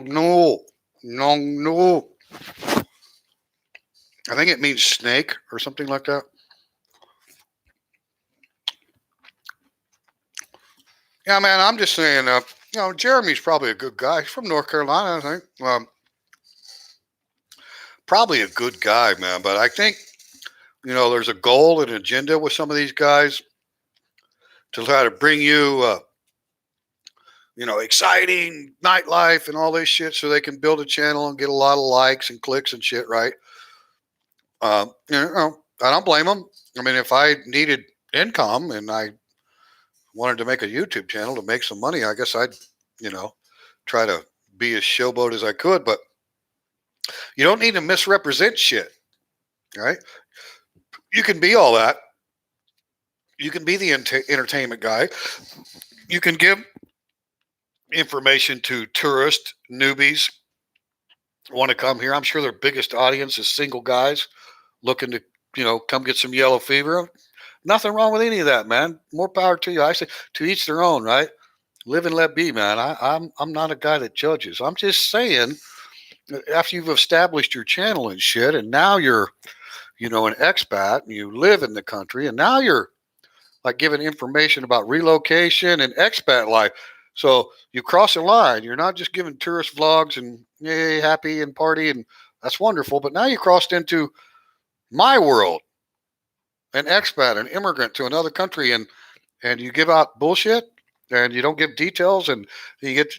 I think it means snake or something like that. Yeah, man, I'm just saying, Jeremy's probably a good guy. He's from North Carolina, I think. Probably a good guy, man. But I think, there's a goal and agenda with some of these guys to try to bring you, exciting nightlife and all this shit so they can build a channel and get a lot of likes and clicks and shit, right? I don't blame them. I mean, if I needed income and I wanted to make a YouTube channel to make some money, I guess I'd, try to be as showboat as I could. But you don't need to misrepresent shit, right? You can be all that. You can be the entertainment guy. You can give information to tourists, newbies want to come here. I'm sure their biggest audience is single guys looking to, come get some yellow fever. Nothing wrong with any of that, man. More power to you. I say to each their own, right? Live and let be, man. I'm not a guy that judges. I'm just saying, after you've established your channel and shit, and now you're, an expat and you live in the country, and now you're like giving information about relocation and expat life. So you cross a line. You're not just giving tourist vlogs and yay, happy and party, and that's wonderful. But now you crossed into my world, an expat, an immigrant to another country, and you give out bullshit and you don't give details and you get,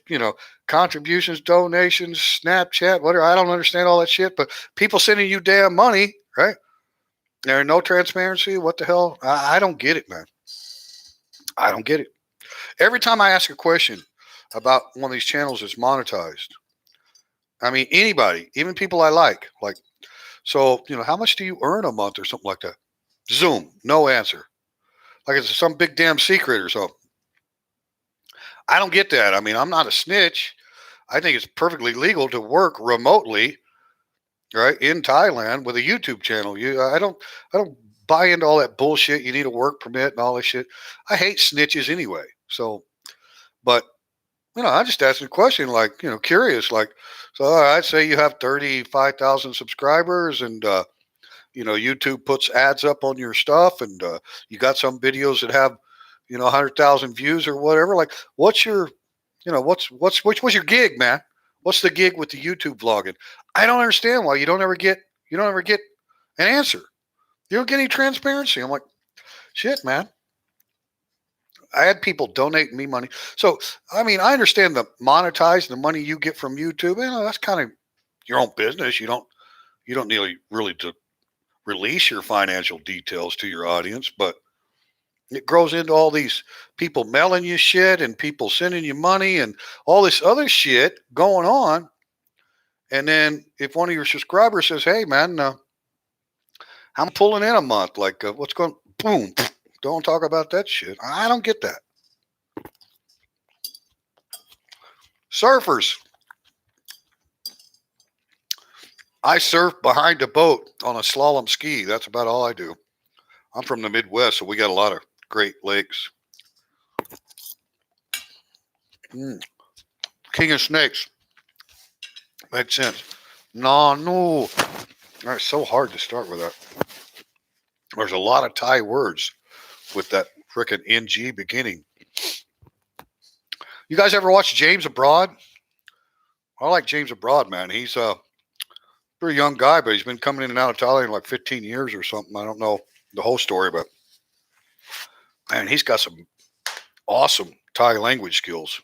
contributions, donations, Snapchat, whatever. I don't understand all that shit, but people sending you damn money, right? There's no transparency. What the hell? I don't get it, man. I don't get it. Every time I ask a question about one of these channels that's monetized, I mean, anybody, even people I like, so, how much do you earn a month or something like that? Zoom, no answer. Like it's some big damn secret or something. I don't get that. I mean, I'm not a snitch. I think it's perfectly legal to work remotely, right, in Thailand with a YouTube channel. I don't buy into all that bullshit. You need a work permit and all this shit. I hate snitches anyway. So, but I just asked a question, like, curious, like, so all right, say you have 35,000 subscribers, and YouTube puts ads up on your stuff, and you got some videos that have 100,000 views or whatever. Like, what's your what's your gig, man? What's the gig with the YouTube vlogging? I don't understand why you don't ever get an answer. You don't get any transparency. I'm like, shit, man. I had people donate me money. So, I mean, I understand the monetize the money you get from YouTube. That's kind of your own business. You don't need really to release your financial details to your audience, but it grows into all these people mailing you shit and people sending you money and all this other shit going on. And then if one of your subscribers says, "Hey, man, I'm pulling in a month," like, what's going? Boom! Don't talk about that shit. I don't get that. Surfers. I surf behind a boat on a slalom ski. That's about all I do. I'm from the Midwest, so we got a lot of great lakes. Mm. King of snakes. Makes sense. No, no. It's so hard to start with that. There's a lot of Thai words with that frickin' NG beginning. You guys ever watch James Abroad? I like James Abroad, man. He's a pretty young guy, but he's been coming in and out of Thailand like 15 years or something. I don't know the whole story, but man, he's got some awesome Thai language skills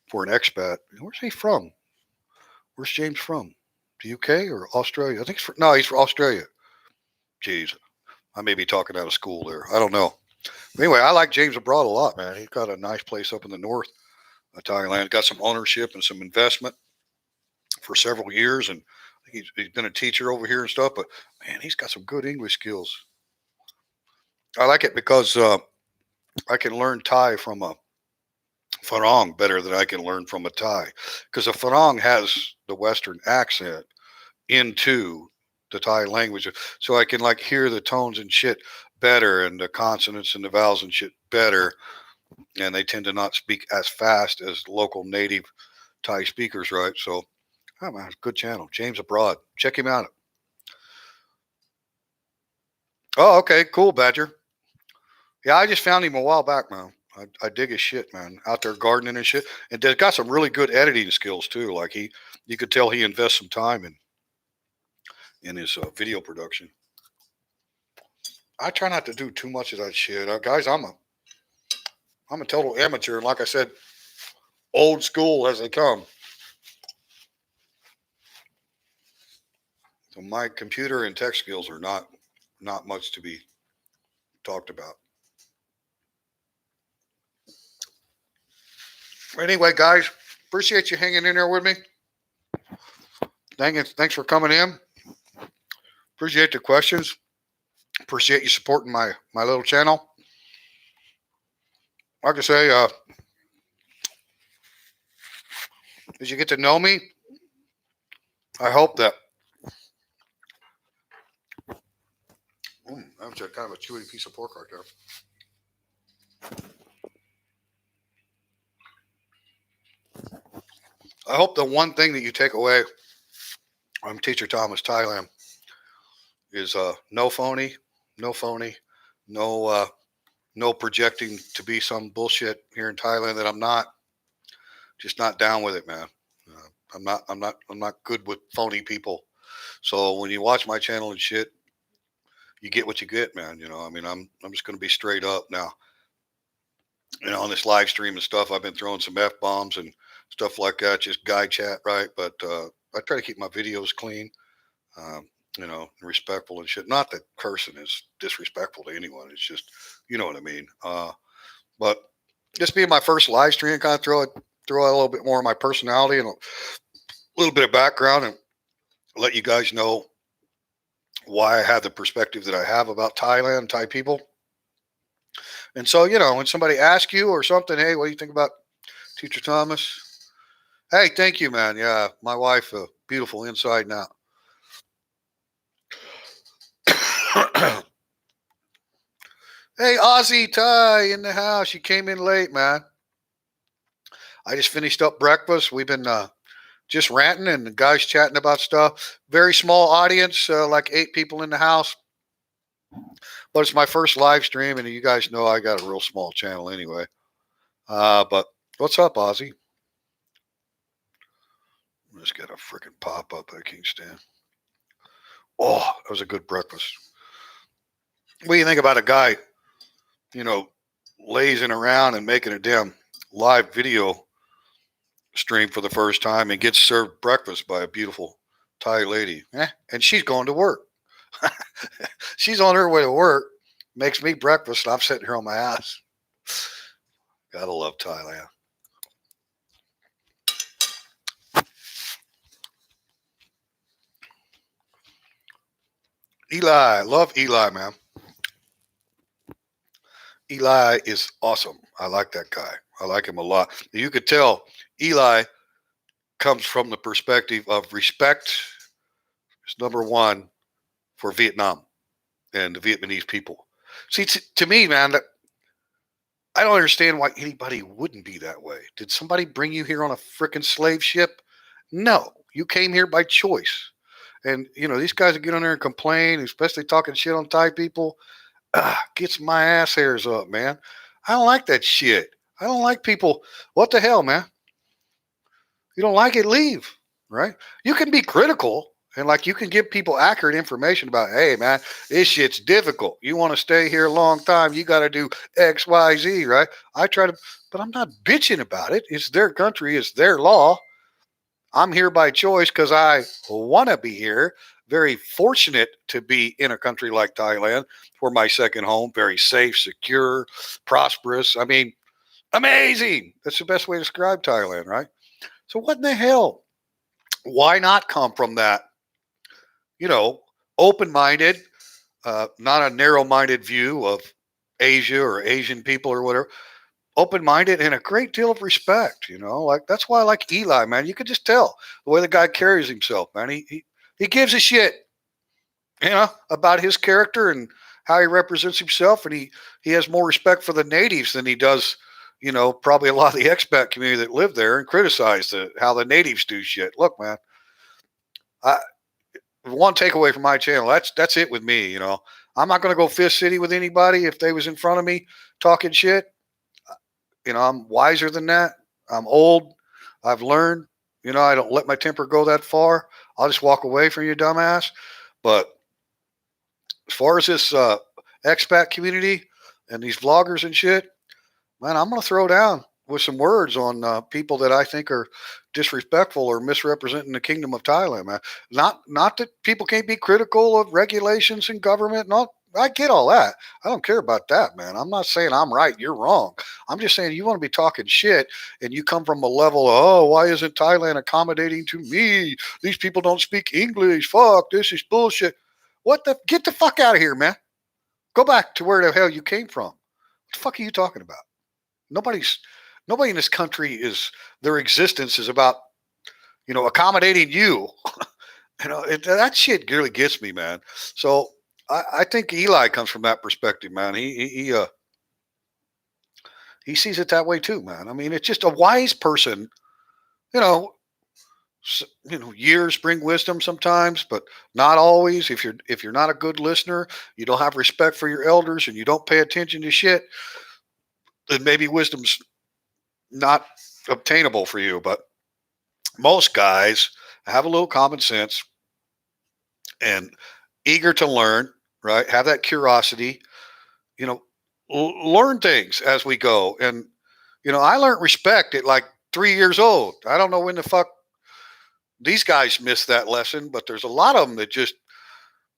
for an expat. Where's he from? Where's James from? The UK or Australia? I think he's from Australia. Jeez, I may be talking out of school there. I don't know. Anyway, I like James Abroad a lot, man. He's got a nice place up in the north of Thailand. Got some ownership and some investment for several years, and he's been a teacher over here and stuff. But man, he's got some good English skills. I like it because I can learn Thai from a Farang better than I can learn from a Thai, because a Farang has the Western accent into the Thai language, so I can like hear the tones and shit better, and the consonants and the vowels and shit better, and they tend to not speak as fast as local native Thai speakers, right? So, oh man, it's a good channel, James Abroad. Check him out. Oh, okay, cool, Badger. Yeah, I just found him a while back, man. I dig his shit, man. Out there gardening and shit, and they've got some really good editing skills too. Like you could tell he invests some time in his video production. I try not to do too much of that shit, guys. I'm a total amateur, and like I said, old school as they come. So my computer and tech skills are not much to be talked about. Anyway, guys, appreciate you hanging in there with me. Thanks for coming in. Appreciate the questions. Appreciate you supporting my little channel. Like I say, as you get to know me, I hope that that was a kind of a chewy piece of pork right there. I hope the one thing that you take away from Teacher Thomas Thailand is no phony, no phony, no no projecting to be some bullshit here in Thailand that I'm not. Just not down with it, man. I'm not good with phony people. So when you watch my channel and shit, you get what you get, man. I mean, I'm just gonna be straight up now. On this live stream and stuff, I've been throwing some f bombs and stuff like that, just guy chat, right? But I try to keep my videos clean, and respectful and shit. Not that cursing is disrespectful to anyone. It's just, you know what I mean. But just being my first live stream, kind of throw out a little bit more of my personality and a little bit of background, and let you guys know why I have the perspective that I have about Thailand, Thai people. And so, when somebody asks you or something, hey, what do you think about Teacher Thomas? Hey, thank you, man. Yeah, my wife, beautiful inside now. Hey, Aussie Ty in the house. You came in late, man. I just finished up breakfast. We've been just ranting and the guys chatting about stuff. Very small audience, like 8 people in the house. But it's my first live stream, and you guys know I got a real small channel anyway. But what's up, Ozzy? Just got a freaking pop up I can't stand. Oh, that was a good breakfast. What do you think about a guy, lazing around and making a damn live video stream for the first time and gets served breakfast by a beautiful Thai lady? And she's going to work. She's on her way to work, makes me breakfast, and I'm sitting here on my ass. Gotta love Thailand. Eli, love Eli, man. Eli is awesome. I like that guy. I like him a lot. You could tell Eli comes from the perspective of respect is number one for Vietnam and the Vietnamese people. See, to me, man, I don't understand why anybody wouldn't be that way. Did somebody bring you here on a freaking slave ship? No, you came here by choice. And, these guys that get on there and complain, especially talking shit on Thai people, gets my ass hairs up, man. I don't like that shit. I don't like people. What the hell, man? You don't like it, leave, right? You can be critical and you can give people accurate information about, hey, man, this shit's difficult. You want to stay here a long time, you got to do X, Y, Z, right? I try to, but I'm not bitching about it. It's their country, it's their law. I'm here by choice because I want to be here. Very fortunate to be in a country like Thailand for my second home. Very safe, secure, prosperous. I mean, amazing. That's the best way to describe Thailand, right? So what in the hell? Why not come from that, open-minded, not a narrow-minded view of Asia or Asian people or whatever. Open-minded and a great deal of respect, that's why I like Eli, man. You could just tell the way the guy carries himself, man. He gives a shit, about his character and how he represents himself, and he has more respect for the natives than he does, probably a lot of the expat community that live there and criticize how the natives do shit. Look, man, one takeaway from my channel, that's it with me. I'm not going to go fist city with anybody if they was in front of me talking shit. I'm wiser than that. I'm old. I've learned. I don't let my temper go that far. I'll just walk away from you, dumbass. But as far as this expat community and these vloggers and shit, man, I'm going to throw down with some words on people that I think are disrespectful or misrepresenting the kingdom of Thailand, man. Not that people can't be critical of regulations and government. I get all that. I don't care about that, man. I'm not saying I'm right, you're wrong. I'm just saying you want to be talking shit and you come from a level of, oh, why isn't Thailand accommodating to me? These people don't speak English. Fuck, this is bullshit. Get the fuck out of here, man. Go back to where the hell you came from. What the fuck are you talking about? Nobody in this country their existence is about, accommodating you. That shit really gets me, man. So I think Eli comes from that perspective, man. He sees it that way too, man. I mean, it's just a wise person, Years bring wisdom sometimes, but not always. If you're not a good listener, you don't have respect for your elders, and you don't pay attention to shit, then maybe wisdom's not obtainable for you. But most guys have a little common sense and eager to learn, right? Have that curiosity, you know, learn things as we go. And, I learned respect at like 3 years old. I don't know when the fuck these guys missed that lesson, but there's a lot of them that just,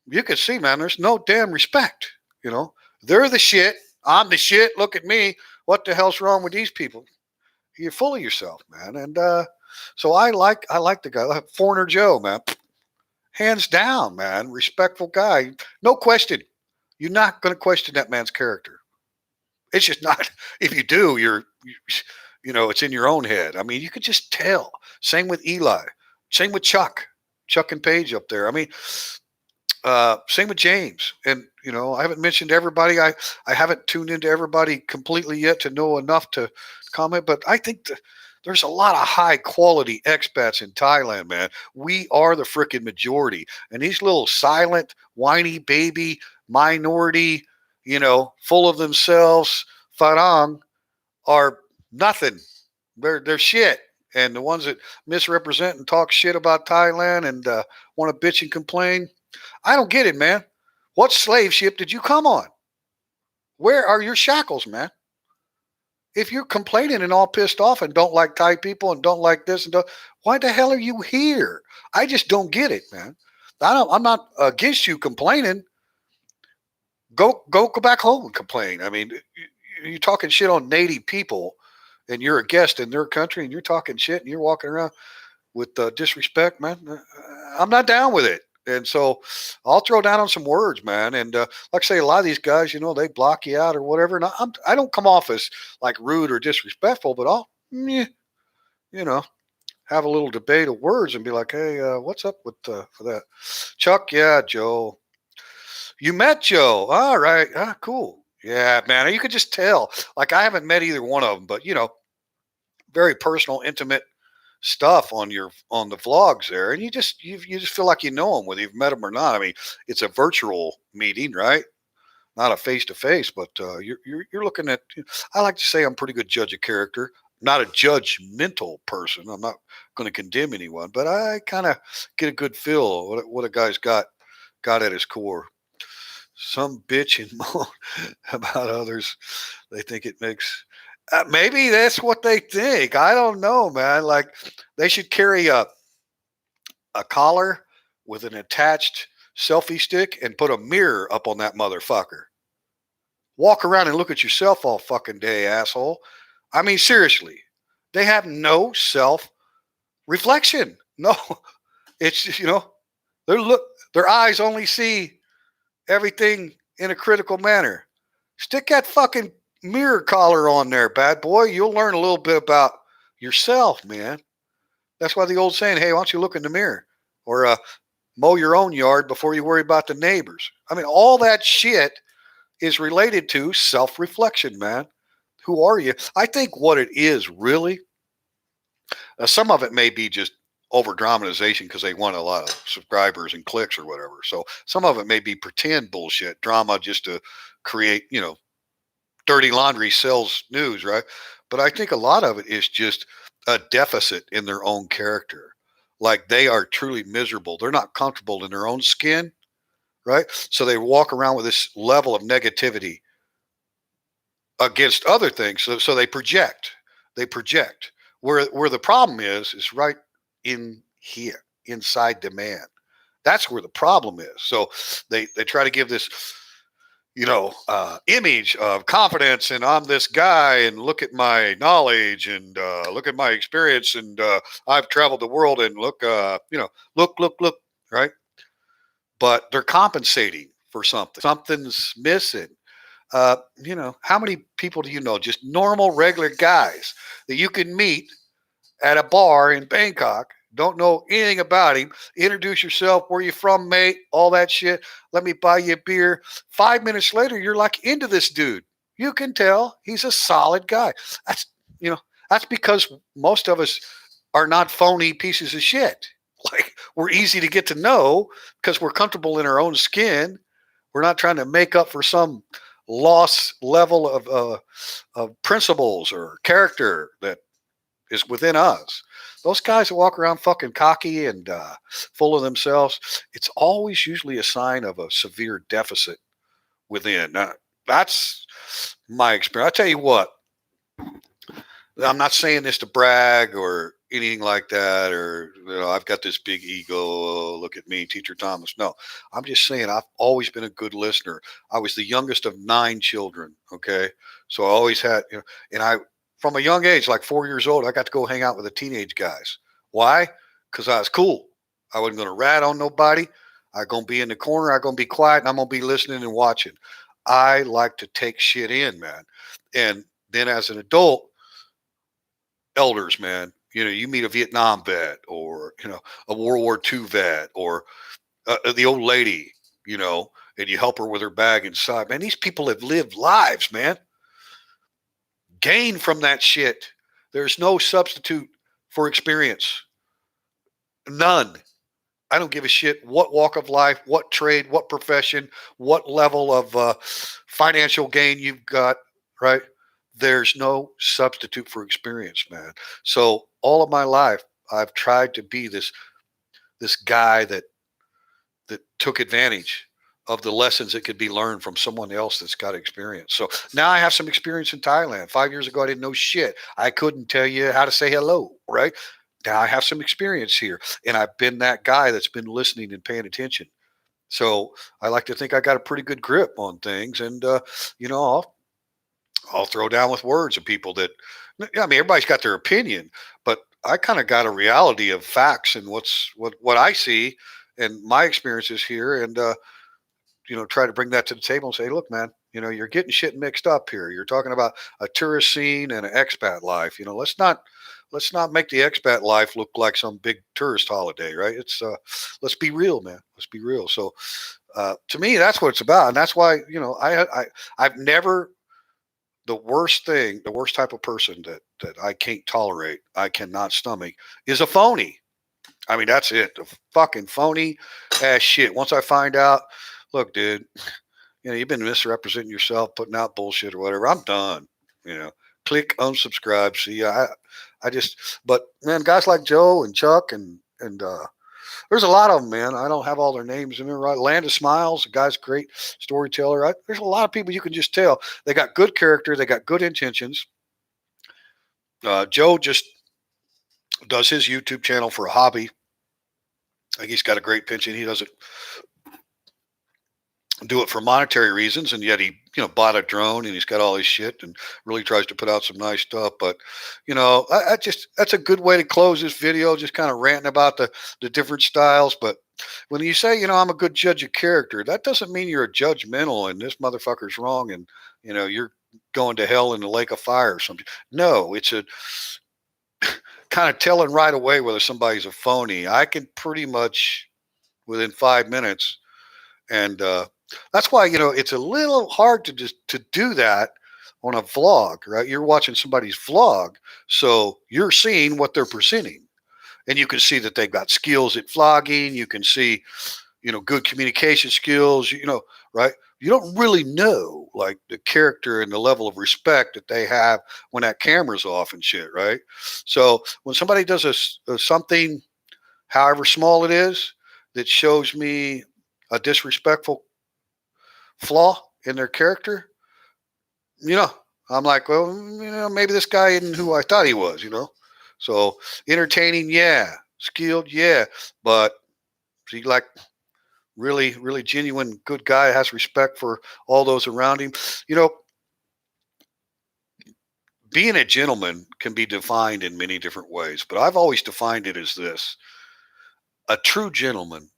you can see, man, there's no damn respect. You know, they're the shit. I'm the shit. Look at me. What the hell's wrong with these people? You're full of yourself, man. And so I like the guy, Foreigner Joe, man. Hands down, man. Respectful guy. No question. You're not going to question that man's character. It's just not. If you do, it's in your own head. I mean, you could just tell. Same with Eli. Same with Chuck. Chuck and Paige up there. I mean, same with James. And I haven't mentioned everybody. I haven't tuned into everybody completely yet to know enough to comment. But I think there's a lot of high quality expats in Thailand, man. We are the freaking majority, and these little silent, whiny baby minority, full of themselves, farang, are nothing. They're shit. And the ones that misrepresent and talk shit about Thailand and want to bitch and complain, I don't get it, man. What slave ship did you come on? Where are your shackles, man? If you're complaining and all pissed off and don't like Thai people and don't like this and why the hell are you here? I just don't get it, man. I'm not against you complaining. Go back home and complain. I mean, you're talking shit on native people, and you're a guest in their country, and you're talking shit, and you're walking around with disrespect, man. I'm not down with it. And so I'll throw down on some words, man. And like I say, a lot of these guys, they block you out or whatever. And I don't come off as like rude or disrespectful, but I'll, have a little debate of words and be like, hey, what's up with for that? Chuck, yeah, Joe. You met Joe. All right. Ah, cool. Yeah, man. You could just tell. Like, I haven't met either one of them, but, very personal, intimate stuff on the vlogs there, and you just feel like you know them, whether you've met them or not. I mean, it's a virtual meeting, right? Not a face to face, but you're looking at. I like to say I'm a pretty good judge of character. Not a judgmental person. I'm not going to condemn anyone, but I kind of get a good feel what a guy's got at his core. Some bitch and moan about others. They think it makes. Maybe that's what they think. I don't know, man. Like, they should carry a collar with an attached selfie stick and put a mirror up on that motherfucker. Walk around and look at yourself all fucking day, asshole. I mean, seriously. They have no self reflection. No. It's just, their eyes only see everything in a critical manner. Stick that fucking mirror collar on there, bad boy. You'll learn a little bit about yourself, man. That's why the old saying, hey, why don't you look in the mirror? Or mow your own yard before you worry about the neighbors. I mean, all that shit is related to self-reflection, man. Who are you? I think what it is really, some of it may be just over dramatization because they want a lot of subscribers and clicks or whatever. So some of it may be pretend bullshit, drama just to create, dirty laundry sells news, right? But I think a lot of it is just a deficit in their own character. Like, they are truly miserable. They're not comfortable in their own skin, right? So they walk around with this level of negativity against other things. So they project. They project. Where the problem is right in here, inside the man. That's where the problem is. So they try to give this image of confidence, and I'm this guy, and look at my knowledge, and look at my experience, and I've traveled the world, and look, look, right? But they're compensating for something. Something's missing. How many people do you know, just normal, regular guys that you can meet at a bar in Bangkok, don't know anything about him, introduce yourself, where you from, mate, all that shit, let me buy you a beer. 5 minutes later, you're like into this dude. You can tell he's a solid guy. That's because most of us are not phony pieces of shit. Like, we're easy to get to know because we're comfortable in our own skin. We're not trying to make up for some lost level of principles or character that is within us. Those guys that walk around fucking cocky and full of themselves, it's always usually a sign of a severe deficit within. Now, that's my experience. I tell you what, I'm not saying this to brag or anything like that, or I've got this big ego. Oh, look at me, Teacher Thomas. No, I'm just saying I've always been a good listener. I was the youngest of 9 children. Okay, so I always had, and I from a young age, like 4 years old, I got to go hang out with the teenage guys. Why? Because I was cool. I wasn't going to rat on nobody. I'm going to be in the corner. I'm going to be quiet, and I'm going to be listening and watching. I like to take shit in, man. And then as an adult, elders, man. You meet a Vietnam vet or, a World War II vet or the old lady, and you help her with her bag inside. Man, these people have lived lives, man. Gain from that shit. There's no substitute for experience. None. I don't give a shit what walk of life, what trade, what profession, what level of financial gain you've got, right? There's no substitute for experience, man. So all of my life, I've tried to be this guy that took advantage of the lessons that could be learned from someone else that's got experience. So now I have some experience in Thailand. 5 years ago, I didn't know shit. I couldn't tell you how to say hello, right? Now I have some experience here, and I've been that guy that's been listening and paying attention. So I like to think I got a pretty good grip on things, and you know, I'll throw down with words of people that, I mean, everybody's got their opinion, but I kind of got a reality of facts and what I see and my experiences here, and try to bring that to the table and say, look, man, you're getting shit mixed up here. You're talking about a tourist scene and an expat life. Let's not make the expat life look like some big tourist holiday, right? It's let's be real, man. Let's be real. So to me, that's what it's about, and that's why I've never, the worst thing, the worst type of person that I can't tolerate, I cannot stomach, is a phony. I mean, that's it. The fucking phony ass shit. Once I find out, look, dude, you've been misrepresenting yourself, putting out bullshit or whatever. I'm done. Click unsubscribe. See, I just, but man, guys like Joe and Chuck and there's a lot of them, man. I don't have all their names in there, right? Land of Smiles, the guy's a great storyteller. There's a lot of people you can just tell they got good character, they got good intentions. Joe just does his YouTube channel for a hobby. I think he's got a great pension. He doesn't do it for monetary reasons, and yet he bought a drone and he's got all his shit and really tries to put out some nice stuff. But I just, that's a good way to close this video, just kind of ranting about the different styles. But when you say I'm a good judge of character, that doesn't mean you're a judgmental and this motherfucker's wrong and you're going to hell in the lake of fire or something. No, it's a kind of telling right away whether somebody's a phony. I can pretty much within 5 minutes. And that's why it's a little hard to do that on a vlog, right? You're watching somebody's vlog, so you're seeing what they're presenting, and you can see that they've got skills at vlogging. You can see, good communication skills. Right? You don't really know like the character and the level of respect that they have when that camera's off and shit, right? So when somebody does a something, however small it is, that shows me a disrespectful flaw in their character, you know, I'm like, well, maybe this guy isn't who I thought he was, So entertaining, yeah. Skilled, yeah. But he like really, really genuine, good guy, has respect for all those around him. Being a gentleman can be defined in many different ways, but I've always defined it as this: a true gentleman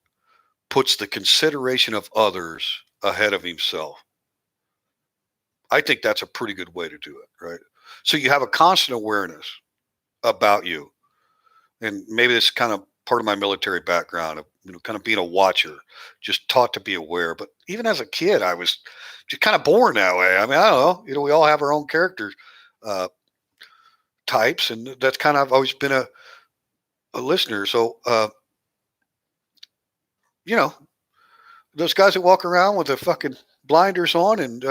puts the consideration of others ahead of himself. I think that's a pretty good way to do it, right? So you have a constant awareness about you. And maybe this is kind of part of my military background of, kind of being a watcher, just taught to be aware. But even as a kid, I was just kind of born that way. I mean, I don't know, we all have our own character uh, types. And that's kind of always been a listener. So, you know, those guys that walk around with the fucking blinders on, and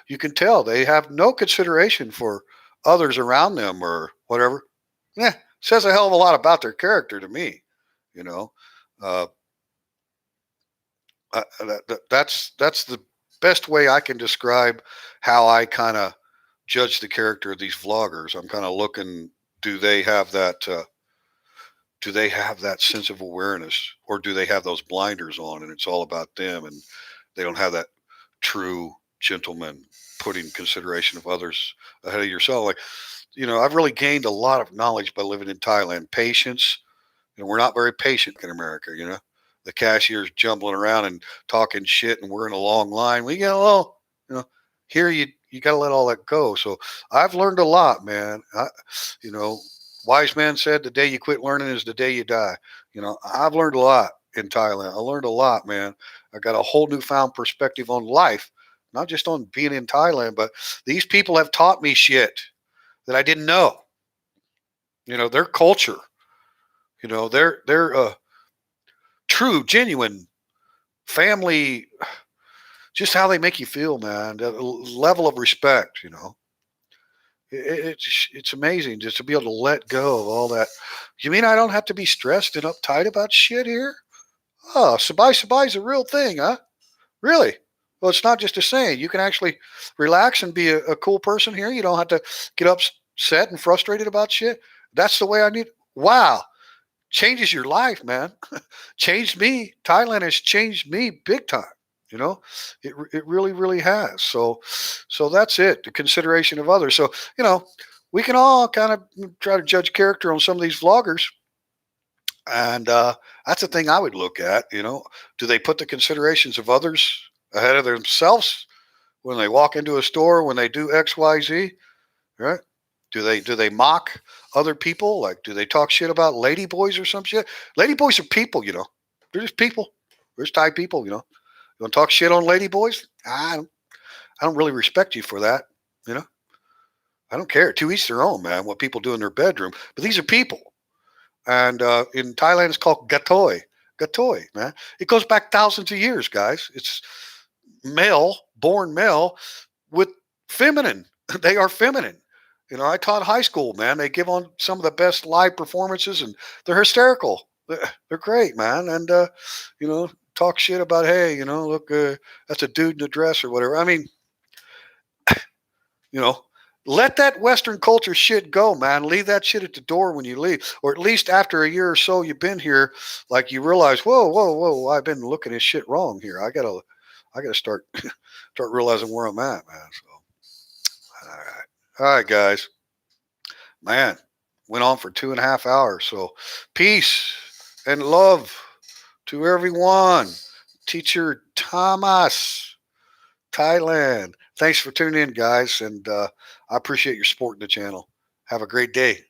you can tell they have no consideration for others around them or whatever. Yeah, says a hell of a lot about their character to me. You know, uh, that's the best way I can describe how I kind of judge the character of these vloggers. I'm kind of looking, do they have that? Do they have that sense of awareness, or do they have those blinders on and it's all about them, and they don't have that true gentleman putting consideration of others ahead of yourself? Like, I've really gained a lot of knowledge by living in Thailand. Patience. We're not very patient in America. The cashier's jumbling around and talking shit, and we're in a long line. We get a little, you know, here you got to let all that go. So I've learned a lot, man. You know, wise man said, "The day you quit learning is the day you die." I've learned a lot in Thailand. I learned a lot, man. I got a whole newfound perspective on life, not just on being in Thailand, but these people have taught me shit that I didn't know. Their culture. Their true, genuine family, just how they make you feel, man. The level of respect. It's amazing just to be able to let go of all that. You mean I don't have to be stressed and uptight about shit here? Oh, sabai sabai is a real thing, huh? Really? Well, it's not just a saying. You can actually relax and be a cool person here. You don't have to get upset and frustrated about shit. That's the way I need. Wow, changes your life, man. Changed me. Thailand has changed me big time. You know, it really really has. So that's it. The consideration of others. So we can all kind of try to judge character on some of these vloggers, and that's the thing I would look at. Do they put the considerations of others ahead of themselves when they walk into a store, when they do X Y Z? Right? Do they mock other people? Like, do they talk shit about lady boys or some shit? Lady boys are people. They're just people. They're just Thai people. You want to talk shit on lady boys? I don't really respect you for that. You know, I don't care. To each their own, man. What people do in their bedroom, but these are people. And in Thailand, it's called gatoi. Gatoi, man. It goes back thousands of years, guys. It's male, born male, with feminine. They are feminine. I taught high school, man. They give on some of the best live performances, and they're hysterical. They're great, man. And talk shit about, hey, look, that's a dude in a dress or whatever. I mean, you know, let that Western culture shit go, man. Leave that shit at the door when you leave, or at least after a year or so you've been here, like you realize, whoa, whoa, whoa, I've been looking at shit wrong here. I gotta start realizing where I'm at, man. So, all right, guys, man, went on for 2.5 hours. So, peace and love to everyone. Teacher Thomas, Thailand. Thanks for tuning in, guys, and I appreciate your support in the channel. Have a great day.